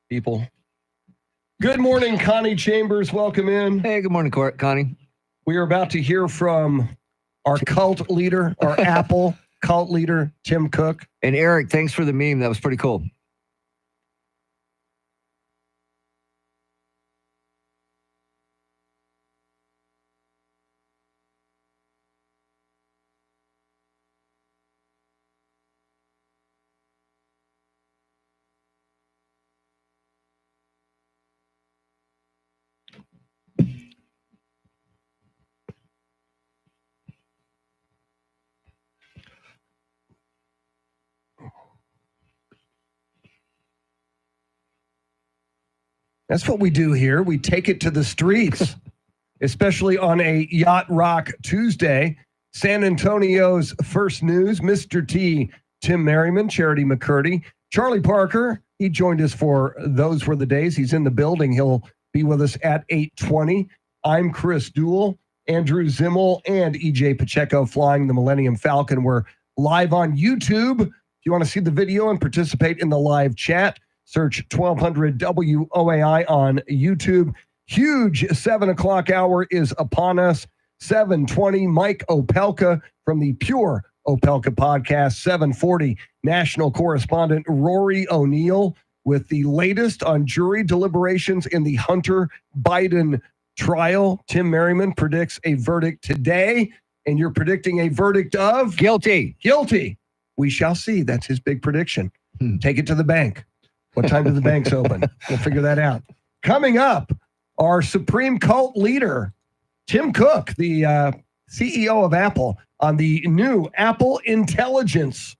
People. Good morning, Connie Chambers. Welcome in. Hey, good morning, Connie. We are about to hear from our cult leader, our Apple cult leader, Tim Cook. And Eric, thanks for the meme. That was pretty cool. That's what we do here. We take it to the streets, especially on a Yacht Rock Tuesday. San Antonio's first news, Mr. T, Tim Merriman, Charity McCurdy, Charlie Parker. He joined us for Those Were the Days. He's in the building. He'll be with us at 8:20. I'm Chris Duell, Andrew Zimmel, and EJ Pacheco flying the Millennium Falcon. We're live on YouTube. If you want to see the video and participate in the live chat, search 1200 WOAI on YouTube. Huge 7 o'clock hour is upon us. 7:20, Mike Opelka from the Pure Opelka podcast. 7:40, national correspondent Rory O'Neill with the latest on jury deliberations in the Hunter Biden trial. Tim Merriman predicts a verdict today, and you're predicting a verdict of? Guilty. Guilty. We shall see. That's his big prediction. Take it to the bank. What time do the banks open? We'll figure that out. Coming up, our supreme cult leader, Tim Cook, the CEO of Apple, on the new Apple Intelligence.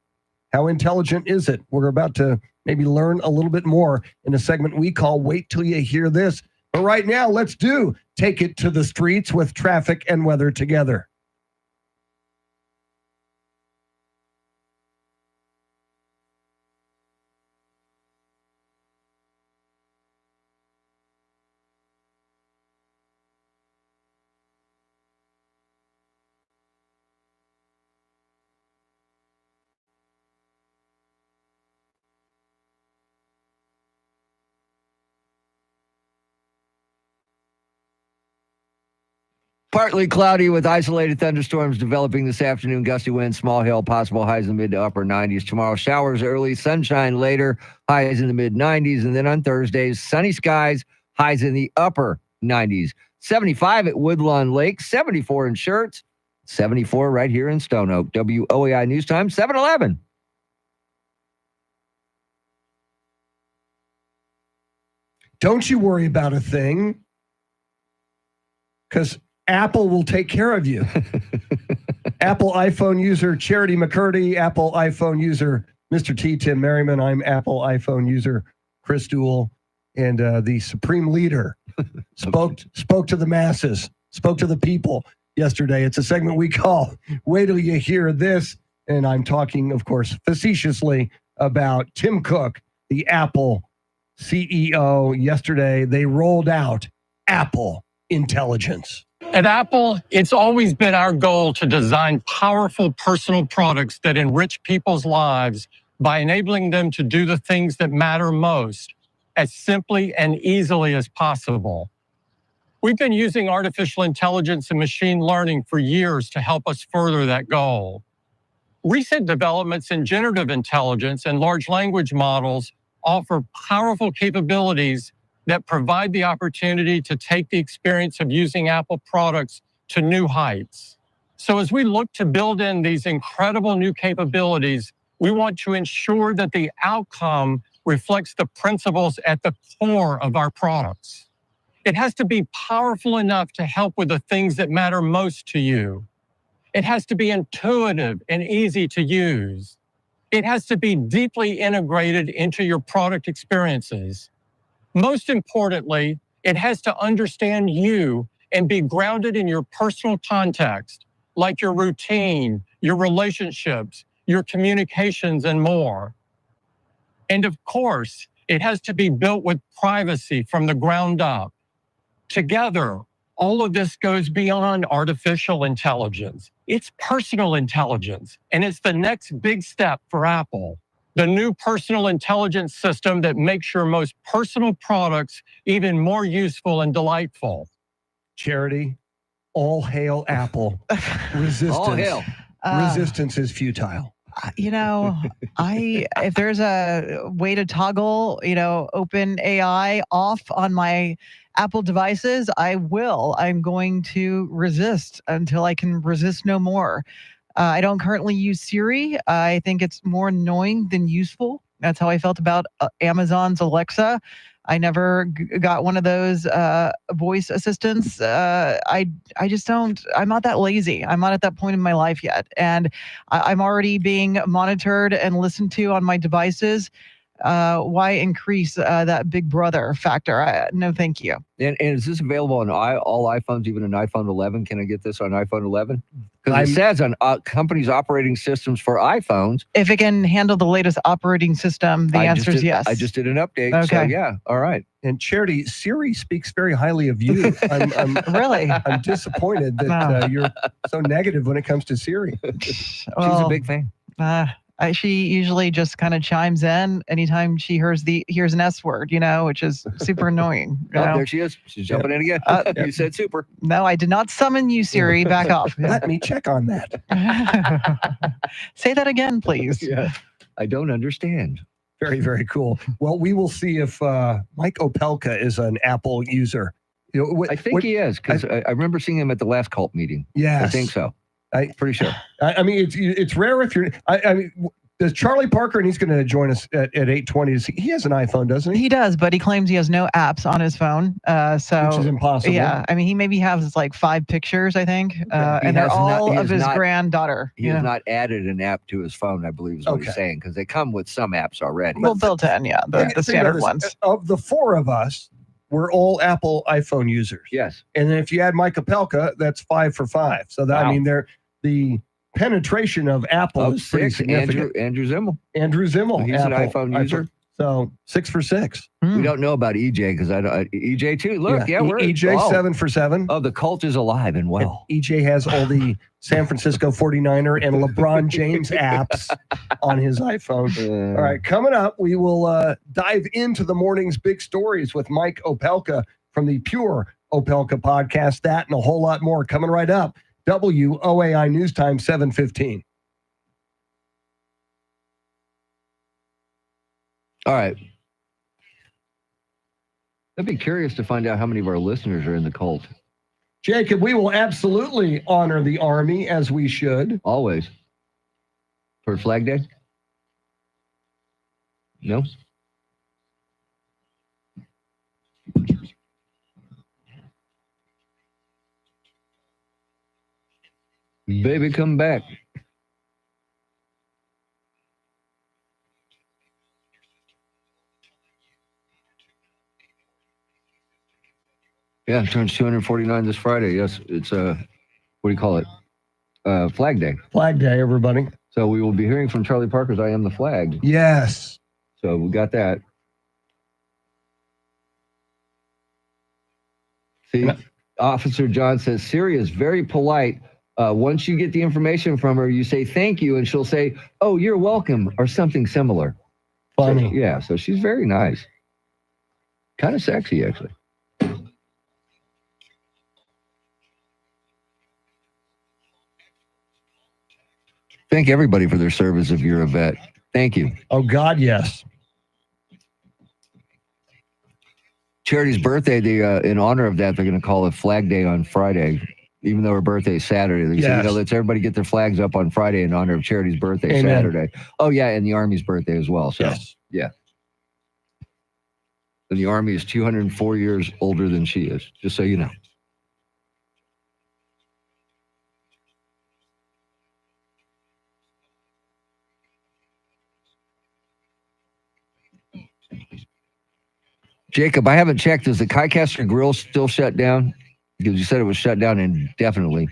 How intelligent is it? We're about to maybe learn a little bit more in a segment we call Wait Till You Hear This. But right now, let's do Take It to the Streets with traffic and weather together. Partly cloudy with isolated thunderstorms developing this afternoon. Gusty winds, small hail, possible highs in the mid to upper 90s. Tomorrow, showers early, sunshine later, highs in the mid 90s. And then on Thursdays, sunny skies, highs in the upper 90s. 75 at Woodlawn Lake, 74 in Schertz, 74 right here in Stone Oak. WOAI News Time, 7-Eleven. Don't you worry about a thing, because Apple will take care of you. Apple iPhone user Charity McCurdy, Apple iPhone user Mr. T. Tim Merriman. I'm Apple iPhone user Chris Duell, and the supreme leader spoke to the masses, spoke to the people yesterday. It's a segment we call Wait Till You Hear This, and I'm talking, of course, facetiously about Tim Cook, the Apple CEO. Yesterday, they rolled out Apple Intelligence. At Apple, it's always been our goal to design powerful personal products that enrich people's lives by enabling them to do the things that matter most as simply and easily as possible. We've been using artificial intelligence and machine learning for years to help us further that goal. Recent developments in generative intelligence and large language models offer powerful capabilities that provide the opportunity to take the experience of using Apple products to new heights. So as we look to build in these incredible new capabilities, we want to ensure that the outcome reflects the principles at the core of our products. It has to be powerful enough to help with the things that matter most to you. It has to be intuitive and easy to use. It has to be deeply integrated into your product experiences. Most importantly, it has to understand you and be grounded in your personal context, like your routine, your relationships, your communications, and more. And of course, it has to be built with privacy from the ground up. Together, all of this goes beyond artificial intelligence. It's personal intelligence, and it's the next big step for Apple. The new personal intelligence system that makes your most personal products even more useful and delightful. Charity, all hail Apple. Resistance. All hail. Resistance is futile. If there's a way to toggle, open AI off on my Apple devices, I will. I'm going to resist until I can resist no more. I don't currently use Siri. I think it's more annoying than useful. That's how I felt about Amazon's Alexa. I never got one of those voice assistants. I just don't. I'm not that lazy. I'm not at that point in my life yet. And I'm already being monitored and listened to on my devices. Why increase that big brother factor? No, thank you. And is this available on all iPhones, even an iPhone 11? Can I get this on iPhone 11? Because it says on companies' operating systems for iPhones. If it can handle the latest operating system, the answer is yes. I just did an update. Okay. So yeah, all right. And Charity, Siri speaks very highly of you. I'm Really? I'm disappointed that you're so negative when it comes to Siri. She's a big fan. She usually just kind of chimes in anytime she hears an S word, which is super annoying. There she is. She's jumping in again. You said super. No, I did not summon you, Siri. Back off. Let me check on that. Say that again, please. Yeah. I don't understand. Very, very cool. Well, we will see if Mike Opelka is an Apple user. I think he is, because I remember seeing him at the last cult meeting. Yes. I think so. Pretty sure. I mean, it's rare if you're. I mean, does Charlie Parker, and he's going to join us at 8:20. He has an iPhone, doesn't he? He does, but he claims he has no apps on his phone. Which is impossible. Yeah, I mean, he maybe has like 5 pictures, I think, and they're all of his granddaughter. He has not added an app to his phone, I believe is what he's saying, because they come with some apps already. Well, built in, yeah, the standard ones. Of the 4 of us, we're all Apple iPhone users. Yes. And then if you add Mike Opelka, that's 5 for 5. So that, I mean, the penetration of Apple is pretty significant. Andrew Zimmel. Andrew Zimmel. He's an iPhone user. So 6 for 6. We don't know about EJ because EJ too. Look, we're EJ 7 for 7. Oh, the cult is alive and well. And EJ has all the San Francisco 49er and LeBron James apps on his iPhone. All right, coming up, we will dive into the morning's big stories with Mike Opelka from the Pure Opelka podcast. That and a whole lot more coming right up. WOAI News Time 7:15. All right. I'd be curious to find out how many of our listeners are in the cult. Jacob, we will absolutely honor the Army as we should. Always. For Flag Day? No? Baby, come back. Yeah, it turns 249 this Friday. Yes, it's what do you call it? Flag Day. Flag Day, everybody. So we will be hearing from Charlie Parker's I Am the Flag. Yes. So we got that. See, Officer John says Siri is very polite. Once you get the information from her, you say thank you, and she'll say, "Oh, you're welcome," or something similar. Funny. So, yeah, so she's very nice. Kind of sexy, actually. Thank everybody for their service if you're a vet. Thank you. Oh, God, yes. Charity's birthday, in honor of that, they're going to call it Flag Day on Friday, even though her birthday is Saturday. They say, let's everybody get their flags up on Friday in honor of Charity's birthday, Amen. Saturday. Oh, yeah, and the Army's birthday as well. So, yeah. And the Army is 204 years older than she is, just so you know. Jacob, I haven't checked. Is the Kycaster Grill still shut down? Because you said it was shut down indefinitely.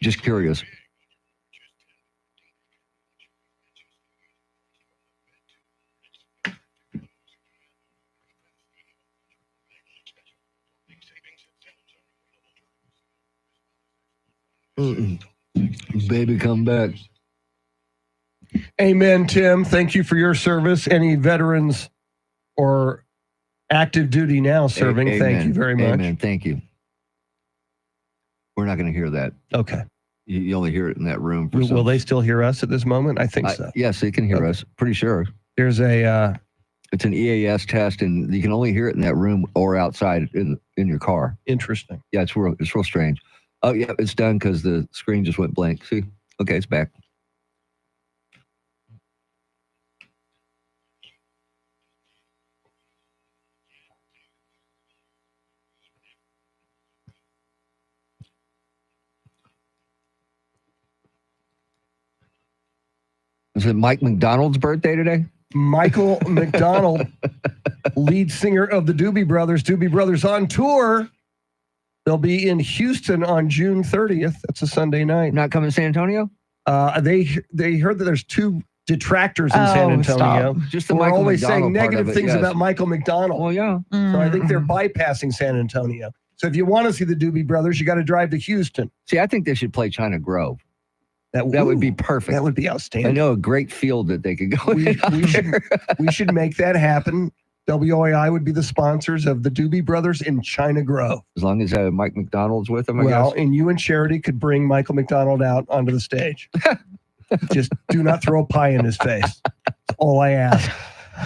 Just curious. Baby, come back. Amen, Tim. Thank you for your service. Any veterans or active duty now serving, Amen. thank you very much. Amen. Thank you. We're not going to hear that. Okay. You only hear it in that room. Will they still hear us at this moment? I think so. Yes, they can hear us. Pretty sure. There's a... it's an EAS test, and you can only hear it in that room or outside in your car. Interesting. Yeah, it's real strange. Oh, yeah, it's done because the screen just went blank. See? Okay, it's back. Is it Mike McDonald's birthday today? Michael McDonald, lead singer of the Doobie Brothers. Doobie Brothers on tour. They'll be in Houston on June 30th. That's a Sunday night. Not coming to San Antonio? They heard that there's two detractors in San Antonio. Stop. Just the We're Michael always saying McDonald part negative of it, things yes. about Michael McDonald. Well, yeah. So I think they're bypassing San Antonio. So if you want to see the Doobie Brothers, you got to drive to Houston. See, I think they should play China Grove. That would be perfect. That would be outstanding. I know a great field that they could go in. We should make that happen. WOAI would be the sponsors of the Doobie Brothers in China Grove. As long as Mike McDonald's with them, I Well, guess. and you and Charity could bring Michael McDonald out onto the stage. Just do not throw a pie in his face. That's all I ask.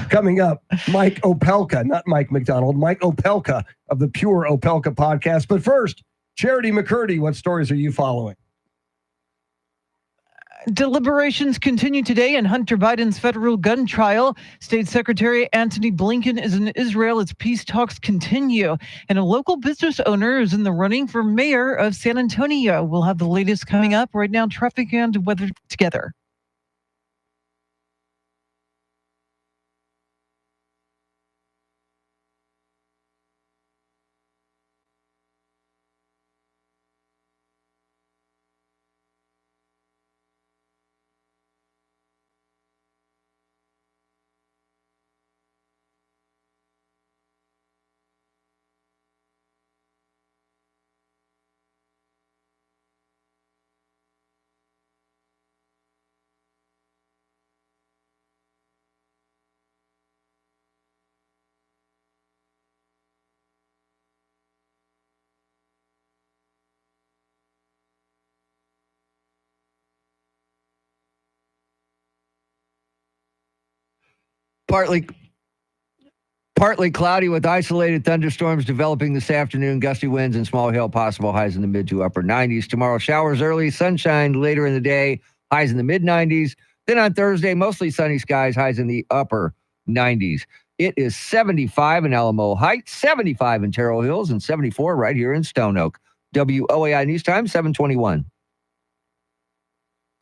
Coming up, Mike Opelka, not Mike McDonald, Mike Opelka of the Pure Opelka podcast. But first, Charity McCurdy, what stories are you following? Deliberations continue today in Hunter Biden's federal gun trial. State Secretary Antony Blinken is in Israel as peace talks continue. And a local business owner is in the running for mayor of San Antonio. We'll have the latest coming up. Right now, traffic and weather together. Partly cloudy with isolated thunderstorms developing this afternoon. Gusty winds and small hail possible. Highs in the mid to upper 90s. Tomorrow, showers early, sunshine later in the day. Highs in the mid 90s. Then on Thursday, mostly sunny skies. Highs in the upper 90s. It is 75 in Alamo Heights, 75 in Terrell Hills, and 74 right here in Stone Oak. WOAI News Time, 721.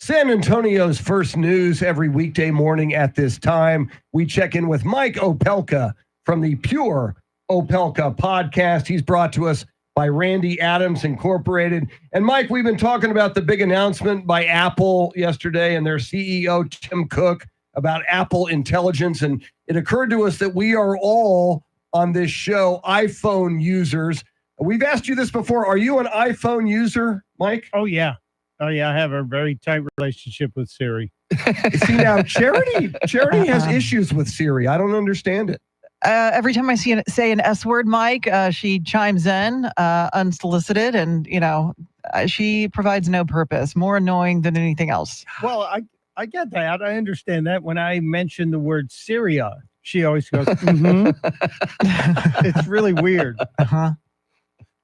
San Antonio's first news every weekday morning at this time. We check in with Mike Opelka from the Pure Opelka podcast. He's brought to us by Randy Adams Incorporated. And Mike, we've been talking about the big announcement by Apple yesterday and their CEO, Tim Cook, about Apple Intelligence. And it occurred to us that we are all on this show iPhone users. We've asked you this before. Are you an iPhone user, Mike? Oh, yeah. I have a very tight relationship with Siri. See, now, Charity has issues with Siri. I don't understand it. Every time I say an S word, Mike, she chimes in unsolicited, and she provides no purpose. More annoying than anything else. Well, I get that. I understand that. When I mention the word Syria, she always goes, mm-hmm. It's really weird. Uh-huh.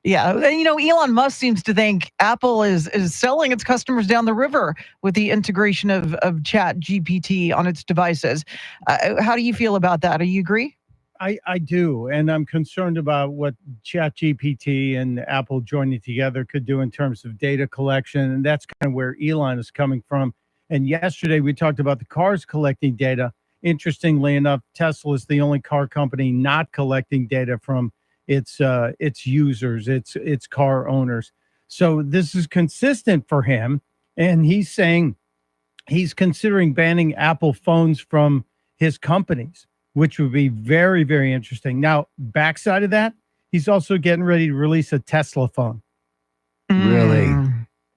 Yeah, and Elon Musk seems to think Apple is selling its customers down the river with the integration of Chat GPT on its devices. How do you feel about that? Do you agree? I do, and I'm concerned about what Chat GPT and Apple joining together could do in terms of data collection, and that's kind of where Elon is coming from. And yesterday we talked about the cars collecting data. Interestingly enough, Tesla is the only car company not collecting data from its users, its car owners. So this is consistent for him, and he's saying he's considering banning Apple phones from his companies, which would be very, very interesting. Now, backside of that, he's also getting ready to release a Tesla phone. Really?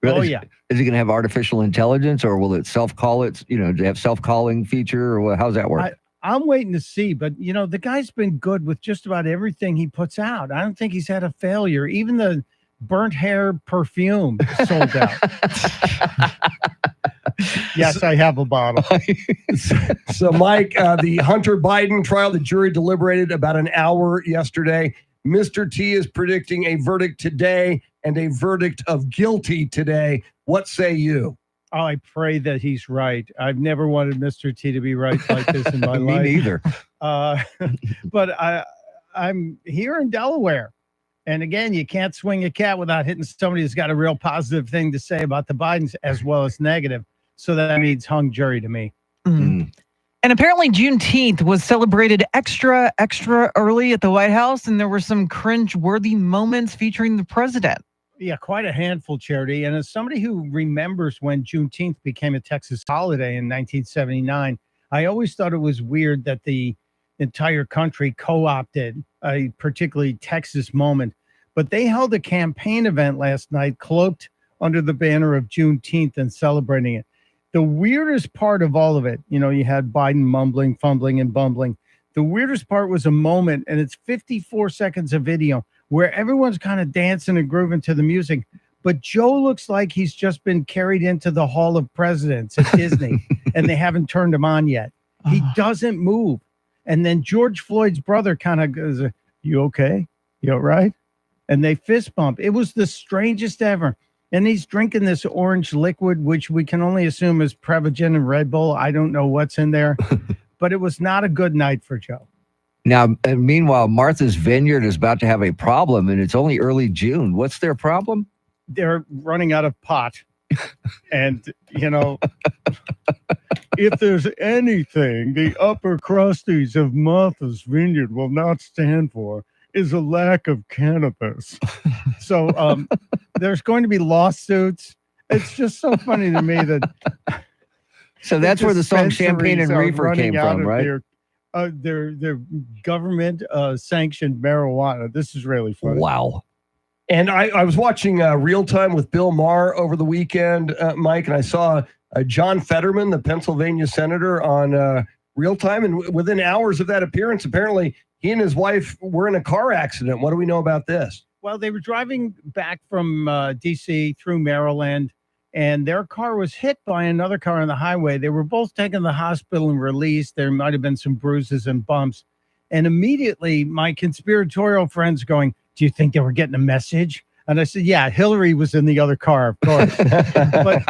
Oh, yeah. Is it going to have artificial intelligence, or will it self-call it, to have self-calling feature, or how's that work? I'm waiting to see, but the guy's been good with just about everything he puts out. I don't think he's had a failure. Even the burnt hair perfume sold out. Yes, I have a bottle. So, Mike, the Hunter Biden trial, the jury deliberated about an hour yesterday. Mr. T is predicting a verdict today and a verdict of guilty today. What say you? Oh, I pray that he's right. I've never wanted Mr. T to be right like this in my Me life. neither. But I'm here in Delaware. And again, you can't swing a cat without hitting somebody who's got a real positive thing to say about the Bidens as well as negative. So that means hung jury to me. Mm. And apparently Juneteenth was celebrated extra early at the White House, and there were some cringe-worthy moments featuring the president. Yeah, quite a handful, Charity. And as somebody who remembers when Juneteenth became a Texas holiday in 1979, I always thought it was weird that the entire country co-opted a particularly Texas moment. But they held a campaign event last night cloaked under the banner of Juneteenth and celebrating it. The weirdest part of all of it, you had Biden mumbling, fumbling, and bumbling. The weirdest part was a moment, and it's 54 seconds of video, where everyone's kind of dancing and grooving to the music. But Joe looks like he's just been carried into the Hall of Presidents at Disney, and they haven't turned him on yet. He doesn't move. And then George Floyd's brother kind of goes, "You okay? You all right?" And they fist bump. It was the strangest ever. And he's drinking this orange liquid, which we can only assume is Prevagen and Red Bull. I don't know what's in there, but it was not a good night for Joe. Now, meanwhile, Martha's Vineyard is about to have a problem, and it's only early June. What's their problem? They're running out of pot. And, if there's anything the upper crusties of Martha's Vineyard will not stand for, is a lack of cannabis. So there's going to be lawsuits. It's just so funny to me that. So that's where the song Champagne and Reefer came from, right? Their government sanctioned marijuana. This is really funny. Wow. And I was watching Real Time with Bill Maher over the weekend, Mike, and I saw John Fetterman, the Pennsylvania senator, on Real Time. And within hours of that appearance, apparently he and his wife were in a car accident. What do we know about this? Well, they were driving back from D.C. through Maryland, and their car was hit by another car on the highway. They were both taken to the hospital and released. There might have been some bruises and bumps. And immediately my conspiratorial friends going, do you think they were getting a message? And I said, yeah, Hillary was in the other car, of course. But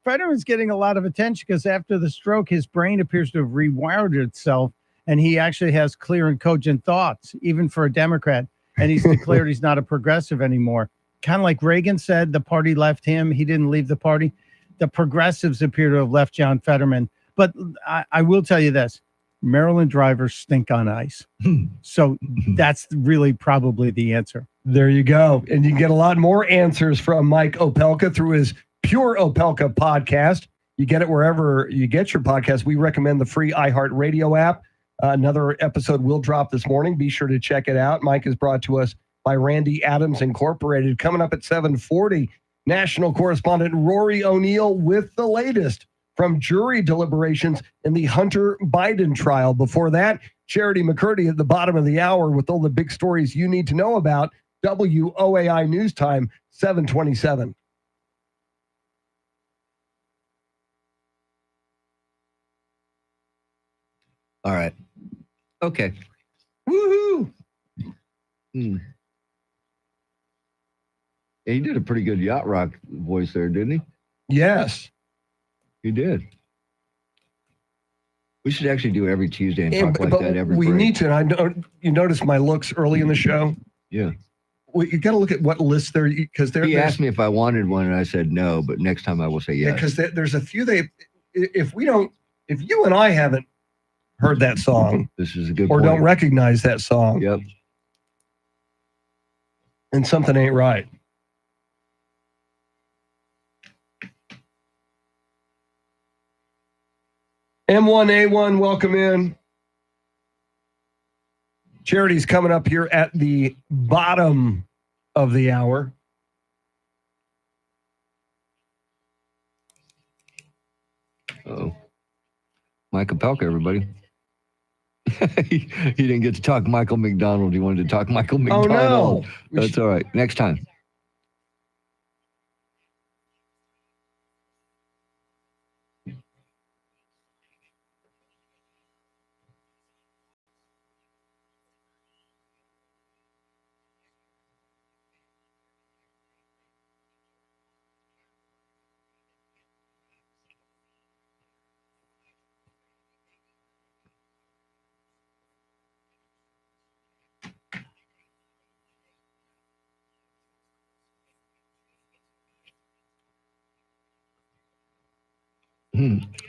Fetterman's getting a lot of attention because after the stroke, his brain appears to have rewired itself, and he actually has clear and cogent thoughts, even for a Democrat. And he's declared he's not a progressive anymore. Kind of like Reagan said, the party left him. He didn't leave the party. The progressives appear to have left John Fetterman. But I will tell you this. Maryland drivers stink on ice. So that's really probably the answer. There you go. And you can get a lot more answers from Mike Opelka through his Pure Opelka podcast. You get it wherever you get your podcast. We recommend the free iHeartRadio app. Another episode will drop this morning. Be sure to check it out. Mike is brought to us by Randy Adams Incorporated. Coming up at 7:40, national correspondent Rory O'Neill with the latest from jury deliberations in the Hunter Biden trial. Before that, Charity McCurdy at the bottom of the hour with all the big stories you need to know about. WOAI News Time, 7:27. All right. Okay. Woohoo! Yeah, he did a pretty good yacht rock voice there, didn't he? Yes. He did. We should actually do every Tuesday and talk like that every we break. need to. And I know you noticed my looks early in the show. Yeah. Well, you got to look at what lists there because He asked me if I wanted one, and I said no. But next time I will say yes. because there's a few if you and I haven't heard that song, this is a good or point. don't recognize that song. Yep. And something ain't right. M1A1, welcome in. Charity's coming up here at the bottom of the hour. Oh, Mike Opelka, everybody. he didn't get to talk Michael McDonald. He wanted to talk Michael McDonald. Oh, no. That's all right. Next time.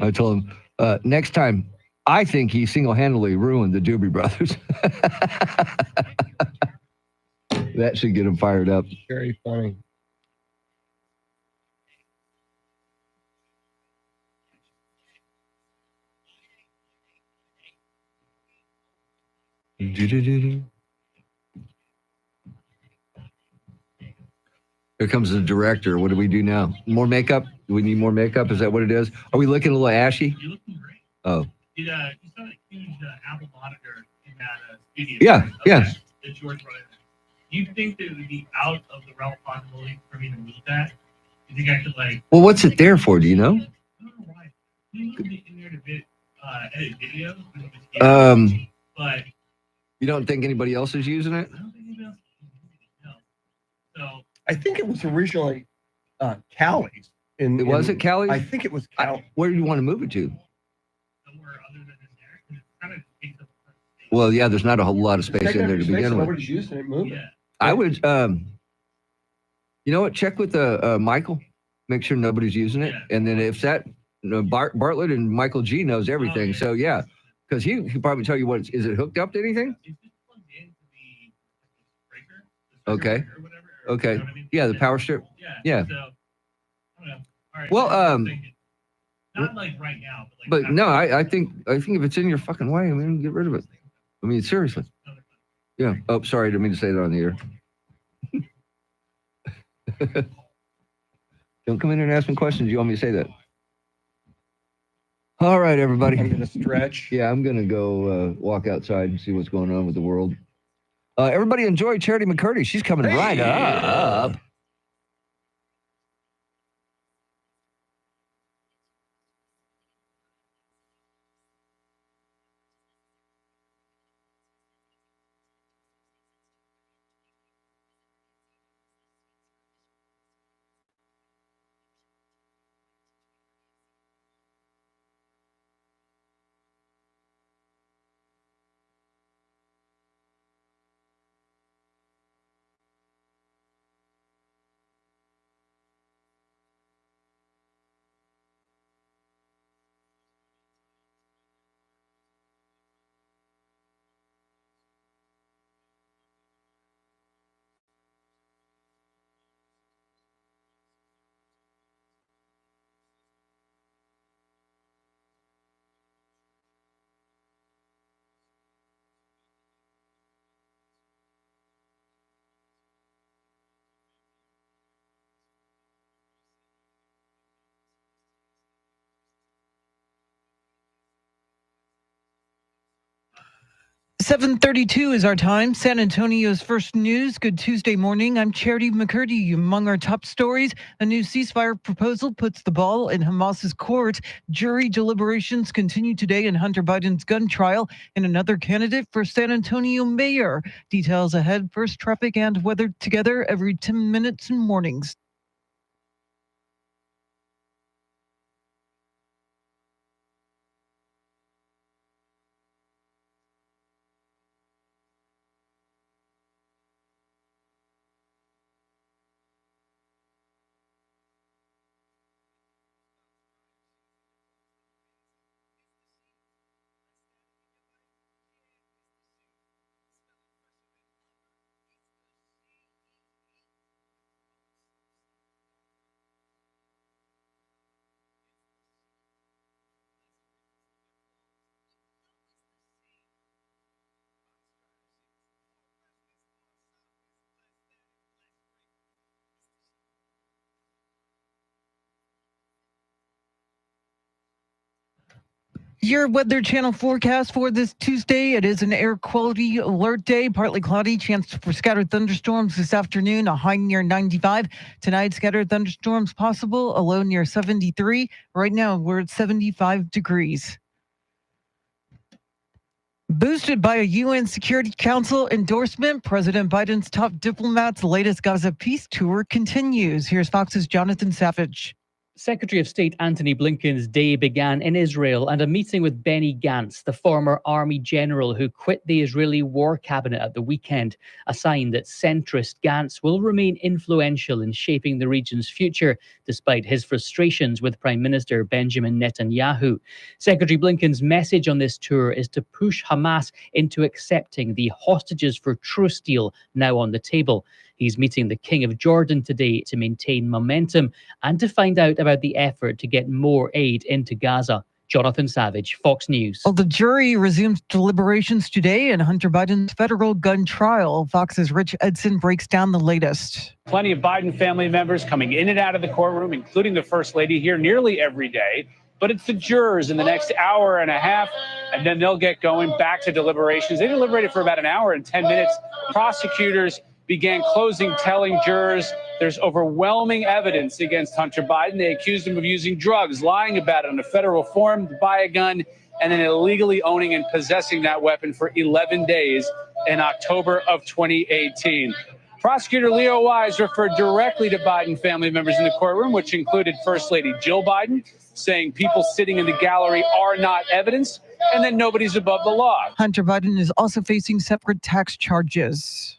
I told him, next time, I think he single-handedly ruined the Doobie Brothers. That should get him fired up. Very funny. Here comes the director. What do we do now? More makeup? Do we need more makeup? Is that what it is? Are we looking a little ashy? You're looking great. Oh. You saw that huge Apple monitor in that studio. Yeah, yeah. That George brought in. Do you think that it would be out of the realm of possibility for me to meet that? Do you think I could Well, what's it there for? Do you know? you could be in there to edit videos? But You don't think anybody else is using it? I don't think anybody else no. So I think it was originally Callie's. Was it Callie's? I think it was Callie's. Where do you want to move it to? somewhere other than in there, 'cause it's kind of takes up Well, yeah, there's not a whole lot of space in there to begin with. Nobody's using it. Move it. I would, you know what? Check with Michael. Make sure nobody's using it, and then if that Bartlett and Michael G knows everything, so yeah, because he could probably tell you what is it hooked up to anything? Okay. Okay. Yeah, the power strip. Yeah. So, I don't know. All right. Well, not like right now, but no, I think if it's in your fucking way, I mean, get rid of it. I mean, seriously. Yeah. Oh, sorry, I didn't mean to say that on the air. Don't come in here and ask me questions. You want me to say that? All right, everybody. I'm going to stretch. Yeah, I'm going to go walk outside and see what's going on with the world. Everybody enjoy Charity McCurdy. She's coming right up. 7:32 is our time. San Antonio's first news. Good Tuesday morning. I'm Charity McCurdy. Among our top stories, a new ceasefire proposal puts the ball in Hamas's court. Jury deliberations continue today in Hunter Biden's gun trial, and another candidate for San Antonio mayor. Details ahead. First, traffic and weather together every 10 minutes in mornings. Your Weather Channel forecast for this Tuesday. It is an air quality alert day. Partly cloudy, chance for scattered thunderstorms this afternoon, a high near 95. Tonight, scattered thunderstorms possible, a low near 73. Right now, we're at 75 degrees. Boosted by a UN Security Council endorsement, President Biden's top diplomat's latest Gaza peace tour continues. Here's Fox's Jonathan Savage. Secretary of State Antony Blinken's day began in Israel and a meeting with Benny Gantz, the former army general who quit the Israeli war cabinet at the weekend, a sign that centrist Gantz will remain influential in shaping the region's future, despite his frustrations with Prime Minister Benjamin Netanyahu. Secretary Blinken's message on this tour is to push Hamas into accepting the hostages for truce deal now on the table. He's meeting the King of Jordan today to maintain momentum and to find out about the effort to get more aid into Gaza. Jonathan Savage, Fox News. Well, the jury resumes deliberations today in Hunter Biden's federal gun trial. Fox's Rich Edson breaks down the latest. Plenty of Biden family members coming in and out of the courtroom, including the First Lady here nearly every day. But it's the jurors in the next hour and a half, and then they'll get going back to deliberations. They deliberated for about an hour and 10 minutes. Prosecutors began closing, telling jurors there's overwhelming evidence against Hunter Biden. They accused him of using drugs, lying about it on a federal form to buy a gun, and then illegally owning and possessing that weapon for 11 days in October of 2018. Prosecutor Leo Wise referred directly to Biden family members in the courtroom, which included First Lady Jill Biden, saying people sitting in the gallery are not evidence, and that nobody's above the law. Hunter Biden is also facing separate tax charges.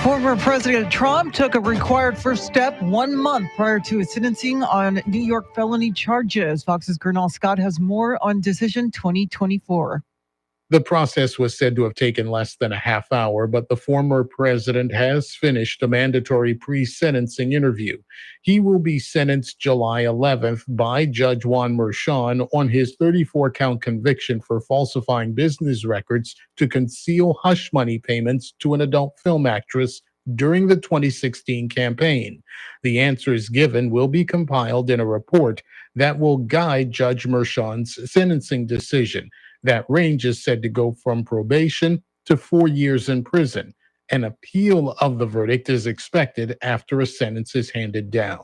Former President Trump took a required first step 1 month prior to his sentencing on New York felony charges. Fox's Gernal Scott has more on Decision 2024. The process was said to have taken less than a half hour, but the former president has finished a mandatory pre-sentencing interview. He will be sentenced July 11th by Judge Juan Merchan on his 34-count conviction for falsifying business records to conceal hush money payments to an adult film actress during the 2016 campaign. The answers given will be compiled in a report that will guide Judge Merchan's sentencing decision. That range is said to go from probation to 4 years in prison. An appeal of the verdict is expected after a sentence is handed down.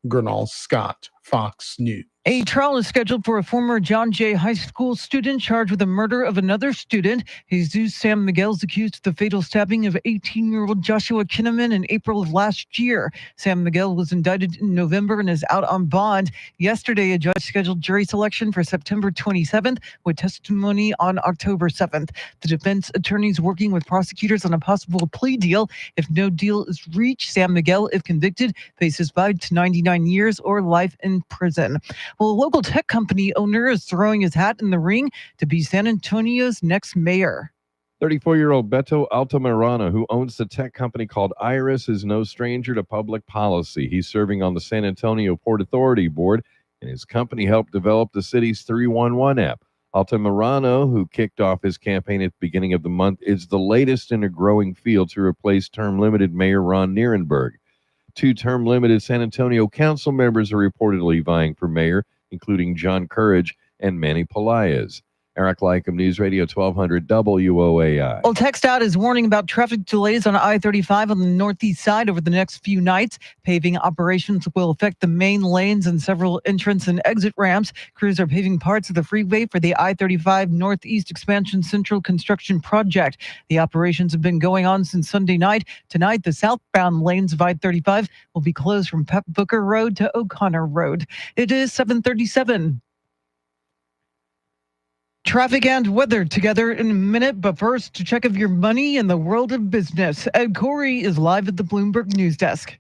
Gernal Scott, Fox News. A trial is scheduled for a former John Jay High School student charged with the murder of another student. Jesus San Miguel is accused of the fatal stabbing of 18-year-old Joshua Kinnaman in April of last year. San Miguel was indicted in November and is out on bond. Yesterday, a judge scheduled jury selection for September 27th with testimony on October 7th. The defense attorneys working with prosecutors on a possible plea deal. If no deal is reached, San Miguel, if convicted, faces 5 to 99 years or life in prison. Well, a local tech company owner is throwing his hat in the ring to be San Antonio's next mayor. 34-year-old Beto Altamirano, who owns the tech company called Iris, is no stranger to public policy. He's serving on the San Antonio Port Authority Board, and his company helped develop the city's 311 app. Altamirano, who kicked off his campaign at the beginning of the month, is the latest in a growing field to replace term-limited Mayor Ron Nierenberg. 2 term-limited San Antonio council members are reportedly vying for mayor, including John Courage and Manny Pelaez. Eric Lycum, News Radio 1200 WOAI. Well, TxDOT is warning about traffic delays on I-35 on the northeast side over the next few nights. Paving operations will affect the main lanes and several entrance and exit ramps. Crews are paving parts of the freeway for the I-35 Northeast Expansion Central Construction Project. The operations have been going on since Sunday night. Tonight, the southbound lanes of I-35 will be closed from Pep Booker Road to O'Connor Road. It is 7:37. Traffic and weather together in a minute, but first, to check of your money in the world of business. Ed Corey is live at the Bloomberg News Desk.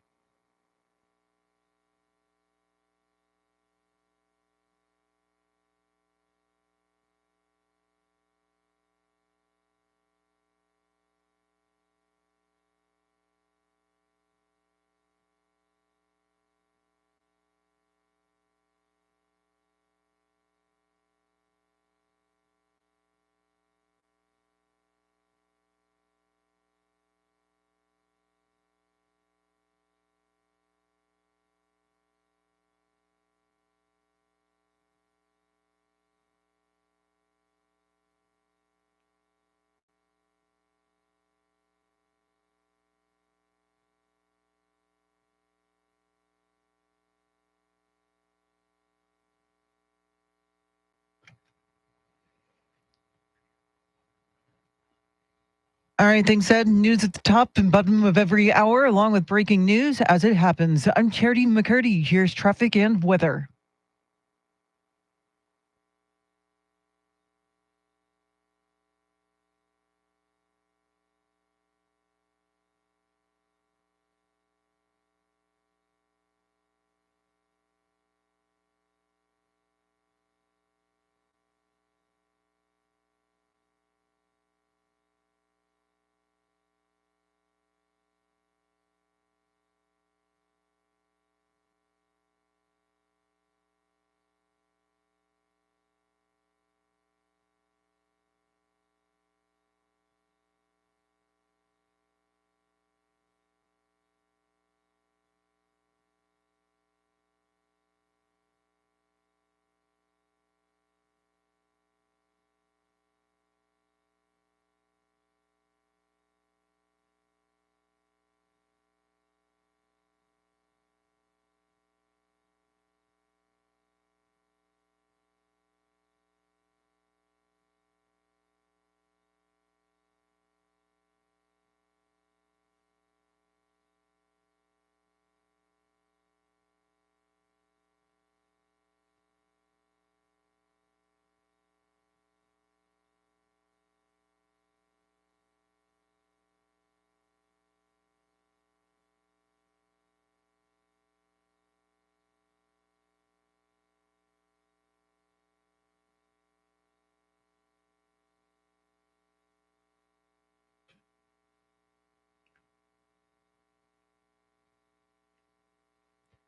All right, thanks, Ed. News at the top and bottom of every hour, along with breaking news as it happens. I'm Charity McCurdy. Here's traffic and weather.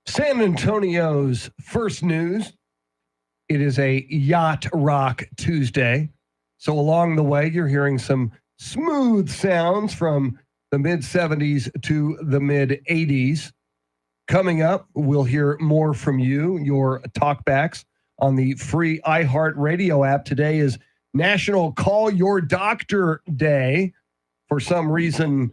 San Antonio's first news. It is a Yacht Rock Tuesday. So along the way, you're hearing some smooth sounds from the mid-70s to the mid-80s. Coming up, we'll hear more from you, your talkbacks on the free iHeartRadio app. Today is National Call Your Doctor Day. For some reason,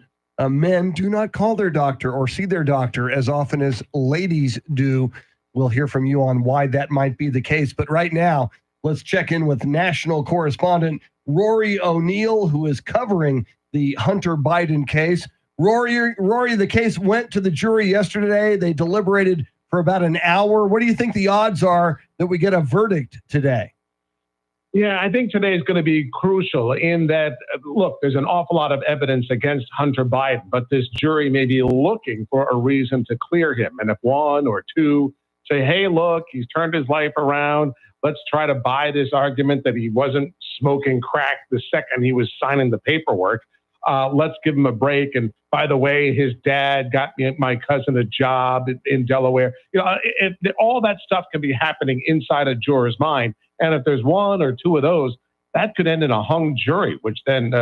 men do not call their doctor or see their doctor as often as ladies do. We'll hear from you on why that might be the case. But right now, let's check in with national correspondent Rory O'Neill, who is covering the Hunter Biden case. Rory, the case went to the jury yesterday. They deliberated for about an hour. What do you think the odds are that we get a verdict today? Yeah, I think today is going to be crucial in that, look, there's an awful lot of evidence against Hunter Biden, but this jury may be looking for a reason to clear him. And if one or two say, hey, look, he's turned his life around, let's try to buy this argument that he wasn't smoking crack the second he was signing the paperwork. Let's give him a break. And by the way, his dad got my cousin a job in Delaware. You know, all that stuff can be happening inside a juror's mind. And if there's one or two of those, that could end in a hung jury, which then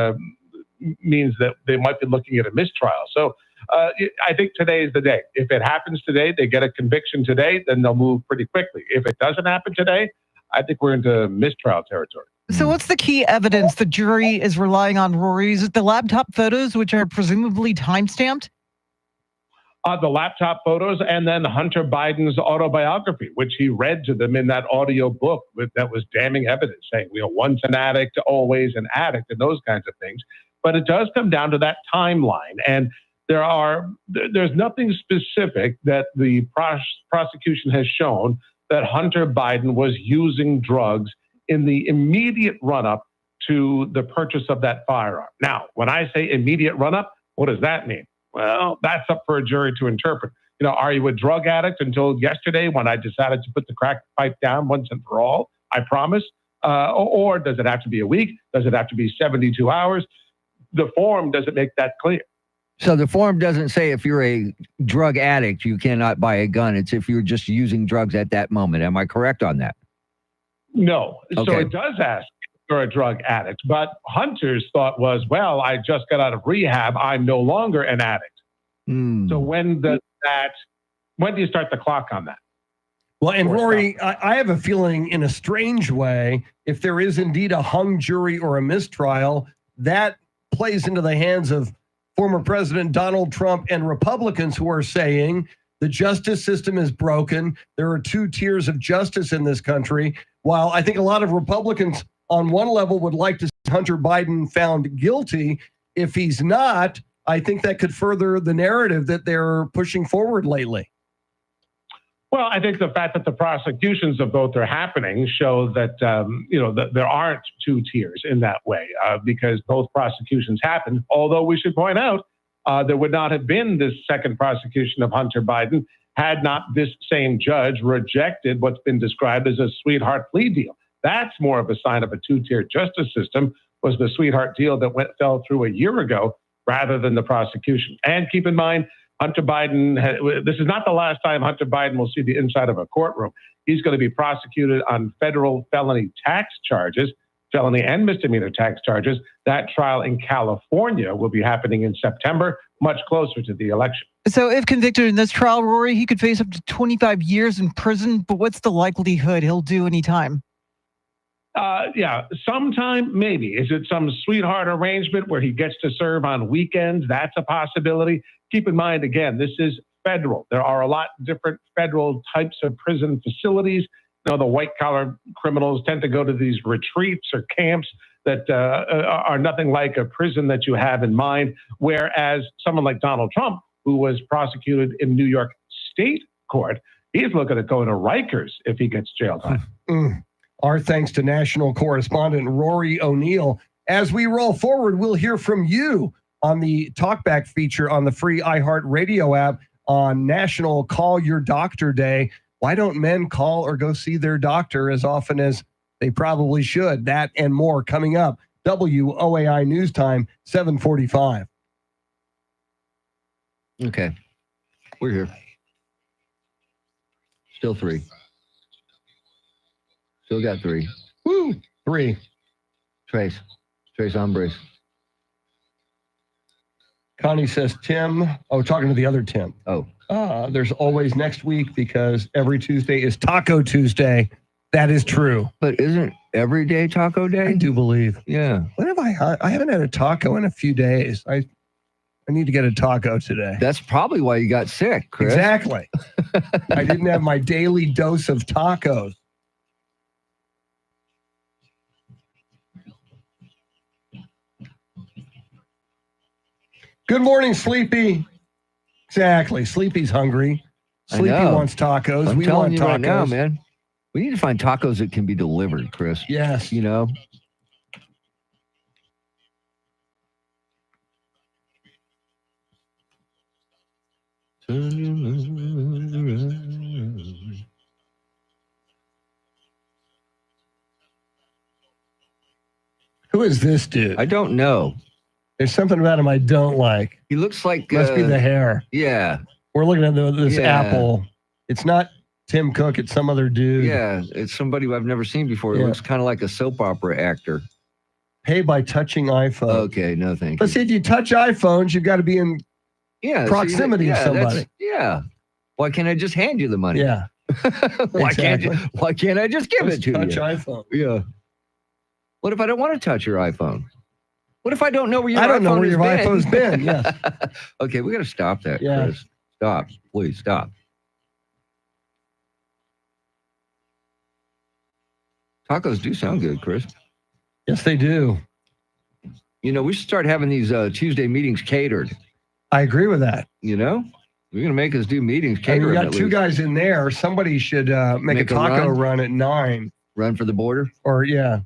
means that they might be looking at a mistrial. So I think today is the day. If it happens today, they get a conviction today, then they'll move pretty quickly. If it doesn't happen today, I think we're into mistrial territory. So what's the key evidence the jury is relying on, Rory? Is it the laptop photos, which are presumably time-stamped? The laptop photos, and then Hunter Biden's autobiography, which he read to them in that audio book that was damning evidence, saying, once an addict, always an addict, and those kinds of things. But it does come down to that timeline. And there's nothing specific that the prosecution has shown that Hunter Biden was using drugs in the immediate run-up to the purchase of that firearm. Now, when I say immediate run-up, what does that mean? Well, that's up for a jury to interpret. Are you a drug addict until yesterday when I decided to put the crack pipe down once and for all? I promise. Or does it have to be a week? Does it have to be 72 hours? The form doesn't make that clear. So the form doesn't say if you're a drug addict, you cannot buy a gun. It's if you're just using drugs at that moment. Am I correct on that? No. Okay. So it does ask for a drug addict. But Hunter's thought was, well, I just got out of rehab. I'm no longer an addict. So when do you start the clock on that? Well, and Rory, I have a feeling in a strange way, if there is indeed a hung jury or a mistrial, that plays into the hands of former President Donald Trump and Republicans who are saying the justice system is broken. There are two tiers of justice in this country. While I think a lot of Republicans on one level would like to see Hunter Biden found guilty, if he's not, I think that could further the narrative that they're pushing forward lately. Well, I think the fact that the prosecutions of both are happening show that, that there aren't two tiers in that way because both prosecutions happen. Although we should point out there would not have been this second prosecution of Hunter Biden had not this same judge rejected what's been described as a sweetheart plea deal. That's more of a sign of a two-tier justice system, was the sweetheart deal that fell through a year ago rather than the prosecution. And keep in mind, Hunter Biden, this is not the last time Hunter Biden will see the inside of a courtroom. He's going to be prosecuted on federal felony tax charges, felony and misdemeanor tax charges. That trial in California will be happening in September, much closer to the election. So if convicted in this trial, Rory, he could face up to 25 years in prison, but what's the likelihood he'll do any time? Sometime maybe. Is it some sweetheart arrangement where he gets to serve on weekends? That's a possibility. Keep in mind, again, this is federal. There are a lot of different federal types of prison facilities. The white-collar criminals tend to go to these retreats or camps that are nothing like a prison that you have in mind, whereas someone like Donald Trump, who was prosecuted in New York State court, he's looking at going to Rikers if he gets jail time. Our thanks to national correspondent Rory O'Neill. As we roll forward, we'll hear from you on the Talkback feature on the free iHeartRadio app on National Call Your Doctor Day. Why don't men call or go see their doctor as often as they probably should? That and more coming up. WOAI News Time, 7:45. Okay. We're here. Still three. Still got three. Woo! Three. Trace hombres. Connie says, Tim. Oh, talking to the other Tim. Oh. There's always next week because every Tuesday is Taco Tuesday. That is true. But isn't every day Taco Day? I do believe. Yeah. What have I haven't had a taco in a few days. I need to get a taco today. That's probably why you got sick, Chris. Exactly. I didn't have my daily dose of tacos. Good morning, Sleepy. Exactly. Sleepy's hungry. Sleepy wants tacos. I'm we telling want you tacos. right now, man. We need to find tacos that can be delivered, Chris. Yes. You know? Who is this dude? I don't know. There's something about him I don't like. He looks like... Must be the hair. Yeah. We're looking at this apple. It's not Tim Cook. It's some other dude. Yeah, it's somebody who I've never seen before. It looks kind of like a soap opera actor. Pay by touching iPhone. Okay, no thank you. But see, if you touch iPhones, you've got to be in proximity of somebody. Yeah. Why can't I just hand you the money? Yeah. Why can't I just give it to touch you? iPhone. Yeah. What if I don't want to touch your iPhone? What if I don't know where your I don't know where your iPhone's iPhone's been. Yes. Okay, we got to stop that, Yeah. Chris. Stop. Please stop. Tacos do sound good, Chris. Yes, they do. You know, we should start having these Tuesday meetings catered. I agree with that. You know, you're going to make us do meetings I mean, catered. we got two guys in there. Somebody should make a taco run at 9. Run for the border? Or, yeah.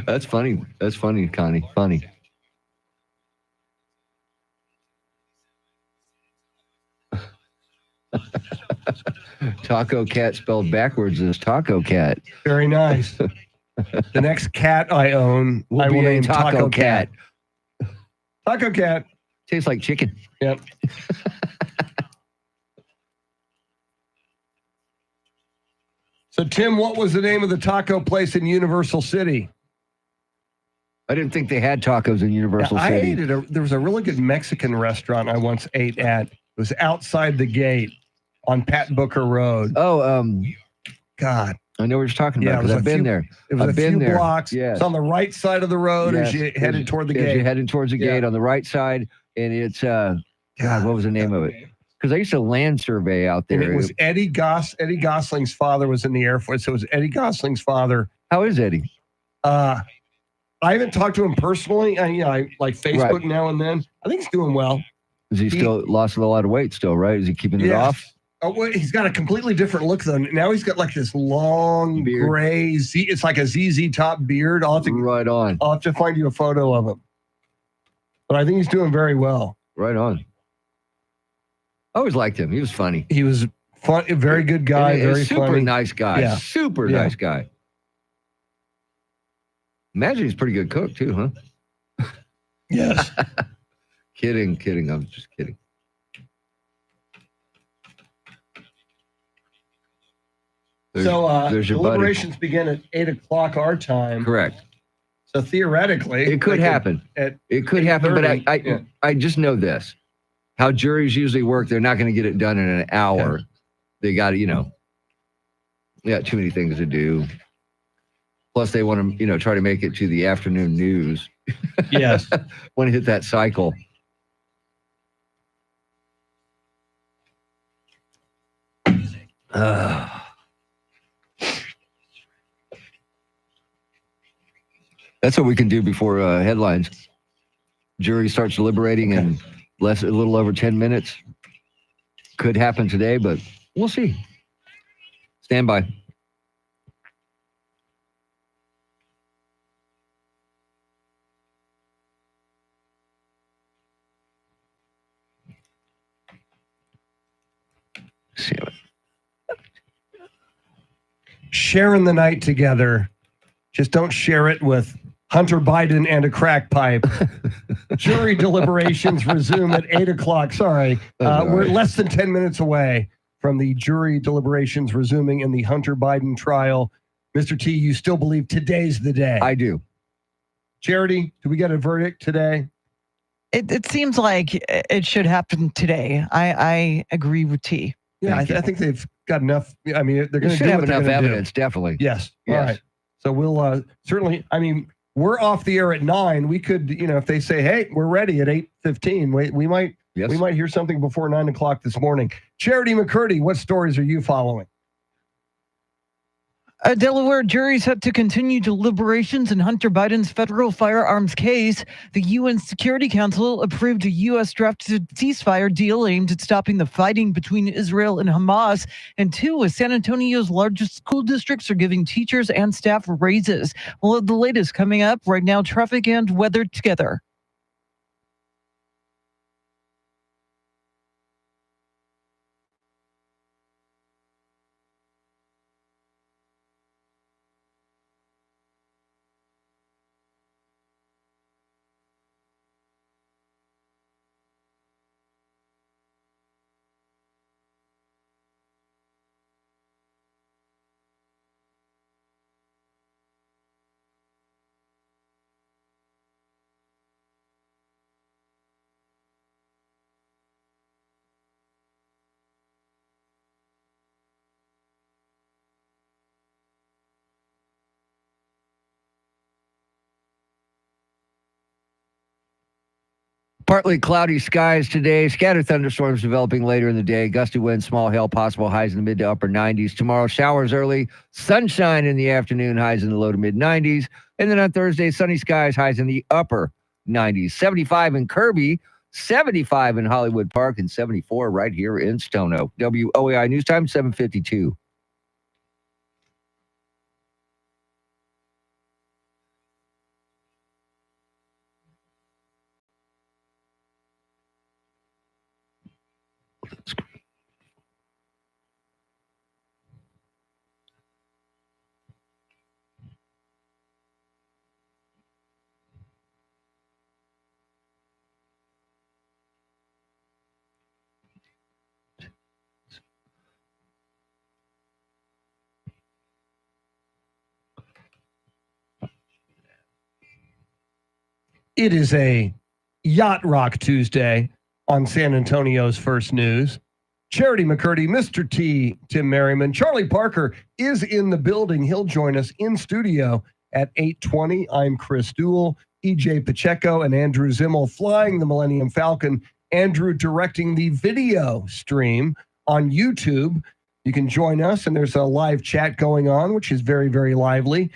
That's funny. That's funny, Connie. Funny. Taco cat spelled backwards is taco cat. Very nice. The next cat I own, Will I be will a name taco cat. Taco cat. Tastes like chicken. Yep. So, Tim, what was the name of the taco place in Universal City? I didn't think they had tacos in Universal I City. ate at there was a really good Mexican restaurant I once ate at. It was outside the gate on Pat Booker Road. Oh, God. I know what you're talking Yeah, about it was because I've been there. It was I've a been few there. blocks. Yes. It's on the right side of the road as you headed toward the As gate. you're heading towards the gate on the right side, and it's God, what was the name of it? Because I used to land survey out there. And it was Eddie Gosling's father was in the Air Force. So it was Eddie Gosling's father. How is Eddie? I haven't talked to him personally. I like Facebook Right. now and then. I think he's doing well. Is he still lost a lot of weight still, right? Is he keeping it Yes. off? Oh, well, he's got a completely different look though. Now he's got like this long gray it's like a ZZ Top beard. I'll have to find you a photo of him. But I think he's doing very well. Right on. I always liked him. He was funny. He was fun, a very good guy, And a very super funny. nice guy. Yeah. Super Yeah. nice guy. Imagine he's a pretty good cook too, huh? Yes. Kidding. I'm just kidding. There's your buddy. deliberations begin at 8:00 our time. Correct. So theoretically, It could they happen. At It could happen, but 8:30, I just know this. How juries usually work, they're not going to get it done in an hour. They got to, they got too many things to do. Plus, they want to, try to make it to the afternoon news. Yes. Want to hit that cycle. That's what we can do before headlines. Jury starts deliberating in a little over 10 minutes. Could happen today, but we'll see. Stand by. sharing the night together. Just don't share it with Hunter Biden and a crack pipe. Jury deliberations resume at 8:00. Sorry. We're less than 10 minutes away from the jury deliberations resuming in the Hunter Biden trial. Mr. T, you still believe today's the day? I do. Charity, do we get a verdict today? It seems like it should happen today. I agree with T. Yeah, I think they've got enough. I mean, they're going to should do have what they're enough gonna do. evidence, definitely. Yes. Yes. All right. So we'll certainly, I mean, we're off the air at 9. We could, if they say, hey, we're ready at 8:15, we might hear something before 9 o'clock this morning. Charity McCurdy, what stories are you following? A Delaware jury set to continue deliberations in Hunter Biden's federal firearms case. The UN Security Council approved a U.S. drafted ceasefire deal aimed at stopping the fighting between Israel and Hamas. And 2 of San Antonio's largest school districts are giving teachers and staff raises. Well, the latest coming up right now, traffic and weather together. Partly cloudy skies today. Scattered thunderstorms developing later in the day. Gusty winds, small hail, possible highs in the mid to upper 90s. Tomorrow, showers early. Sunshine in the afternoon, highs in the low to mid 90s. And then on Thursday, sunny skies, highs in the upper 90s. 75 in Kirby, 75 in Hollywood Park, and 74 right here in Stono. WOAI News Time, 7:52. It is a Yacht Rock Tuesday on San Antonio's First News. Charity McCurdy, Mr. T, Tim Merriman, Charlie Parker is in the building. He'll join us in studio at 8:20. I'm Chris Duell, EJ Pacheco, and Andrew Zimmel flying the Millennium Falcon. Andrew directing the video stream on YouTube. You can join us, and there's a live chat going on, which is very, very lively.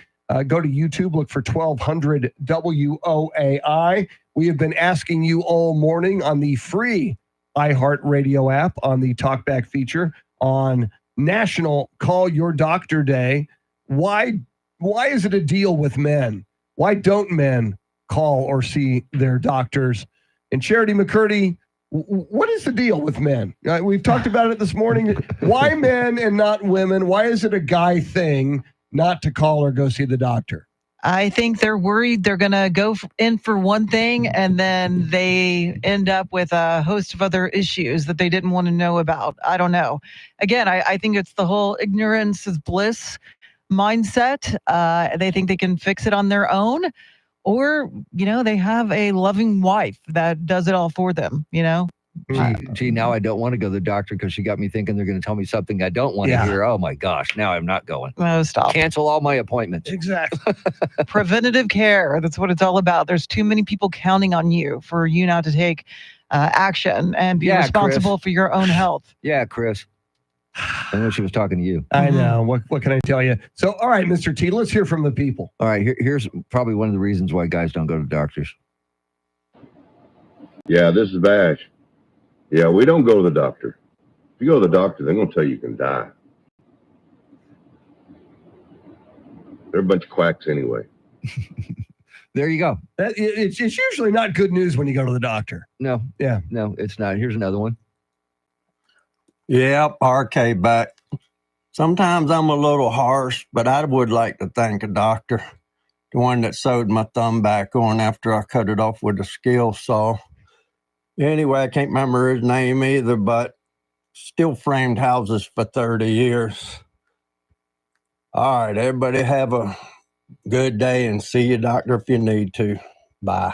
Go to YouTube, look for 1200 WOAI. We have been asking you all morning on the free iHeartRadio app, on the Talkback feature, on National Call Your Doctor Day. Why is it a deal with men? Why don't men call or see their doctors? And Charity McCurdy, what is the deal with men? We've talked about it this morning. Why men and not women? Why is it a guy thing not to call or go see the doctor? I think they're worried they're going to go in for one thing and then they end up with a host of other issues that they didn't want to know about. I don't know. Again, I think it's the whole ignorance is bliss mindset. They think they can fix it on their own, or, they have a loving wife that does it all for them, Gee, now I don't want to go to the doctor because she got me thinking they're going to tell me something I don't want to hear. Oh my gosh, now I'm not going. No, stop. Cancel all my appointments. Exactly. Preventative care. That's what it's all about. There's too many people counting on you for you not to take action and be responsible for your own health. Yeah, Chris. I know she was talking to you. I know. What can I tell you? So, all right, Mr. T, let's hear from the people. All right, here's probably one of the reasons why guys don't go to doctors. Yeah, this is Bash. Yeah, we don't go to the doctor. If you go to the doctor, they're going to tell you can die. They're a bunch of quacks anyway. There you go. It's usually not good news when you go to the doctor. No. Yeah. No, it's not. Here's another one. Yep, RK back. Sometimes I'm a little harsh, but I would like to thank a doctor, the one that sewed my thumb back on after I cut it off with a skill saw. Anyway, I can't remember his name either, but still framed houses for 30 years. All right, everybody have a good day and see your doctor if you need to. Bye.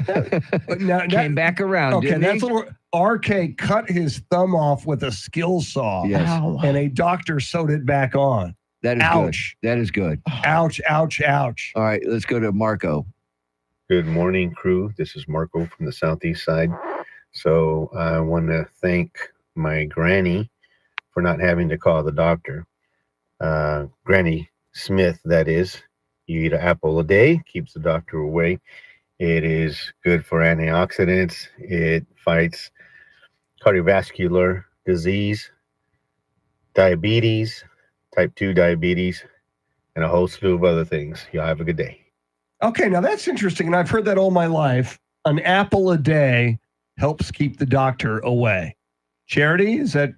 Came back around. Okay, didn't that's he? a little. RK cut his thumb off with a skill saw. Yes. And a doctor sewed it back on. That is Ouch. good. That is good. Ouch, ouch, ouch. All right, let's go to Marco. Good morning, crew. This is Marco from the Southeast side. So I want to thank my granny for not having to call the doctor. Granny Smith, that is. You eat an apple a day, keeps the doctor away. It is good for antioxidants. It fights cardiovascular disease, diabetes, type 2 diabetes, and a whole slew of other things. Y'all have a good day. Okay, now that's interesting, and I've heard that all my life. An apple a day helps keep the doctor away. Charity, is that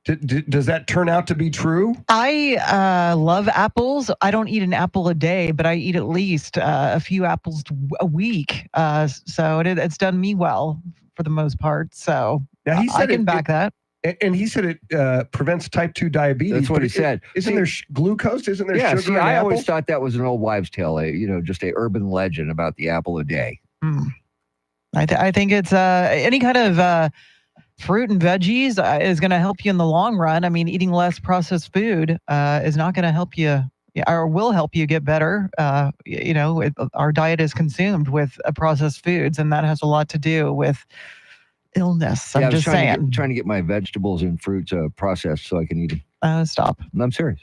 does that turn out to be true? I love apples. I don't eat an apple a day, but I eat at least a few apples a week. So it's done me well for the most part. So Now, he I said can back that. And he said it prevents type 2 diabetes. That's what but he said. Isn't there glucose? Isn't there Yeah, sugar see, in I always apples? thought that was an old wives' tale, just a urban legend about the apple a day. I think it's any kind of fruit and veggies is going to help you in the long run. I mean, eating less processed food is not going to help you or will help you get better. Our diet is consumed with processed foods, and that has a lot to do with illness. Yeah, I'm just saying. trying to get my vegetables and fruits processed so I can eat them. Stop. I'm serious.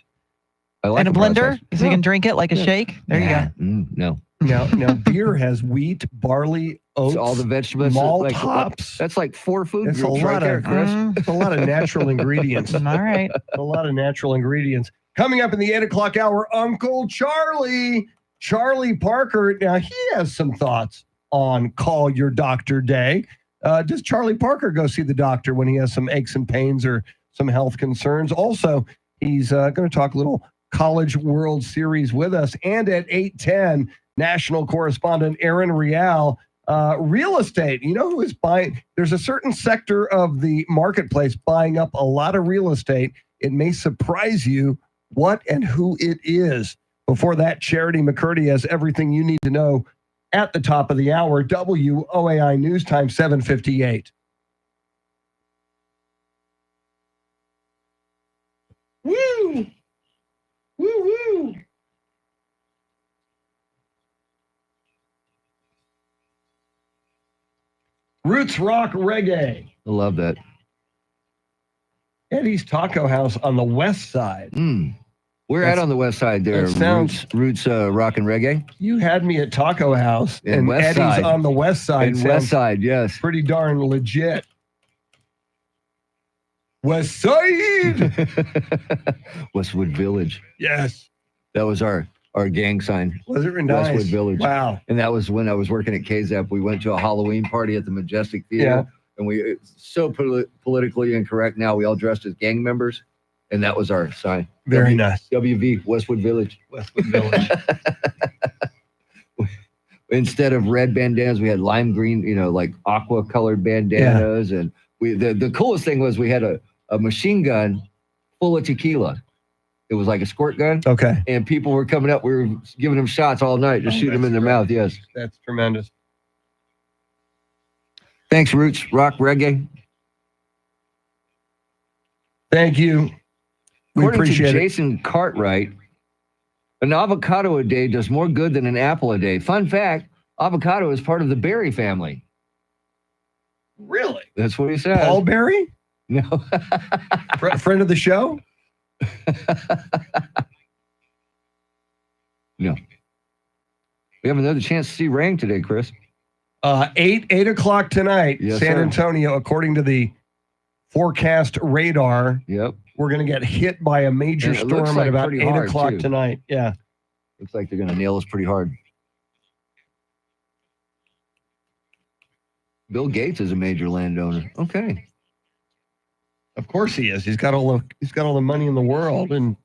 I like In a them blender, processed. so you can drink it like a Yeah. shake. There you go. No. Now beer has wheat, barley, oats, All the vegetables. malt, like, hops. That's like 4 food It's a groups lot right there, of Chris. It's a lot of natural ingredients. All right. A lot of natural ingredients. Coming up in the 8 o'clock hour, Uncle Charlie Parker. Now he has some thoughts on Call Your Doctor Day. Does Charlie Parker go see the doctor when he has some aches and pains or some health concerns? Also, he's going to talk a little College World Series with us. And at 8:10, national correspondent Aaron Real, real estate. You know who is buying? There's a certain sector of the marketplace buying up a lot of real estate. It may surprise you what and who it is. Before that, Charity McCurdy has everything you need to know at the top of the hour. WOAI News Time 7:58. Woo! Woo woo! Roots Rock Reggae. I love that. Eddie's Taco House on the west side. We're That's- out on the west side there. that sounds- Roots Rock and Reggae. You had me at Taco House, and West Eddie's Side. on the west side. And Sounds west side, yes. pretty darn legit. West Side. Westwood Village. Yes. That was our gang sign. Was it nice? Westwood Village. Wow. And that was when I was working at KZAP. We went to a Halloween party at the Majestic Theater. Yeah. And it's so politically incorrect now. We all dressed as gang members. And that was our sign. Very nice. WV, Westwood Village. Westwood Village. Instead of red bandanas, we had lime green, like aqua colored bandanas. And the coolest thing was we had a machine gun full of tequila. It was like a squirt gun. Okay. And people were coming up. We were giving them shots all night, just shooting them in their mouth. Yes. That's tremendous. Thanks, Roots Rock Reggae. Thank you. We According to appreciate it. Jason Cartwright, an avocado a day does more good than an apple a day. Fun fact, avocado is part of the berry family. Really? That's what he says. Paul Berry? No. Friend of the show? No. We have another chance to see rain today, Chris. 8 o'clock tonight, Yes, San sir. Antonio, according to the forecast radar. Yep. We're going to get hit by a major And it looks storm at like about pretty 8 hard, o'clock too. tonight. Yeah. Looks like they're going to nail us pretty hard. Bill Gates is a major landowner. Okay. Of course he is. He's got all the money in the world, and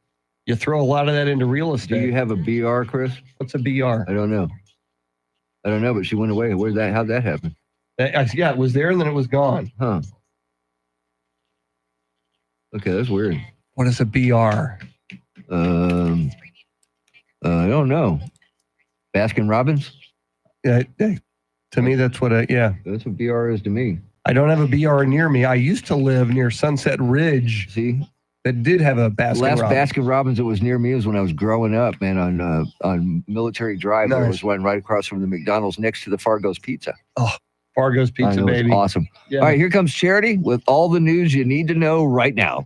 you throw a lot of that into real Do estate. you have a BR, Chris? What's a BR? I don't know, but she went away. How'd that happen? Yeah, it was there and then it was gone. Huh. Okay, that's weird. What is a BR? I don't know. Baskin Robbins? Yeah, to me, that's what That's what BR is to me. I don't have a BR near me. I used to live near Sunset Ridge. See? That did have a Baskin Last Robbins. Baskin Robbins that was near me was when I was growing up, man, on Military Drive. There Nice. was one right across from the McDonald's next to the Fargo's Pizza. Oh, Fargo's I Pizza, know, it's baby. awesome. Yeah. All right, here comes Charity with all the news you need to know right now.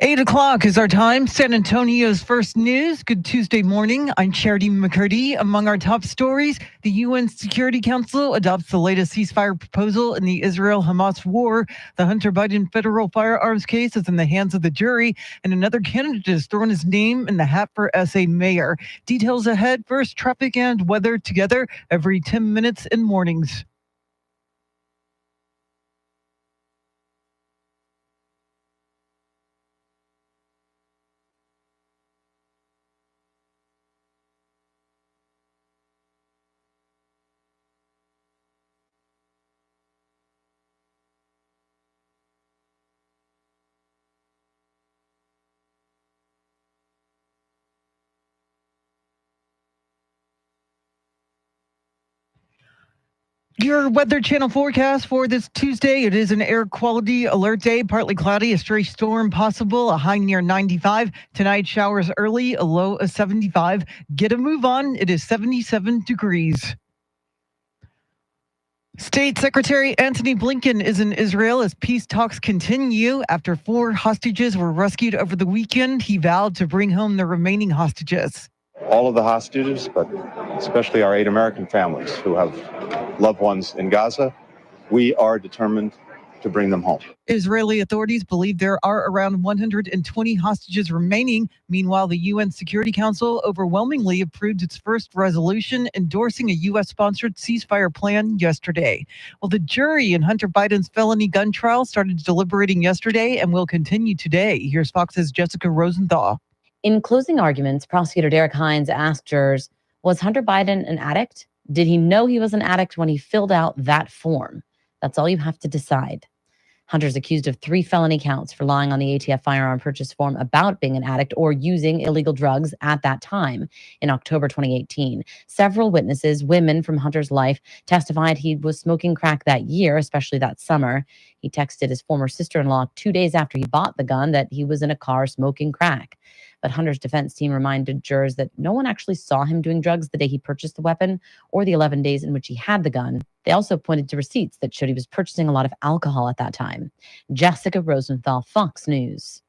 Eight o'clock is our time. San Antonio's first news. Good Tuesday morning. I'm Charity McCurdy. Among our top stories, the UN Security Council adopts the latest ceasefire proposal in the Israel-Hamas war. The Hunter Biden federal firearms case is in the hands of the jury, and another candidate has thrown his name in the hat for SA mayor. Details ahead. First, traffic and weather together every 10 minutes in mornings. Your Weather Channel forecast for this Tuesday. It is an air quality alert day, partly cloudy, a stray storm possible, a high near 95. Tonight, showers early, a low of 75. Get a move on. It is 77 degrees. State Secretary Antony Blinken is in Israel as peace talks continue. After 4 hostages were rescued over the weekend, he vowed to bring home the remaining hostages. All of the hostages, but especially our 8 American families who have loved ones in Gaza, we are determined to bring them home. Israeli authorities believe there are around 120 hostages remaining. Meanwhile, the UN Security Council overwhelmingly approved its first resolution endorsing a U.S.-sponsored ceasefire plan yesterday. Well, the jury in Hunter Biden's felony gun trial started deliberating yesterday and will continue today. Here's Fox's Jessica Rosenthal. In closing arguments, prosecutor Derek Hines asked jurors, was Hunter Biden an addict? Did he know he was an addict when he filled out that form? That's all you have to decide. Hunter's accused of 3 felony counts for lying on the ATF firearm purchase form about being an addict or using illegal drugs at that time in October 2018. Several witnesses, women from Hunter's life, testified he was smoking crack that year, especially that summer. He texted his former sister-in-law 2 days after he bought the gun that he was in a car smoking crack. But Hunter's defense team reminded jurors that no one actually saw him doing drugs the day he purchased the weapon or the 11 days in which he had the gun. They also pointed to receipts that showed he was purchasing a lot of alcohol at that time. Jessica Rosenthal, Fox News.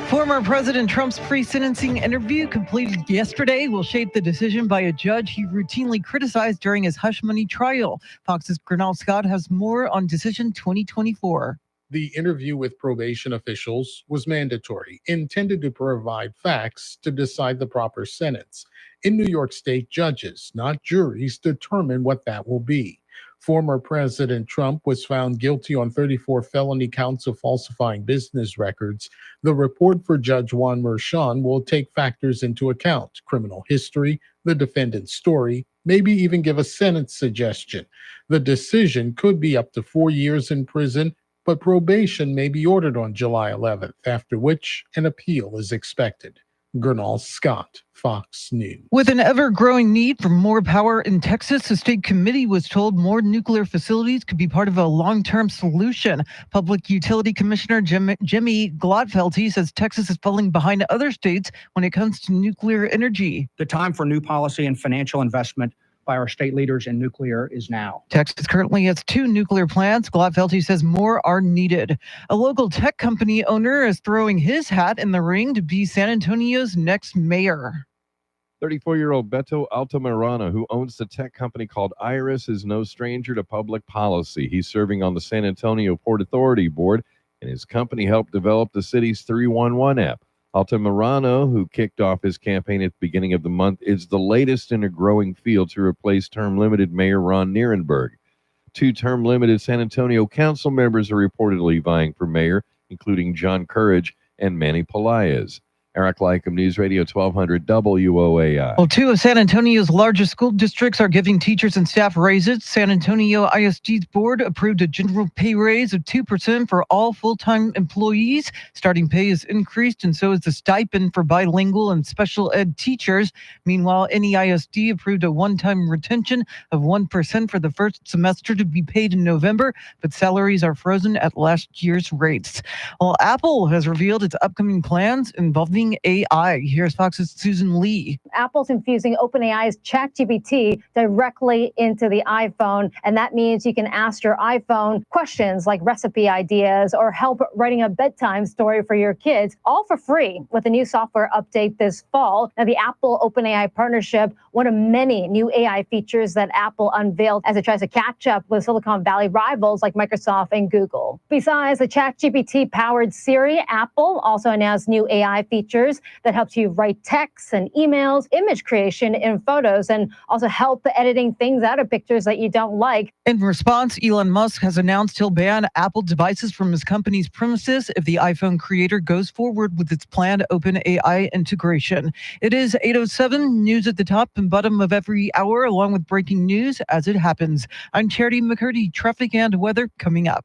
Former President Trump's pre-sentencing interview completed yesterday will shape the decision by a judge he routinely criticized during his hush money trial. Fox's Gernal Scott has more on Decision 2024. The interview with probation officials was mandatory, intended to provide facts to decide the proper sentence. In New York State, judges, not juries, determine what that will be. Former President Trump was found guilty on 34 felony counts of falsifying business records. The report for Judge Juan Merchan will take factors into account: criminal history, the defendant's story, maybe even give a sentence suggestion. The decision could be up to 4 years in prison, but probation may be ordered on July 11th, after which an appeal is expected. Gernal Scott, Fox News. With an ever-growing need for more power in Texas, the state committee was told more nuclear facilities could be part of a long-term solution. Public Utility Commissioner Jimmy Glotfelty says Texas is falling behind other states when it comes to nuclear energy. The time for new policy and financial investment by our state leaders in nuclear is now. Texas currently has 2 nuclear plants. Glotfelty says more are needed. A local tech company owner is throwing his hat in the ring to be San Antonio's next mayor. 34-year-old Beto Altamirano, who owns the tech company called Iris, is no stranger to public policy. He's serving on the San Antonio Port Authority Board, and his company helped develop the city's 311 app. Altamirano, who kicked off his campaign at the beginning of the month, is the latest in a growing field to replace term-limited Mayor Ron Nierenberg. 2 term-limited San Antonio council members are reportedly vying for mayor, including John Courage and Manny Pelaez. Eric Lycum, News Radio 1200 WOAI. Well, 2 of San Antonio's largest school districts are giving teachers and staff raises. San Antonio ISD's board approved a general pay raise of 2% for all full-time employees. Starting pay is increased, and so is the stipend for bilingual and special ed teachers. Meanwhile, NEISD approved a one-time retention of 1% for the first semester to be paid in November, but salaries are frozen at last year's rates. Well, Apple has revealed its upcoming plans involving AI. Here's Fox's Susan Lee. Apple's infusing OpenAI's ChatGPT directly into the iPhone, and that means you can ask your iPhone questions like recipe ideas or help writing a bedtime story for your kids, all for free with a new software update this fall. Now, the Apple OpenAI partnership, one of many new AI features that Apple unveiled as it tries to catch up with Silicon Valley rivals like Microsoft and Google. Besides the ChatGPT-powered Siri, Apple also announced new AI features that helps you write texts and emails, image creation in photos, and also help editing things out of pictures that you don't like. In response, Elon Musk has announced he'll ban Apple devices from his company's premises if the iPhone creator goes forward with its planned OpenAI integration. It is 8:07, news at the top and bottom of every hour, along with breaking news as it happens. I'm Charity McCurdy. Traffic and weather coming up.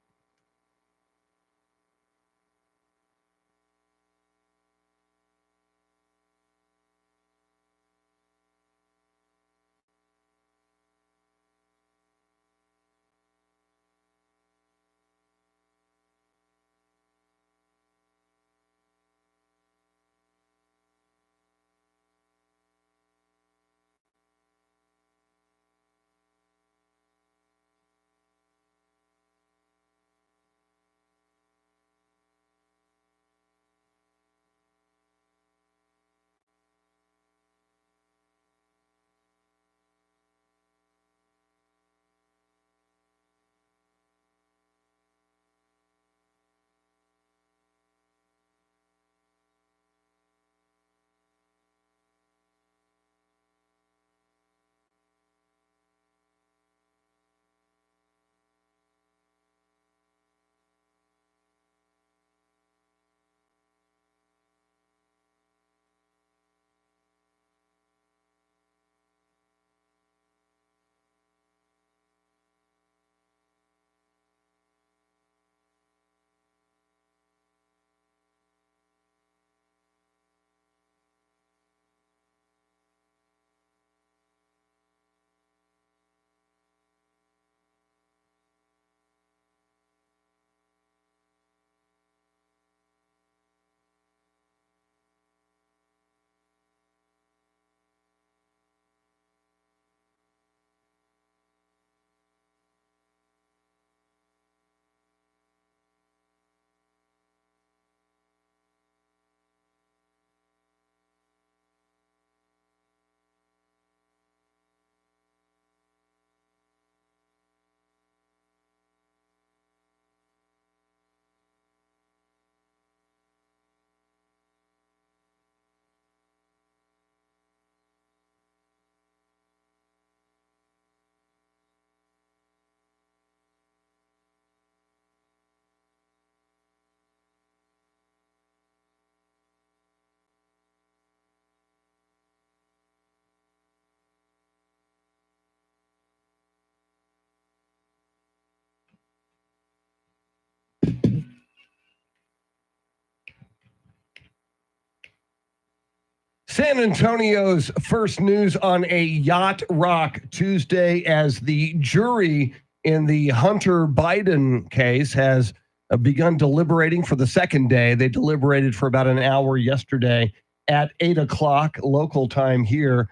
San Antonio's first news on a yacht rock Tuesday as the jury in the Hunter Biden case has begun deliberating for the second day. They deliberated for about an hour yesterday at 8 o'clock local time here.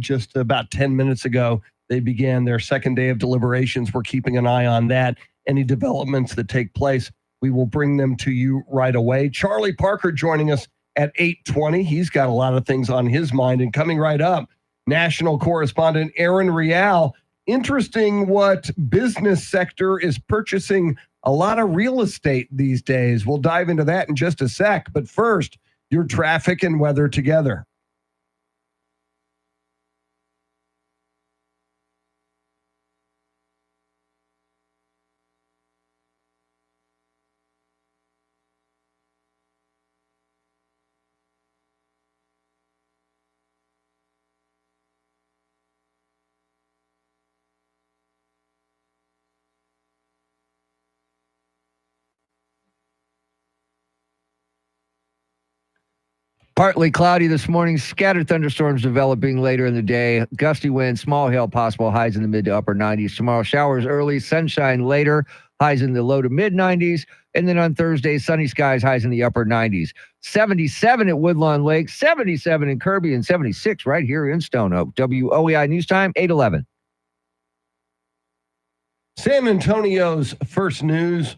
Just about 10 minutes ago, they began their second day of deliberations. We're keeping an eye on that. Any developments that take place, we will bring them to you right away. Charlie Parker joining us at 8:20. He's got a lot of things on his mind. And coming right up, national correspondent Aaron Real. Interesting what business sector is purchasing a lot of real estate these days. We'll dive into that in just a sec. But first, your traffic and weather together. Partly cloudy this morning. Scattered thunderstorms developing later in the day. Gusty winds, small hail possible. Highs in the mid to upper 90s. Tomorrow, showers early, sunshine later. Highs in the low to mid 90s. And then on Thursday, sunny skies, highs in the upper 90s. 77 at Woodlawn Lake, 77 in Kirby, and 76 right here in Stone Oak. WOEI News Time, 8:11. San Antonio's first news.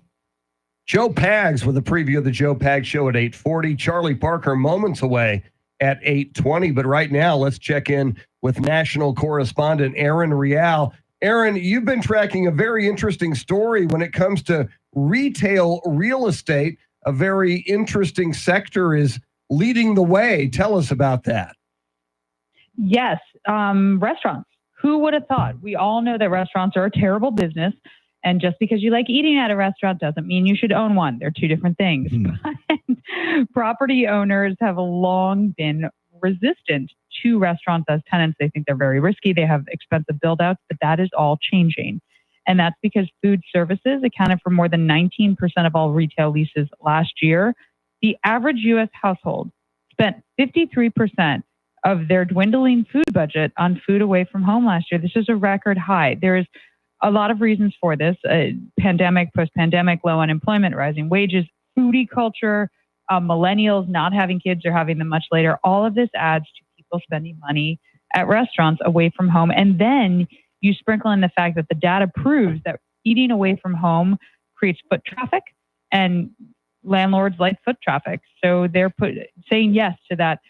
Joe Pags with a preview of the Joe Pags Show at 8:40. Charlie Parker moments away at 8:20. But right now, let's check in with national correspondent Aaron Real. Aaron, you've been tracking a very interesting story when it comes to retail real estate. A very interesting sector is leading the way. Tell us about that. Yes, restaurants. Who would have thought? We all know that restaurants are a terrible business. And just because you like eating at a restaurant doesn't mean you should own one. They're two different things. But property owners have long been resistant to restaurants as tenants. They think they're very risky. They have expensive build-outs, but that is all changing. And that's because food services accounted for more than 19% of all retail leases last year. The average U.S. household spent 53% of their dwindling food budget on food away from home last year. This is a record high. There is a lot of reasons for this. Pandemic, post-pandemic, low unemployment, rising wages, foodie culture, millennials not having kids or having them much later. All of this adds to people spending money at restaurants away from home. And then you sprinkle in the fact that the data proves that eating away from home creates foot traffic, and landlords like foot traffic. So they're saying yes to that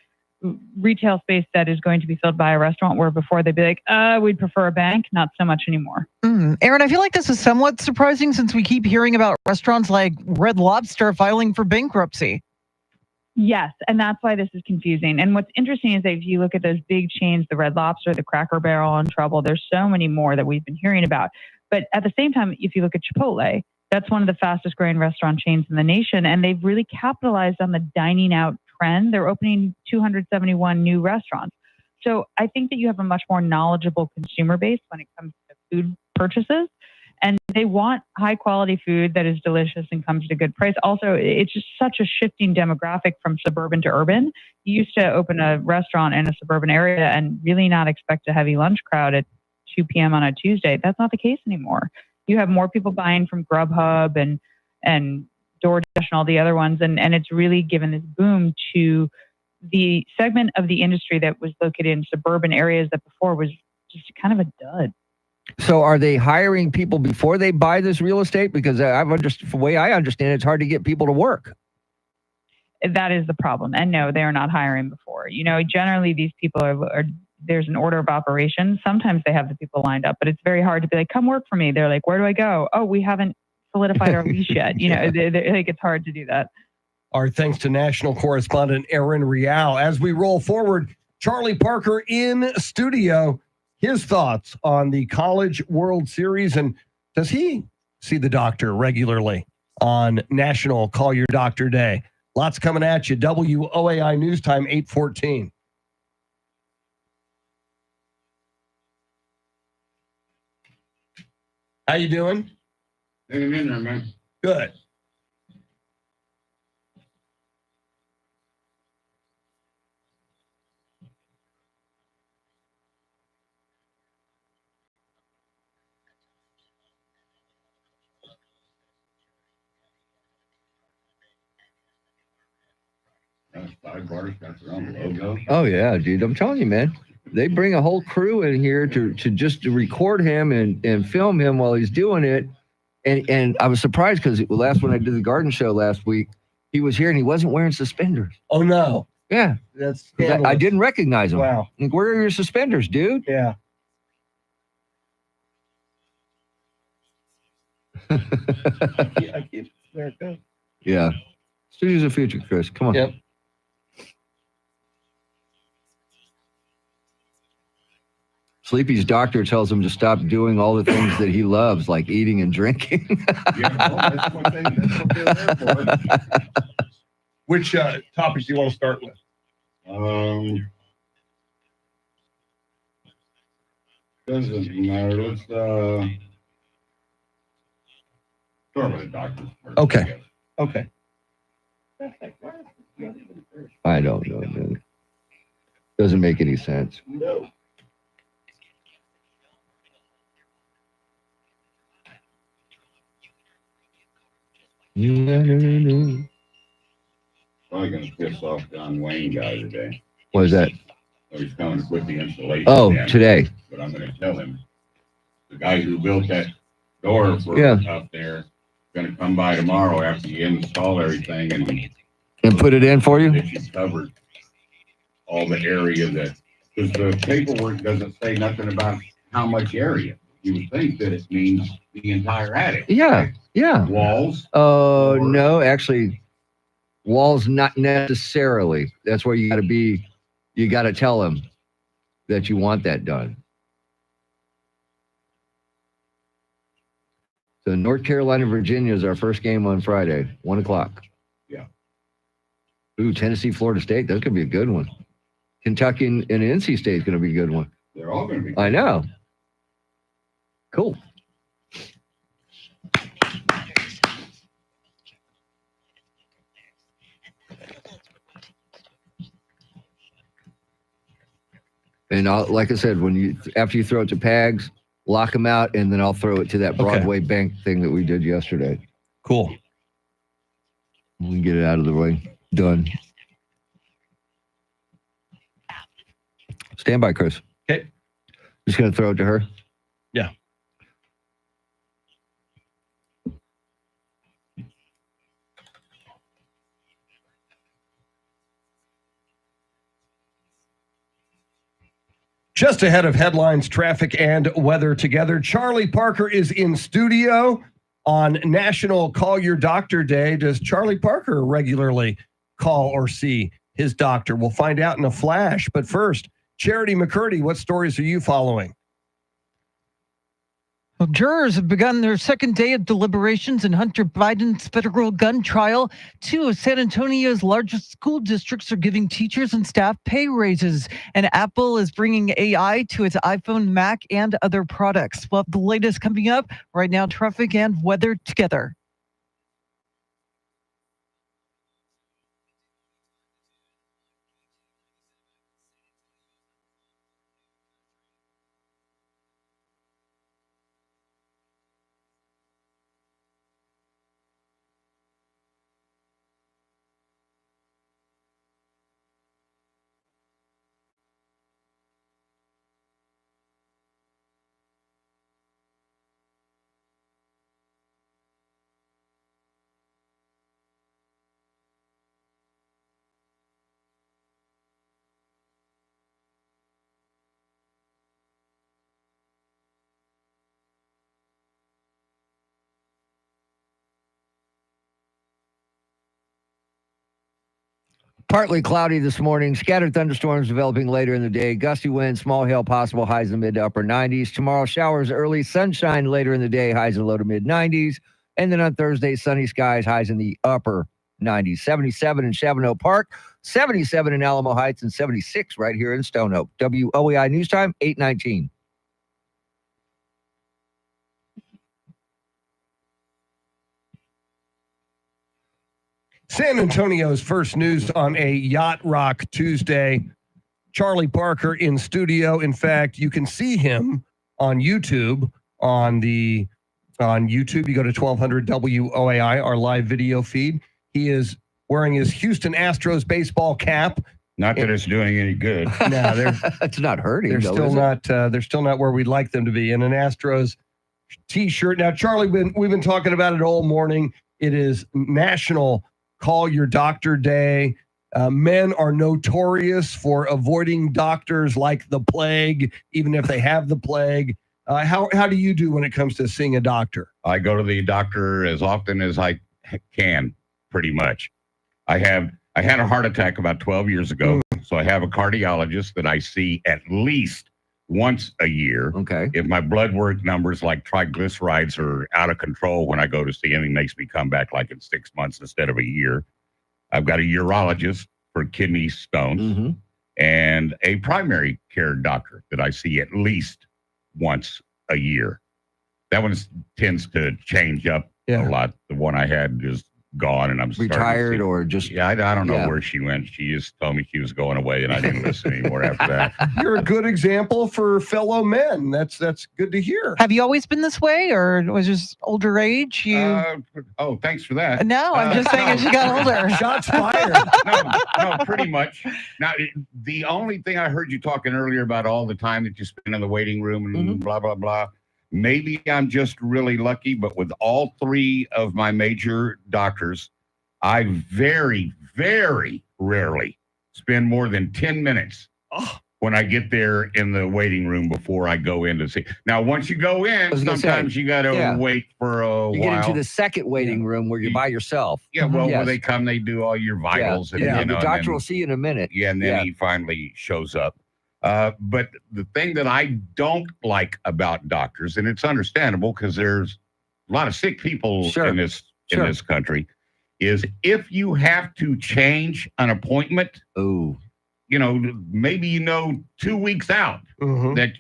retail space that is going to be filled by a restaurant, where before they'd be like, we'd prefer a bank, not so much anymore. Aaron, I feel like this is somewhat surprising since we keep hearing about restaurants like Red Lobster filing for bankruptcy. Yes, and that's why this is confusing. And what's interesting is that if you look at those big chains, the Red Lobster, the Cracker Barrel, and Trouble, there's so many more that we've been hearing about. But at the same time, if you look at Chipotle, that's one of the fastest growing restaurant chains in the nation, and they've really capitalized on the dining out trend. They're opening 271 new restaurants. So I think that you have a much more knowledgeable consumer base when it comes to food purchases, and they want high quality food that is delicious and comes at a good price. Also, it's just such a shifting demographic from suburban to urban. You used to open a restaurant in a suburban area and really not expect a heavy lunch crowd at 2 p.m. on a Tuesday. That's not the case anymore. You have more people buying from Grubhub and DoorDash and all the other ones, and it's really given this boom to the segment of the industry that was located in suburban areas that before was just kind of a dud. So are they hiring people before they buy this real estate? Because the way I understand it, it's hard to get people to work. That is the problem. And no, they are not hiring before. You know, generally these people are there's an order of operations. Sometimes they have the people lined up, but it's very hard to be like, come work for me. They're like, where do I go? Oh, we haven't solidified our lease yet. You know, like it's hard to do that. Our thanks to national correspondent Aaron Real. As we roll forward, Charlie Parker in studio. His thoughts on the College World Series, and does he see the doctor regularly on National Call Your Doctor Day? Lots coming at you. WOAI News Time, 8:14. How you doing? Hanging in there, man. Good. Sidebars got their own logo. Oh yeah, dude. I'm telling you, man. They bring a whole crew in here to just to record him and film him while he's doing it. And I was surprised because when I did the garden show last week, he was here and he wasn't wearing suspenders. Oh no. Yeah. That's I didn't recognize him. Wow. Like, where are your suspenders, dude? Yeah. I keep there it goes. Yeah. Studios of Future, Chris. Come on. Yep. Sleepy's doctor tells him to stop doing all the things that he loves, like eating and drinking. That's what they're there for. Which topics do you want to start with? Doesn't matter. Let's start with the doctor first. Okay. Okay. I don't know, man. Doesn't make any sense. No. Probably gonna piss off John Wayne guy today. What is that? So he's coming to quit the installation. Oh, damage. today. But I'm gonna tell him, the guy who built that door for Yeah. up there, gonna come by tomorrow after you install everything And put it in for you? that you covered all the area that, because the paperwork doesn't say nothing about how much area. You would think that it means the entire attic. Yeah. Yeah. Walls. No, actually, walls not necessarily. That's where you got to be. You got to tell them that you want that done. So North Carolina, Virginia is our first game on Friday, 1:00. Yeah. Ooh, Tennessee, Florida State. That's gonna be a good one. Kentucky and NC State is gonna be a good one. They're all gonna be. I know. Cool. And like I said, after you throw it to Pags, lock them out, and then I'll throw it to that Broadway bank thing that we did yesterday. Cool. We can get it out of the way. Done. Stand by, Chris. Okay. Just gonna throw it to her. Yeah. Just ahead of headlines, traffic, and weather together, Charlie Parker is in studio on National Call Your Doctor Day. Does Charlie Parker regularly call or see his doctor? We'll find out in a flash. But first, Charity McCurdy, what stories are you following? Well, jurors have begun their second day of deliberations in Hunter Biden's federal gun trial. Two of San Antonio's largest school districts are giving teachers and staff pay raises. And Apple is bringing AI to its iPhone, Mac, and other products. We'll have the latest coming up right now, traffic and weather together. Partly cloudy this morning. Scattered thunderstorms developing later in the day. Gusty winds, small hail possible, highs in the mid to upper 90s. Tomorrow, showers early, sunshine later in the day, highs in low to mid 90s. And then on Thursday, sunny skies, highs in the upper 90s. 77 in Chavano Park, 77 in Alamo Heights, and 76 right here in Stone Oak. WOEI News Time, 8:19. San Antonio's first news on a Yacht Rock Tuesday. Charlie Parker in studio. In fact, you can see him on YouTube. On YouTube, you go to 1200 WOAI, our live video feed. He is wearing his Houston Astros baseball cap. Not that it's doing any good. No, it's not hurting. They're though, still is it? not. They're still not where we'd like them to be. In an Astros T-shirt. Now, Charlie, we've been talking about it all morning. It is National Call Your Doctor Day. Men are notorious for avoiding doctors like the plague, even if they have the plague. How do you do when it comes to seeing a doctor? I go to the doctor as often as I can, pretty much. I had a heart attack about 12 years ago, so I have a cardiologist that I see at least once a year. Okay. If my blood work numbers like triglycerides are out of control when I go to see him, he makes me come back like in 6 months instead of a year. I've got a urologist for kidney stones and a primary care doctor that I see at least once a year. That one tends to change up a lot. The one I had is gone, and I'm retired or just I don't know where she went. She just told me she was going away, and I didn't listen anymore after that. You're a good example for fellow men. That's good to hear. Have you always been this way, or was it just older age? Oh, thanks for that. No, I'm just saying as you got older. Shots fired. No, pretty much. Now, the only thing I heard you talking earlier about all the time that you spend in the waiting room and blah, blah, blah. Maybe I'm just really lucky, but with all three of my major doctors, I very, very rarely spend more than 10 minutes when I get there in the waiting room before I go in to see. Now, once you go in, sometimes you got to wait for a while. You get into the second waiting room where you're by yourself. Yeah, well, when they come, they do all your vitals. And, the doctor will see you in a minute. Yeah, and then he finally shows up. But the thing that I don't like about doctors, and it's understandable because there's a lot of sick people in this country, is if you have to change an appointment, maybe 2 weeks out that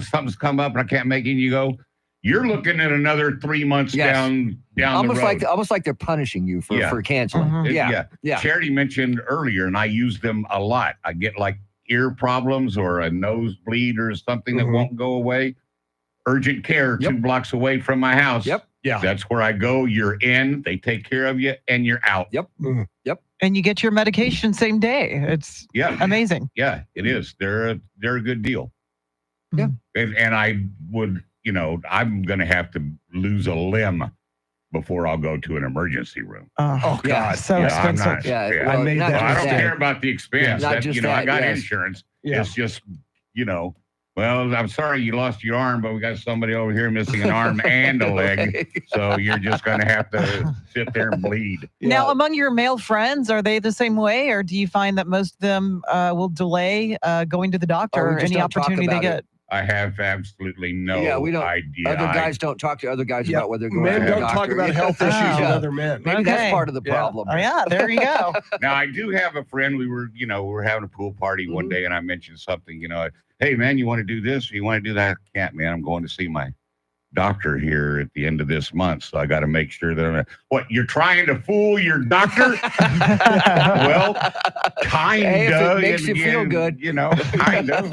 something's come up and I can't make it, you go, you're looking at another 3 months down almost the road. Almost like they're punishing you for canceling. Yeah. Charity mentioned earlier, and I use them a lot. I get like ear problems or a nosebleed or something that won't go away. Urgent care 2 blocks away from my house. Yeah. That's where I go. You're in, they take care of you, and you're out. Yep. And you get your medication same day. It's amazing. Yeah, it is. They're a good deal. Yeah. And I would, I'm going to have to lose a limb before I'll go to an emergency room. Oh God, so expensive. I don't care about the expense. Not That, just I that, got yes. insurance. Yeah. It's just, well, I'm sorry you lost your arm, but we got somebody over here missing an arm and a leg. So you're just going to have to sit there and bleed. Now, among your male friends, are they the same way, or do you find that most of them will delay going to the doctor any opportunity they get? I have absolutely no idea. Other guys don't talk to other guys about whether they're going Men to the don't doctor. talk about health issues with other men. Maybe that's part of the problem. Oh, yeah, there you go. Now, I do have a friend. We were having a pool party one day, and I mentioned something, hey, man, you want to do this or you want to do that? I can't, man. I'm going to see my doctor here at the end of this month, so I got to make sure that what, you're trying to fool your doctor? Well, kind of. Hey, if it makes you feel good. Kind of.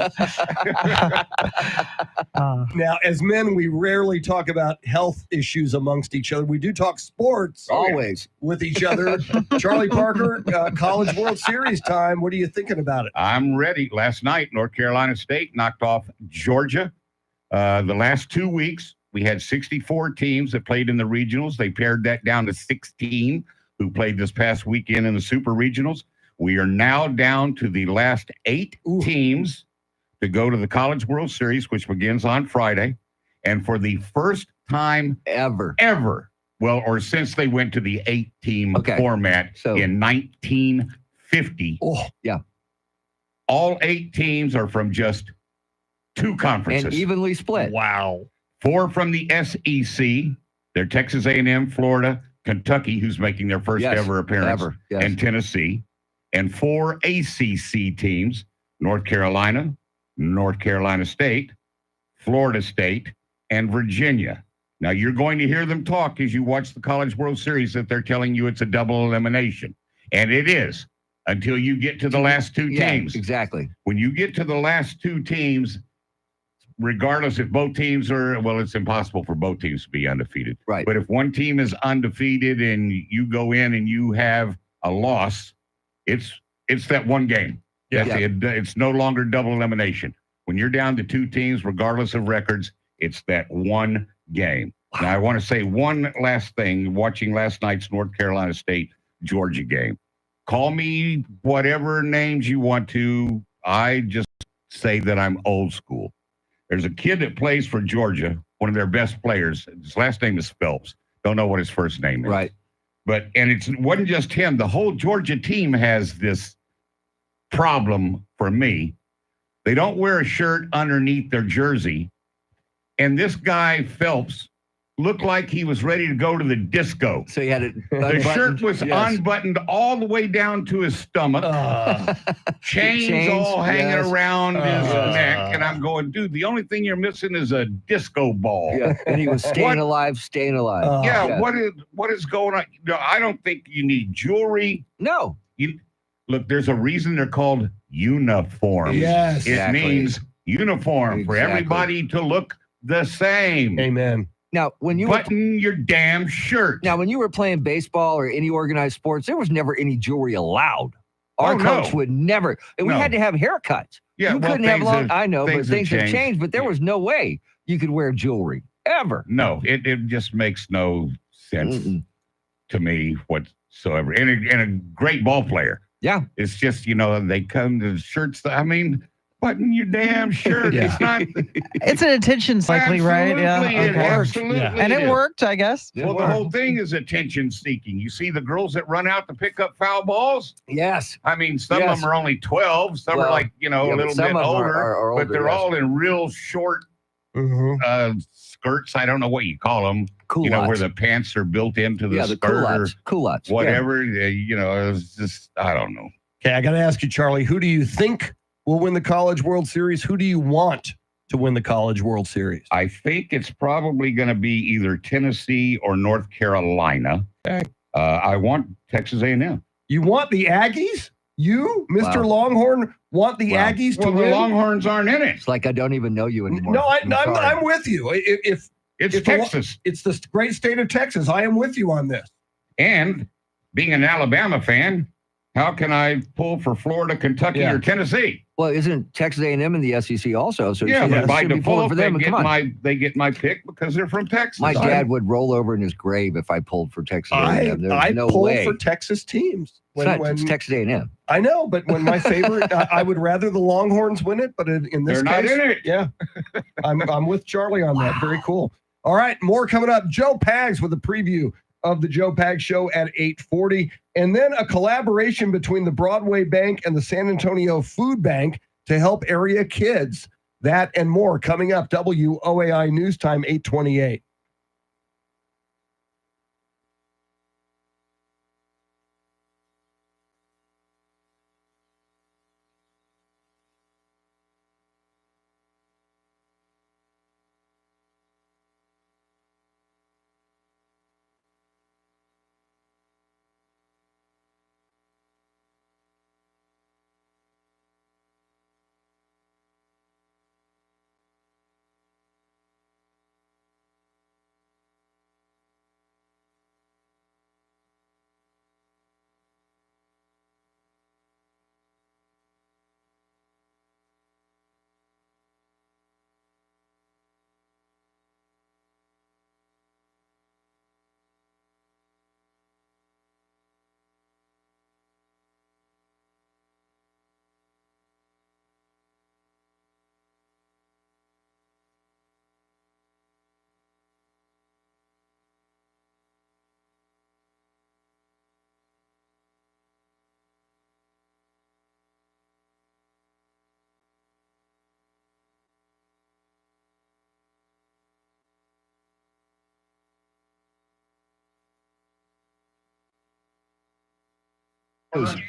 Now, as men, we rarely talk about health issues amongst each other. We do talk sports always with each other. Charlie Parker, College World Series time. What are you thinking about it? I'm ready. Last night, North Carolina State knocked off Georgia. The last 2 weeks, we had 64 teams that played in the regionals. They pared that down to 16 who played this past weekend in the super regionals. We are now down to the last 8 teams to go to the College World Series, which begins on Friday. And for the first time ever, well, or since they went to the 8-team format in 1950, all 8 teams are from just 2 conferences. And evenly split. Wow. 4 from the SEC. They're Texas A&M, Florida, Kentucky, who's making their first ever appearance, and Tennessee. And 4 ACC teams, North Carolina, North Carolina State, Florida State, and Virginia. Now, you're going to hear them talk as you watch the College World Series that they're telling you it's a double elimination. And it is until you get to the last 2 teams. Exactly. When you get to the last 2 teams, regardless if both teams are, well, it's impossible for both teams to be undefeated. Right. But if one team is undefeated and you go in and you have a loss, it's that one game. Yeah. That's it. It's no longer double elimination. When you're down to 2 teams, regardless of records, it's that one game. Now, I want to say one last thing. Watching last night's North Carolina State Georgia game, call me whatever names you want to. I just say that I'm old school. There's a kid that plays for Georgia, one of their best players. His last name is Phelps. Don't know what his first name is. Right. And it wasn't just him. The whole Georgia team has this problem for me. They don't wear a shirt underneath their jersey. And this guy, Phelps, looked like he was ready to go to the disco. So he had it. The shirt was unbuttoned all the way down to his stomach. Chains all hanging around his neck. And I'm going, dude, the only thing you're missing is a disco ball. Yeah. And he was staying alive. What is going on? No, I don't think you need jewelry. No. Look, there's a reason they're called uniforms. Yes. It means uniform for everybody to look the same. Amen. Now, when you button your damn shirt. Now, when you were playing baseball or any organized sports, there was never any jewelry allowed. Our coach would never. And we had to have haircuts. Yeah, you couldn't have long. I know, but things have changed. But there was no way you could wear jewelry ever. No, it just makes no sense to me whatsoever. And a great ball player. Yeah, it's just they come to shirts. I mean, button your damn shirt. Yeah. It's not. It's an attention cycling, right? Yeah. Absolutely. And it worked, I guess. Well, the whole thing is attention seeking. You see the girls that run out to pick up foul balls? Yes. I mean, some of them are only 12. Some are like, a little bit older, but they're all in real short skirts. I don't know what you call them. Culottes. Where the pants are built into the skirt culottes. or whatever. It's just, I don't know. Okay, I got to ask you, Charlie, who do you think will win the College World Series? Who do you want to win the College World Series? I think it's probably going to be either Tennessee or North Carolina. I want Texas A&M. You want the Aggies? You, Mr. Longhorn, want the Aggies to win? The Longhorns aren't in it. It's like I don't even know you anymore. No, I'm with you. If Texas. It's the great state of Texas. I am with you on this. And being an Alabama fan, how can I pull for Florida, Kentucky, or Tennessee? Well, isn't Texas A&M in the SEC also? So but by should be pulling default, for them. they get my pick because they're from Texas. My dad would roll over in his grave if I pulled for Texas A&M. There's no pull way. for Texas teams. It's Texas A&M. I know, but when my favorite, I would rather the Longhorns win it. But in this They're case, not in it. Yeah, I'm with Charlie on that. Very cool. All right, more coming up. Joe Pags with a preview of the Joe Pags Show at 8:40, and then a collaboration between the Broadway Bank and the San Antonio Food Bank to help area kids. That and more coming up. WOAI News Time 8:28.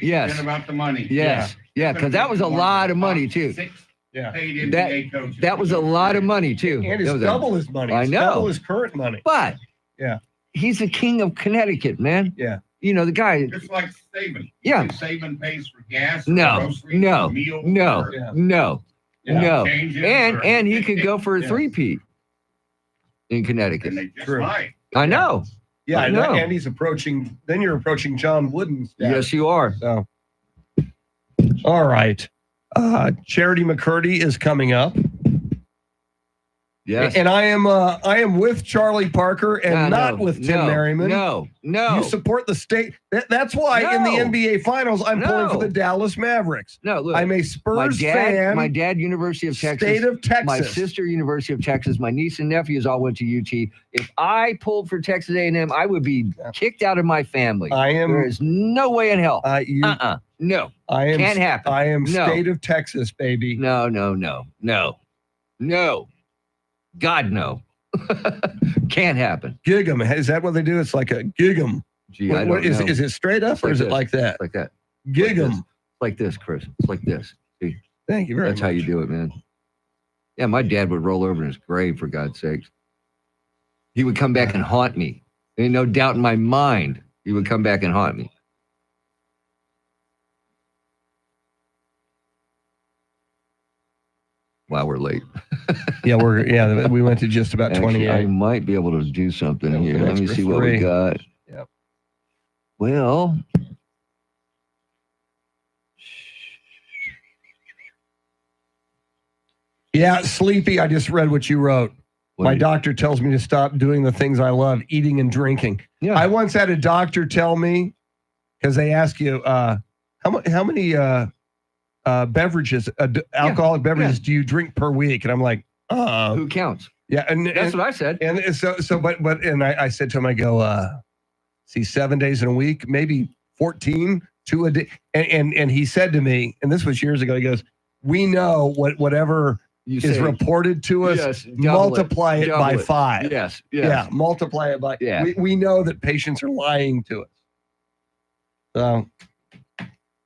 Yes. Forget about the money. Yes. Yeah, because that was a lot of money too. Yeah. Paid NBA coaches. That was a lot of money too. And it's double his money. I It's know. double his current money. But yeah, he's the king of Connecticut, man. Yeah. You know, the guy. Just like Saban. Yeah. Saban pays for gas. No, no, no. Changes And he could go for a three-peat in Connecticut. And they just might. I know. Yeah, I know. Andy's approaching. Then you're approaching John Wooden's dad. Yes, you are. So, all right. Charity McCurdy is coming up. Yes. And I am with Charlie Parker and not with Tim Merriman. No. You support the state. That's why in the NBA Finals I'm pulling for the Dallas Mavericks. No, look. I'm a Spurs fan. My dad, University of Texas. State of Texas. My sister, University of Texas. My niece and nephews all went to UT. If I pulled for Texas A&M, I would be kicked out of my family. I am. There is no way in hell. No. I am. Can't happen. I am No. state of Texas, baby. No. God, no. Can't happen. Gig 'em. Is that what they do? It's like a gig 'em. Gee, I don't know. Is it straight up It's or like is it this. like that? It's like that. Gig 'em. It's like this, Chris. It's like this. See? Thank you very That's much. how you do it, man. Yeah, my dad would roll over in his grave, for God's sakes. He would come back and haunt me. Ain't no doubt in my mind he would come back and haunt me. Wow, we're late. We went to just about Actually, 28. I might be able to do something here. an Let me extra see what we 3. got. Yep. Well, Yeah, Sleepy, I just read what you wrote. What My do you- doctor tells me to stop doing the things I love, eating and drinking. Yeah. I once had a doctor tell me, because they ask you, how many beverages, alcoholic beverages do you drink per week? And I'm like, who counts? Yeah, and That's what I said. And I said to him, I go, see, 7 days in a week, maybe 14, 2 a day. And he said to me, and this was years ago, he goes, we know whatever You is say- reported to us, Yes, double multiply it double by it. 5. Yes. Yeah, multiply it by. Yeah. We know that patients are lying to us. So,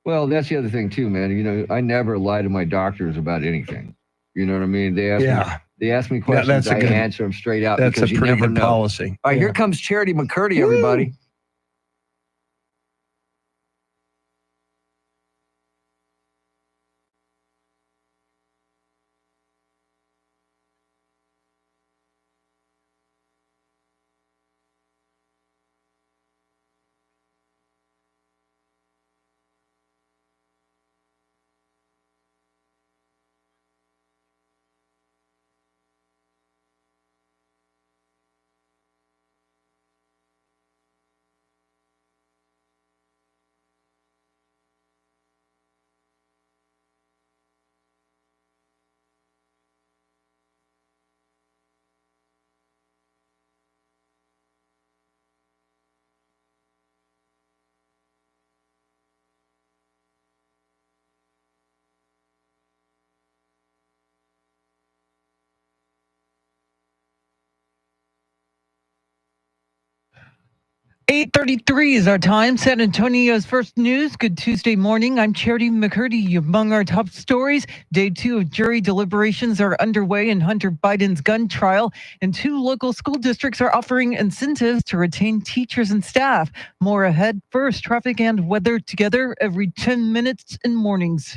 Well, that's the other thing too, man. You know, I never lie to my doctors about anything. You know what I mean? They ask me questions, that's a I good- answer them straight out that's because a you pretty never good know. policy. All right, here comes Charity McCurdy, everybody. .33 is our time. San Antonio's first news. Good Tuesday morning. I'm Charity McCurdy. Among our top stories, day 2 of jury deliberations are underway in Hunter Biden's gun trial, and 2 local school districts are offering incentives to retain teachers and staff. More ahead. First, traffic and weather together every 10 minutes in mornings.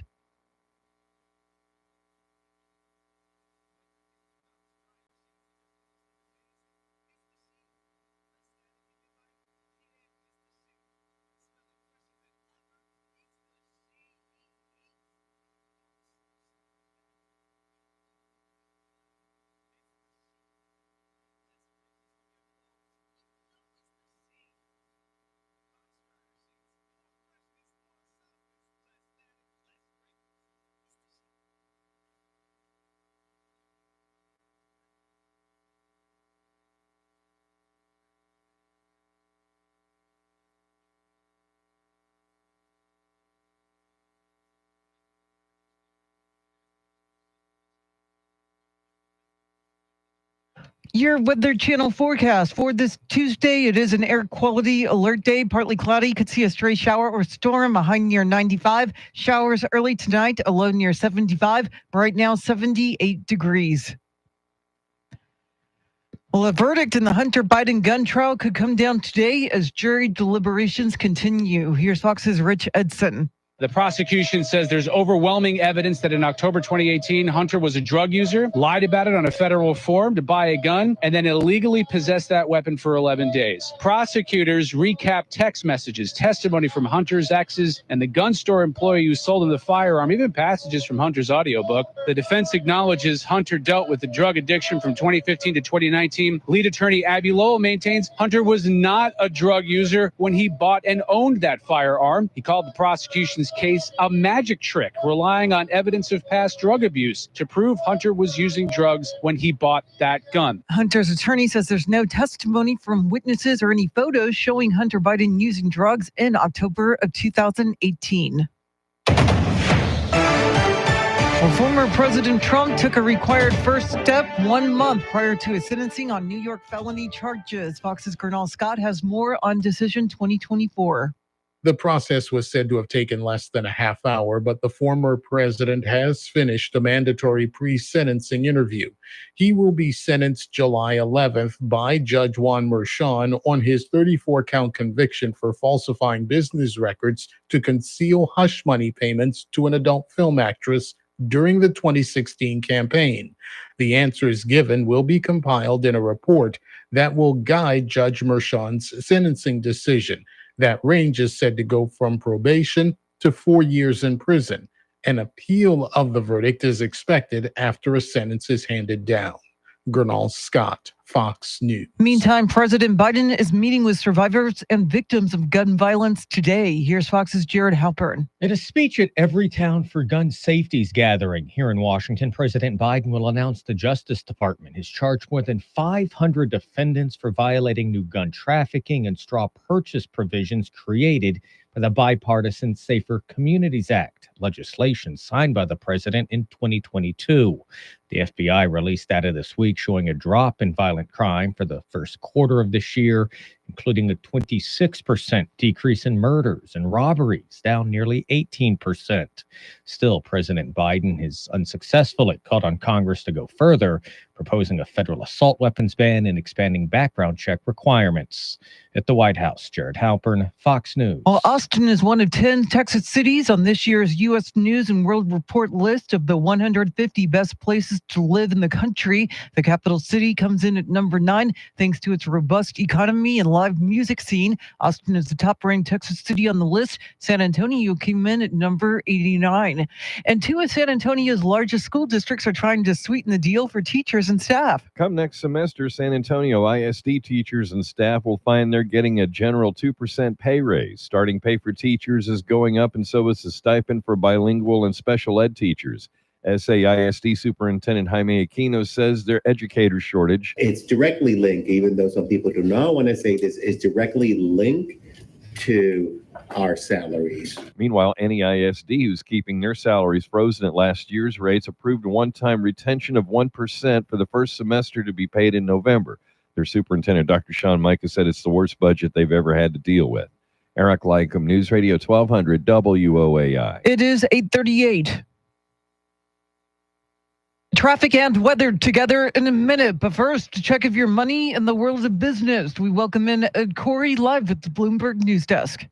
Your Weather Channel forecast for this Tuesday. It is an air quality alert day. Partly cloudy. Could see a stray shower or storm. A high near 95. Showers early tonight. A low near 75. Right now, 78 degrees. Well, a verdict in the Hunter Biden gun trial could come down today as jury deliberations continue. Here's Fox's Rich Edson. The prosecution says there's overwhelming evidence that in October 2018, Hunter was a drug user, lied about it on a federal form to buy a gun, and then illegally possessed that weapon for 11 days. Prosecutors recap text messages, testimony from Hunter's exes, and the gun store employee who sold him the firearm, even passages from Hunter's audiobook. The defense acknowledges Hunter dealt with the drug addiction from 2015 to 2019. Lead attorney Abby Lowell maintains Hunter was not a drug user when he bought and owned that firearm. He called the prosecution's case a magic trick, relying on evidence of past drug abuse to prove Hunter was using drugs when he bought that gun. Hunter's attorney says there's no testimony from witnesses or any photos showing Hunter Biden using drugs in October of 2018. Well, former President Trump took a required first step 1 month prior to his sentencing on New York felony charges. Fox's Gernal Scott has more on Decision 2024. The process was said to have taken less than a half hour, but the former president has finished a mandatory pre-sentencing interview. He will be sentenced July 11th by Judge Juan Merchan on his 34-count conviction for falsifying business records to conceal hush money payments to an adult film actress during the 2016 campaign. The answers given will be compiled in a report that will guide Judge Merchan's sentencing decision. That range is said to go from probation to 4 years in prison. An appeal of the verdict is expected after a sentence is handed down. Gernal Scott, Fox News. Meantime, President Biden is meeting with survivors and victims of gun violence today. Here's Fox's Jared Halpern. In a speech at Everytown for Gun Safety's gathering here in Washington, President Biden will announce the Justice Department has charged more than 500 defendants for violating new gun trafficking and straw purchase provisions created by the Bipartisan Safer Communities Act, legislation signed by the president in 2022. The FBI released data this week showing a drop in violent crime for the first quarter of this year, including a 26% decrease in murders and robberies, down nearly 18%. Still, President Biden is unsuccessfully called on Congress to go further, proposing a federal assault weapons ban and expanding background check requirements. At the White House, Jared Halpern, Fox News. Well, Austin is one of 10 Texas cities on this year's U.S. News and World Report list of the 150 best places to live in the country. The capital city comes in at number 9 thanks to its robust economy and live music scene. Austin is the top-ranked Texas city on the list. San Antonio came in at number 89. And 2 of San Antonio's largest school districts are trying to sweeten the deal for teachers and staff. Come next semester, San Antonio ISD teachers and staff will find they're getting a general 2% pay raise. Starting pay for teachers is going up, and so is the stipend for bilingual and special ed teachers. SAISD Superintendent Jaime Aquino says their educator shortage. It's directly linked, even though some people do not want to say this, is directly linked to our salaries. Meanwhile, NEISD, who's keeping their salaries frozen at last year's rates, approved a one-time retention of 1% for the first semester to be paid in November. Their superintendent, Dr. Sean Micah, said it's the worst budget they've ever had to deal with. Eric Lycum, News Radio 1200 WOAI. It is 8:38. Traffic and weather together in a minute. But first, to check if your money in the world of business. We welcome in Ed Corey live at the Bloomberg News Desk.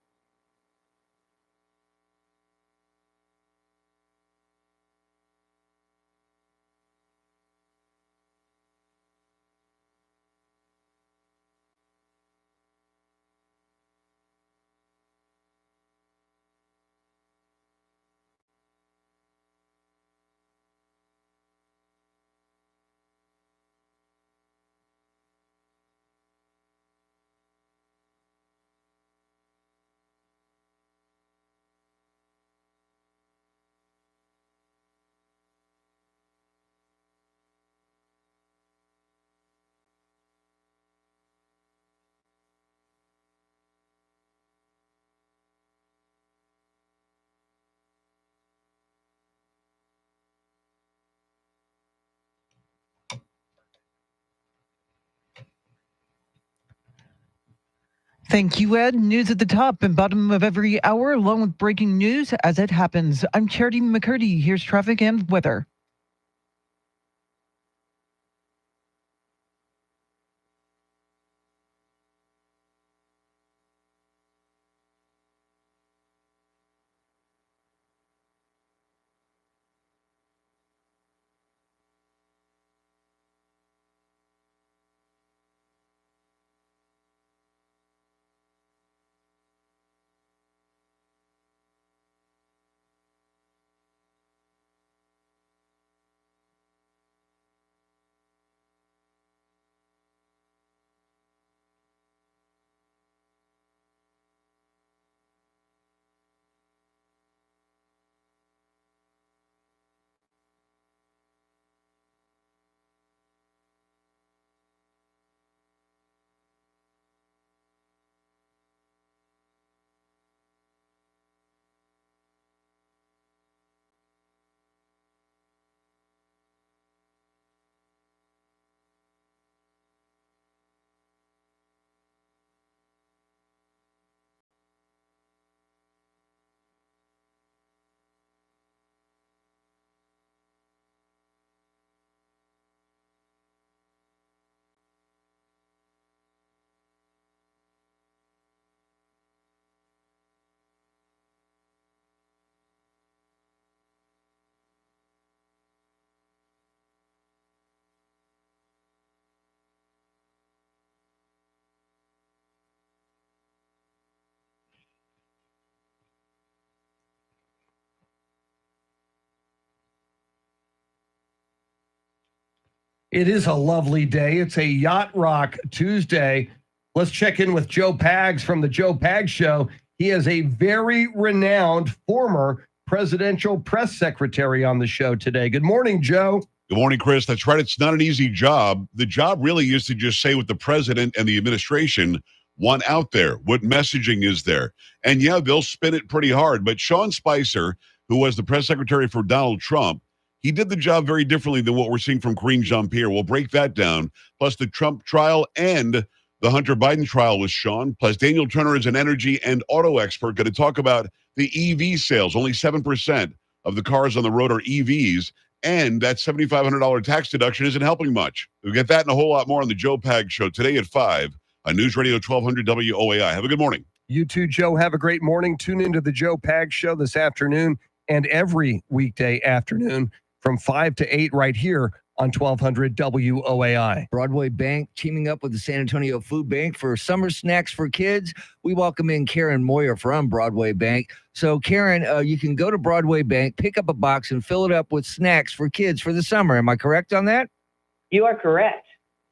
Thank you, Ed. News at the top and bottom of every hour, along with breaking news as it happens. I'm Charity McCurdy. Here's traffic and weather. It is a lovely day. It's a Yacht Rock Tuesday. Let's check in with Joe Pags from the Joe Pags Show. He is a very renowned former presidential press secretary on the show today. Good morning, Joe. Good morning, Chris. That's right. It's not an easy job. The job really is to just say what the president and the administration want out there. What messaging is there? And yeah, they'll spin it pretty hard. But Sean Spicer, who was the press secretary for Donald Trump, he did the job very differently than what we're seeing from Karine Jean-Pierre. We'll break that down. Plus the Trump trial and the Hunter Biden trial with Sean. Plus Daniel Turner is an energy and auto expert, going to talk about the EV sales. Only 7% of the cars on the road are EVs. And that $7,500 tax deduction isn't helping much. We'll get that and a whole lot more on the Joe Pags Show today at 5 on News Radio 1200 WOAI. Have a good morning. You too, Joe. Have a great morning. Tune into the Joe Pags Show this afternoon and every weekday afternoon from 5 to 8 right here on 1200 WOAI. Broadway Bank teaming up with the San Antonio Food Bank for summer snacks for kids. We welcome in Karen Moyer from Broadway Bank. So, Karen, you can go to Broadway Bank, pick up a box, and fill it up with snacks for kids for the summer. Am I correct on that? You are correct.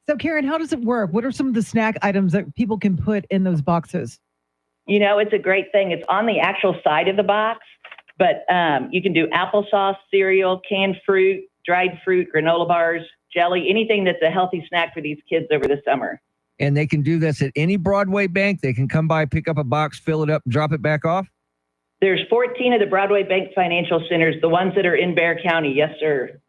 So, Karen, how does it work? What are some of the snack items that people can put in those boxes? You know, it's a great thing. It's on the actual side of the box, but you can do applesauce, cereal, canned fruit, dried fruit, granola bars, jelly, anything that's a healthy snack for these kids over the summer. And they can do this at any Broadway Bank. They can come by, pick up a box, fill it up, drop it back off? There's 14 of the Broadway Bank financial centers, the ones that are in Bexar County. Yes, sir.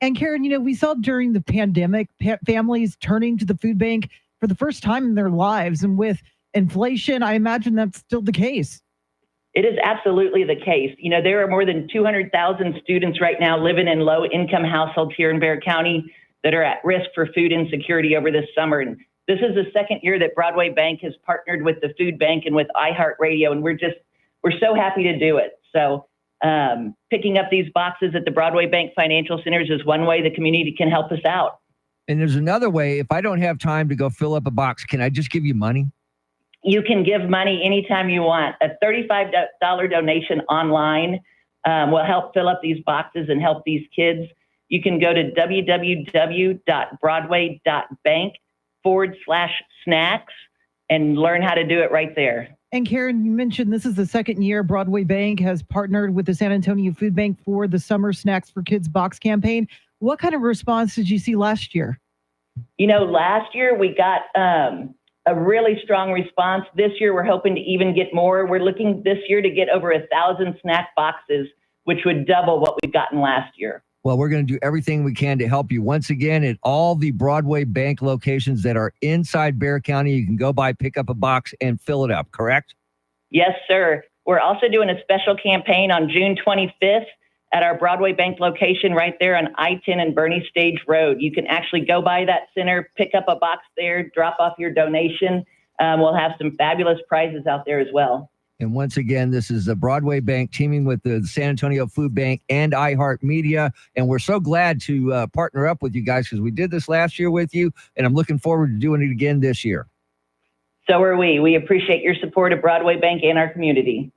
And Karen, you know, we saw during the pandemic, families turning to the food bank for the first time in their lives. And with inflation, I imagine that's still the case. It is absolutely the case. You know, there are more than 200,000 students right now living in low-income households here in Bexar County that are at risk for food insecurity over this summer. And this is the second year that Broadway Bank has partnered with the food bank and with iHeartRadio, and we're so happy to do it. So picking up these boxes at the Broadway Bank financial centers is one way the community can help us out. And there's another way. If I don't have time to go fill up a box, can I just give you money? You can give money anytime you want. A $35 donation online will help fill up these boxes and help these kids. You can go to www.broadway.bank/snacks and learn how to do it right there. And Karen, you mentioned this is the second year Broadway Bank has partnered with the San Antonio Food Bank for the Summer Snacks for Kids box campaign. What kind of response did you see last year? You know, last year we got a really strong response. This year, we're hoping to even get more. We're looking this year to get over 1,000 snack boxes, which would double what we've gotten last year. Well, we're going to do everything we can to help you. Once again, at all the Broadway Bank locations that are inside Bexar County, you can go by, pick up a box, and fill it up, correct? Yes, sir. We're also doing a special campaign on June 25th at our Broadway Bank location right there on I-10 and Bernie Stage Road. You can actually go by that center, pick up a box there, drop off your donation. We'll have some fabulous prizes out there as well. And once again, this is the Broadway Bank teaming with the San Antonio Food Bank and iHeartMedia. And we're so glad to partner up with you guys because we did this last year with you, and I'm looking forward to doing it again this year. So are we. We appreciate your support of Broadway Bank and our community.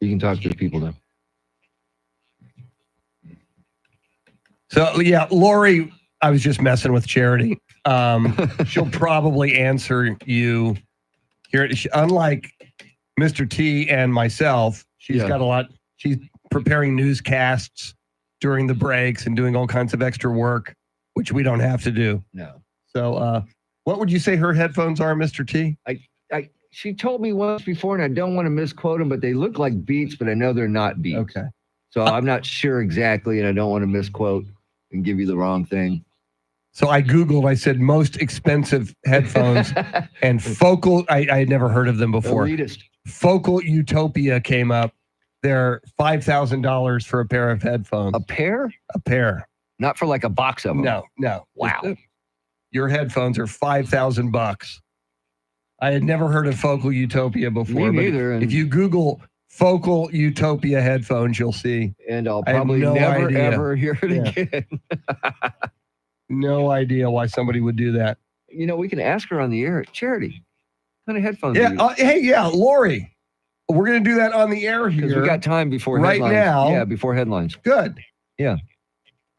You can talk to the people now. So yeah, Lori, I was just messing with Charity. She'll probably answer you here. Unlike Mr. T and myself, she's got a lot. She's preparing newscasts during the breaks and doing all kinds of extra work, which we don't have to do. No. So, what would you say her headphones are, Mr. T? She told me once before, and I don't want to misquote them, but they look like Beats, but I know they're not Beats. Okay. So I'm not sure exactly, and I don't want to misquote and give you the wrong thing. So I Googled, I said most expensive headphones, and Focal, I had never heard of them before. Elitist. Focal Utopia came up. They're $5,000 for a pair of headphones. A pair? A pair. Not for like a box of them. No. Wow. Your headphones are $5,000. I had never heard of Focal Utopia before. Me but neither. If you Google Focal Utopia headphones, you'll see. And I'll I have probably no never, idea. ever hear it again. No idea why somebody would do that. You know, we can ask her on the air. Charity, what kind of headphones Yeah. do you Lori. We're going to do that on the air Because here. we got time before right headlines. now. Yeah, before headlines. Good. Yeah.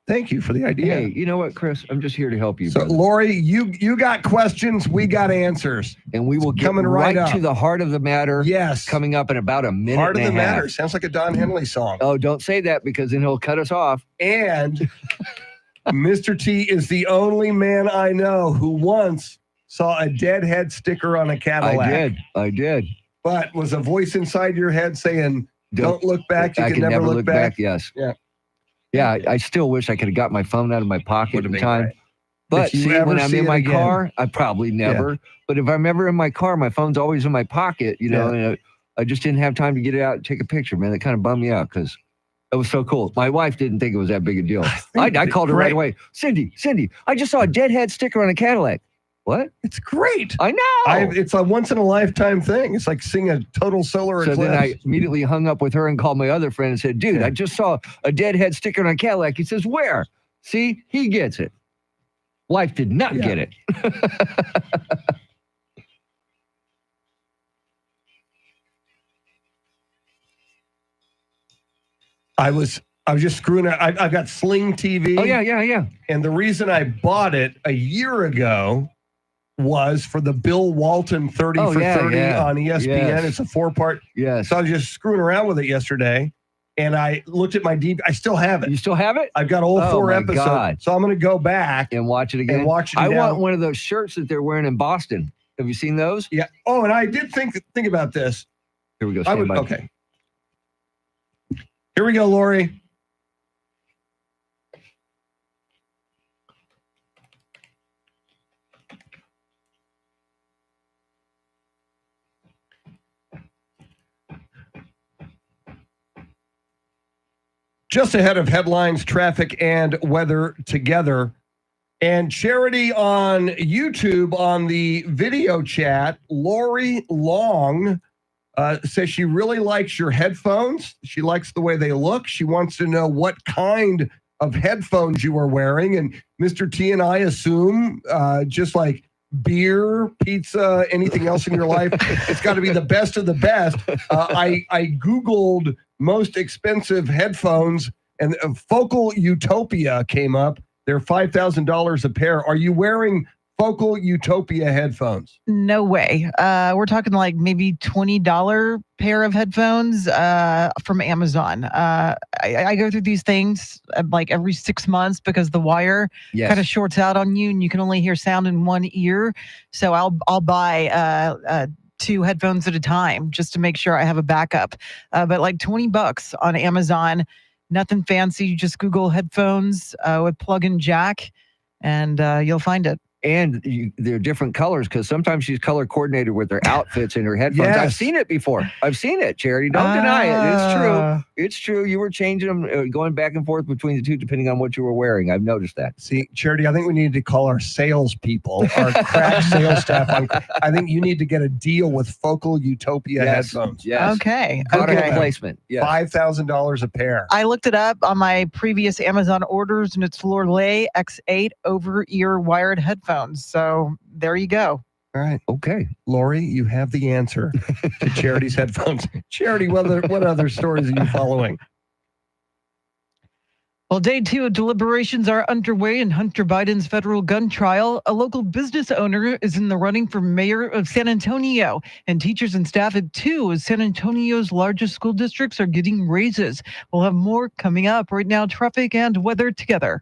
Thank you for the idea. Hey, you know what, Chris? I'm just here to help you. So, brother. Lori, you got questions. We got answers. And we will get coming right right up. to the heart of the matter. Yes. Coming up in about a minute Heart of and the a half. matter. Sounds like a Don Henley song. Oh, don't say that because then he'll cut us off. And Mr. T is the only man I know who once saw a deadhead sticker on a Cadillac. I did. But was a voice inside your head saying, don't look back, you I can never look back. Yes. Yeah. Yeah, I still wish I could have got my phone out of my pocket Would've in been time. great. But If you see, ever when I'm see in it my again. car, I probably never. But if I'm ever in my car, my phone's always in my pocket, you know, and I just didn't have time to get it out and take a picture, man. That kind of bummed me out because it was so cool. My wife didn't think it was that big a deal. I called her right away. Cindy, I just saw a deadhead sticker on a Cadillac. What? It's great. I know. It's a once in a lifetime thing. It's like seeing a total solar So eclipse. then I immediately hung up with her and called my other friend and said, dude, I just saw a deadhead sticker on a Cadillac. He says, where? See, he gets it. Wife did not get it. I was just screwing around. I've got Sling TV. Oh, yeah. And the reason I bought it a year ago was for the Bill Walton 30 for 30 on ESPN. Yes. It's a 4-part. Yes. So I was just screwing around with it yesterday, and I looked at my DVD. I still have it. You still have it? I've got all 4 my episodes. God. So I'm going to go back and watch it again. I want one of those shirts that they're wearing in Boston. Have you seen those? Yeah. Oh, and I did think about this. Here we go. Stand by. Okay. Here we go, Lori. Just ahead of headlines, traffic, and weather together. And Charity on YouTube on the video chat, Lori Long says she really likes your headphones. She likes the way they look. She wants to know what kind of headphones you are wearing. And Mr. T and I assume just like beer, pizza, anything else in your life, it's got to be the best of the best. I Googled most expensive headphones, and Focal Utopia came up. They're $5,000 a pair. Are you wearing Focal Utopia headphones? No way. We're talking like maybe $20 pair of headphones from Amazon. I go through these things like every 6 months because the wire kind of shorts out on you and you can only hear sound in one ear. So I'll buy 2 headphones at a time just to make sure I have a backup. But like $20 on Amazon, nothing fancy. Just Google headphones with plug-in jack and you'll find it. And they're different colors because sometimes she's color coordinated with her outfits and her headphones. Yes. I've seen it before. I've seen it, Charity. Don't deny it. It's true. It's true. You were changing them, going back and forth between the two depending on what you were wearing. I've noticed that. See, Charity, I think we need to call our salespeople, our crack sales staff. I think you need to get a deal with Focal Utopia headphones. Yes. Okay. Product placement. Yes. $5,000 a pair. I looked it up on my previous Amazon orders and it's Lorelei X8 over-ear wired headphones. So there you go. All right. Okay. Lori, you have the answer to Charity's headphones. Charity, what other stories are you following? Well, day 2 of deliberations are underway in Hunter Biden's federal gun trial. A local business owner is in the running for mayor of San Antonio, and teachers and staff at 2 of San Antonio's largest school districts are getting raises. We'll have more coming up. Right now, traffic and weather together.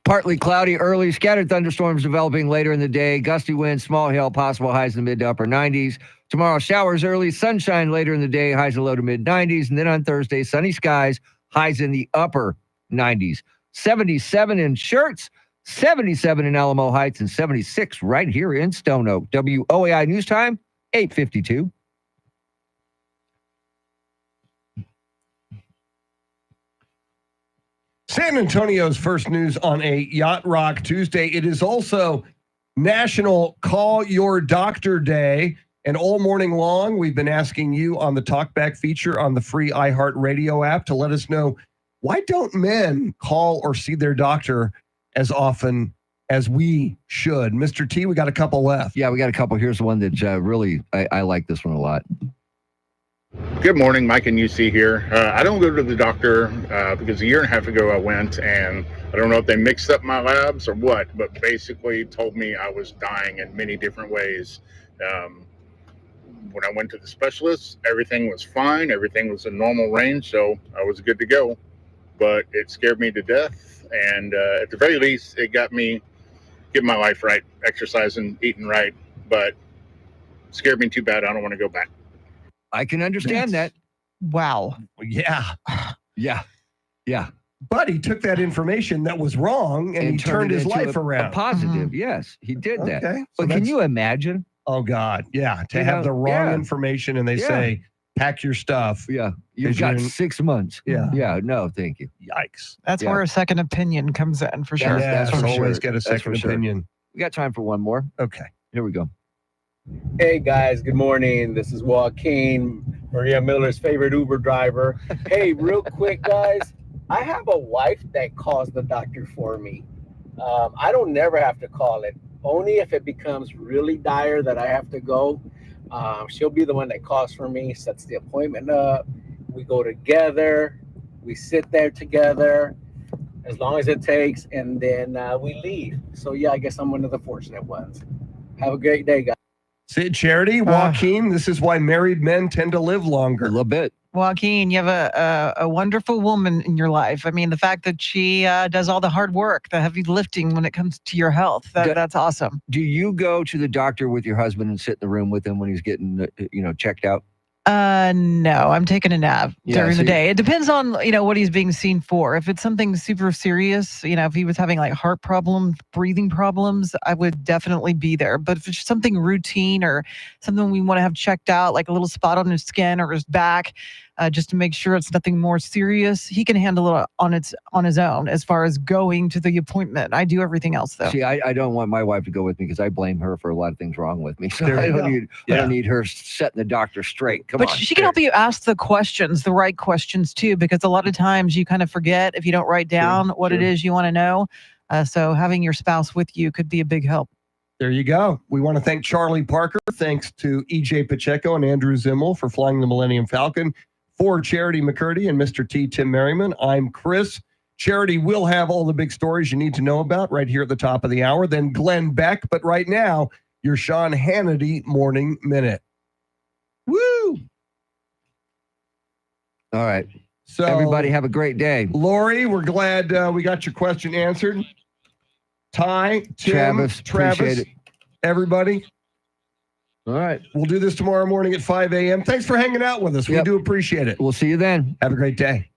Partly cloudy early, scattered thunderstorms developing later in the day. Gusty winds, small hail, possible highs in the mid to upper 90s. Tomorrow, showers early, sunshine later in the day, highs in low to mid 90s. And then on Thursday, sunny skies, highs in the upper 90s. 77 in Schertz, 77 in Alamo Heights, and 76 right here in Stone Oak. WOAI News Time, 8:52. San Antonio's first news on a Yacht Rock Tuesday. It is also National Call Your Doctor Day. And all morning long, we've been asking you on the Talkback feature on the free iHeartRadio app to let us know, why don't men call or see their doctor as often as we should? Mr. T, we got a couple left. Yeah, we got a couple. Here's one that really, I like this one a lot. Good morning, Mike and UC here. I don't go to the doctor because a year and a half ago I went, and I don't know if they mixed up my labs or what, but basically told me I was dying in many different ways. When I went to the specialist, everything was fine. Everything was in normal range, so I was good to go. But it scared me to death, and at the very least, it got me getting my life right, exercising, eating right, but scared me too bad. I don't want to go back. I can understand that. Wow. Yeah. Yeah. But he took that information that was wrong and he turned his it into life a around. positive. Yes, he did that. Okay, so But can that's- you imagine? Oh, God. Yeah. To You have know, the wrong yeah. information and they Yeah. say, pack your stuff. Yeah. You've 'Cause got you're in- 6 months. Yeah. Yeah. No, thank you. Yikes. That's Yeah. where a second opinion comes in for sure. Yeah, for always sure. get a That's second for sure. opinion. We got time for one more. Okay. Here we go. Hey guys, good morning. This is Joaquin, Maria Miller's favorite Uber driver. Hey, real quick, guys, I have a wife that calls the doctor for me. I don't never have to call it. Only if it becomes really dire that I have to go. She'll be the one that calls for me, sets the appointment up. We go together. We sit there together as long as it takes, and then we leave. So yeah, I guess I'm one of the fortunate ones. Have a great day, guys. Sid Charity, Joaquin, this is why married men tend to live longer. A little bit. Joaquin, you have a wonderful woman in your life. I mean, the fact that she does all the hard work, the heavy lifting when it comes to your health, that's awesome. Do you go to the doctor with your husband and sit in the room with him when he's getting, checked out? No, I'm taking a nap Yeah, during the see- day. It depends on, what he's being seen for. If it's something super serious, if he was having like heart problems, breathing problems, I would definitely be there. But if it's something routine or something we want to have checked out, like a little spot on his skin or his back, just to make sure it's nothing more serious, he can handle it on his own as far as going to the appointment. I do everything else though. See, I don't want my wife to go with me because I blame her for a lot of things wrong with me. So There I you don't go. need I don't need her setting the doctor straight. Come But on. she can help you ask the questions, the right questions too, because a lot of times you kind of forget if you don't write down what it is you want to know. So having your spouse with you could be a big help. There you go. We want to thank Charlie Parker. Thanks to EJ Pacheco and Andrew Zimmel for flying the Millennium Falcon. For Charity McCurdy and Mr. T, Tim Merriman, I'm Chris. Charity will have all the big stories you need to know about right here at the top of the hour. Then Glenn Beck. But right now, your Sean Hannity Morning Minute. Woo! All right. So Everybody have a great day. Lori, we're glad we got your question answered. Ty, Tim, Travis, appreciate it. everybody. All right. We'll do this tomorrow morning at 5 a.m. Thanks for hanging out with us. We Yep. do appreciate it. We'll see you then. Have a great day.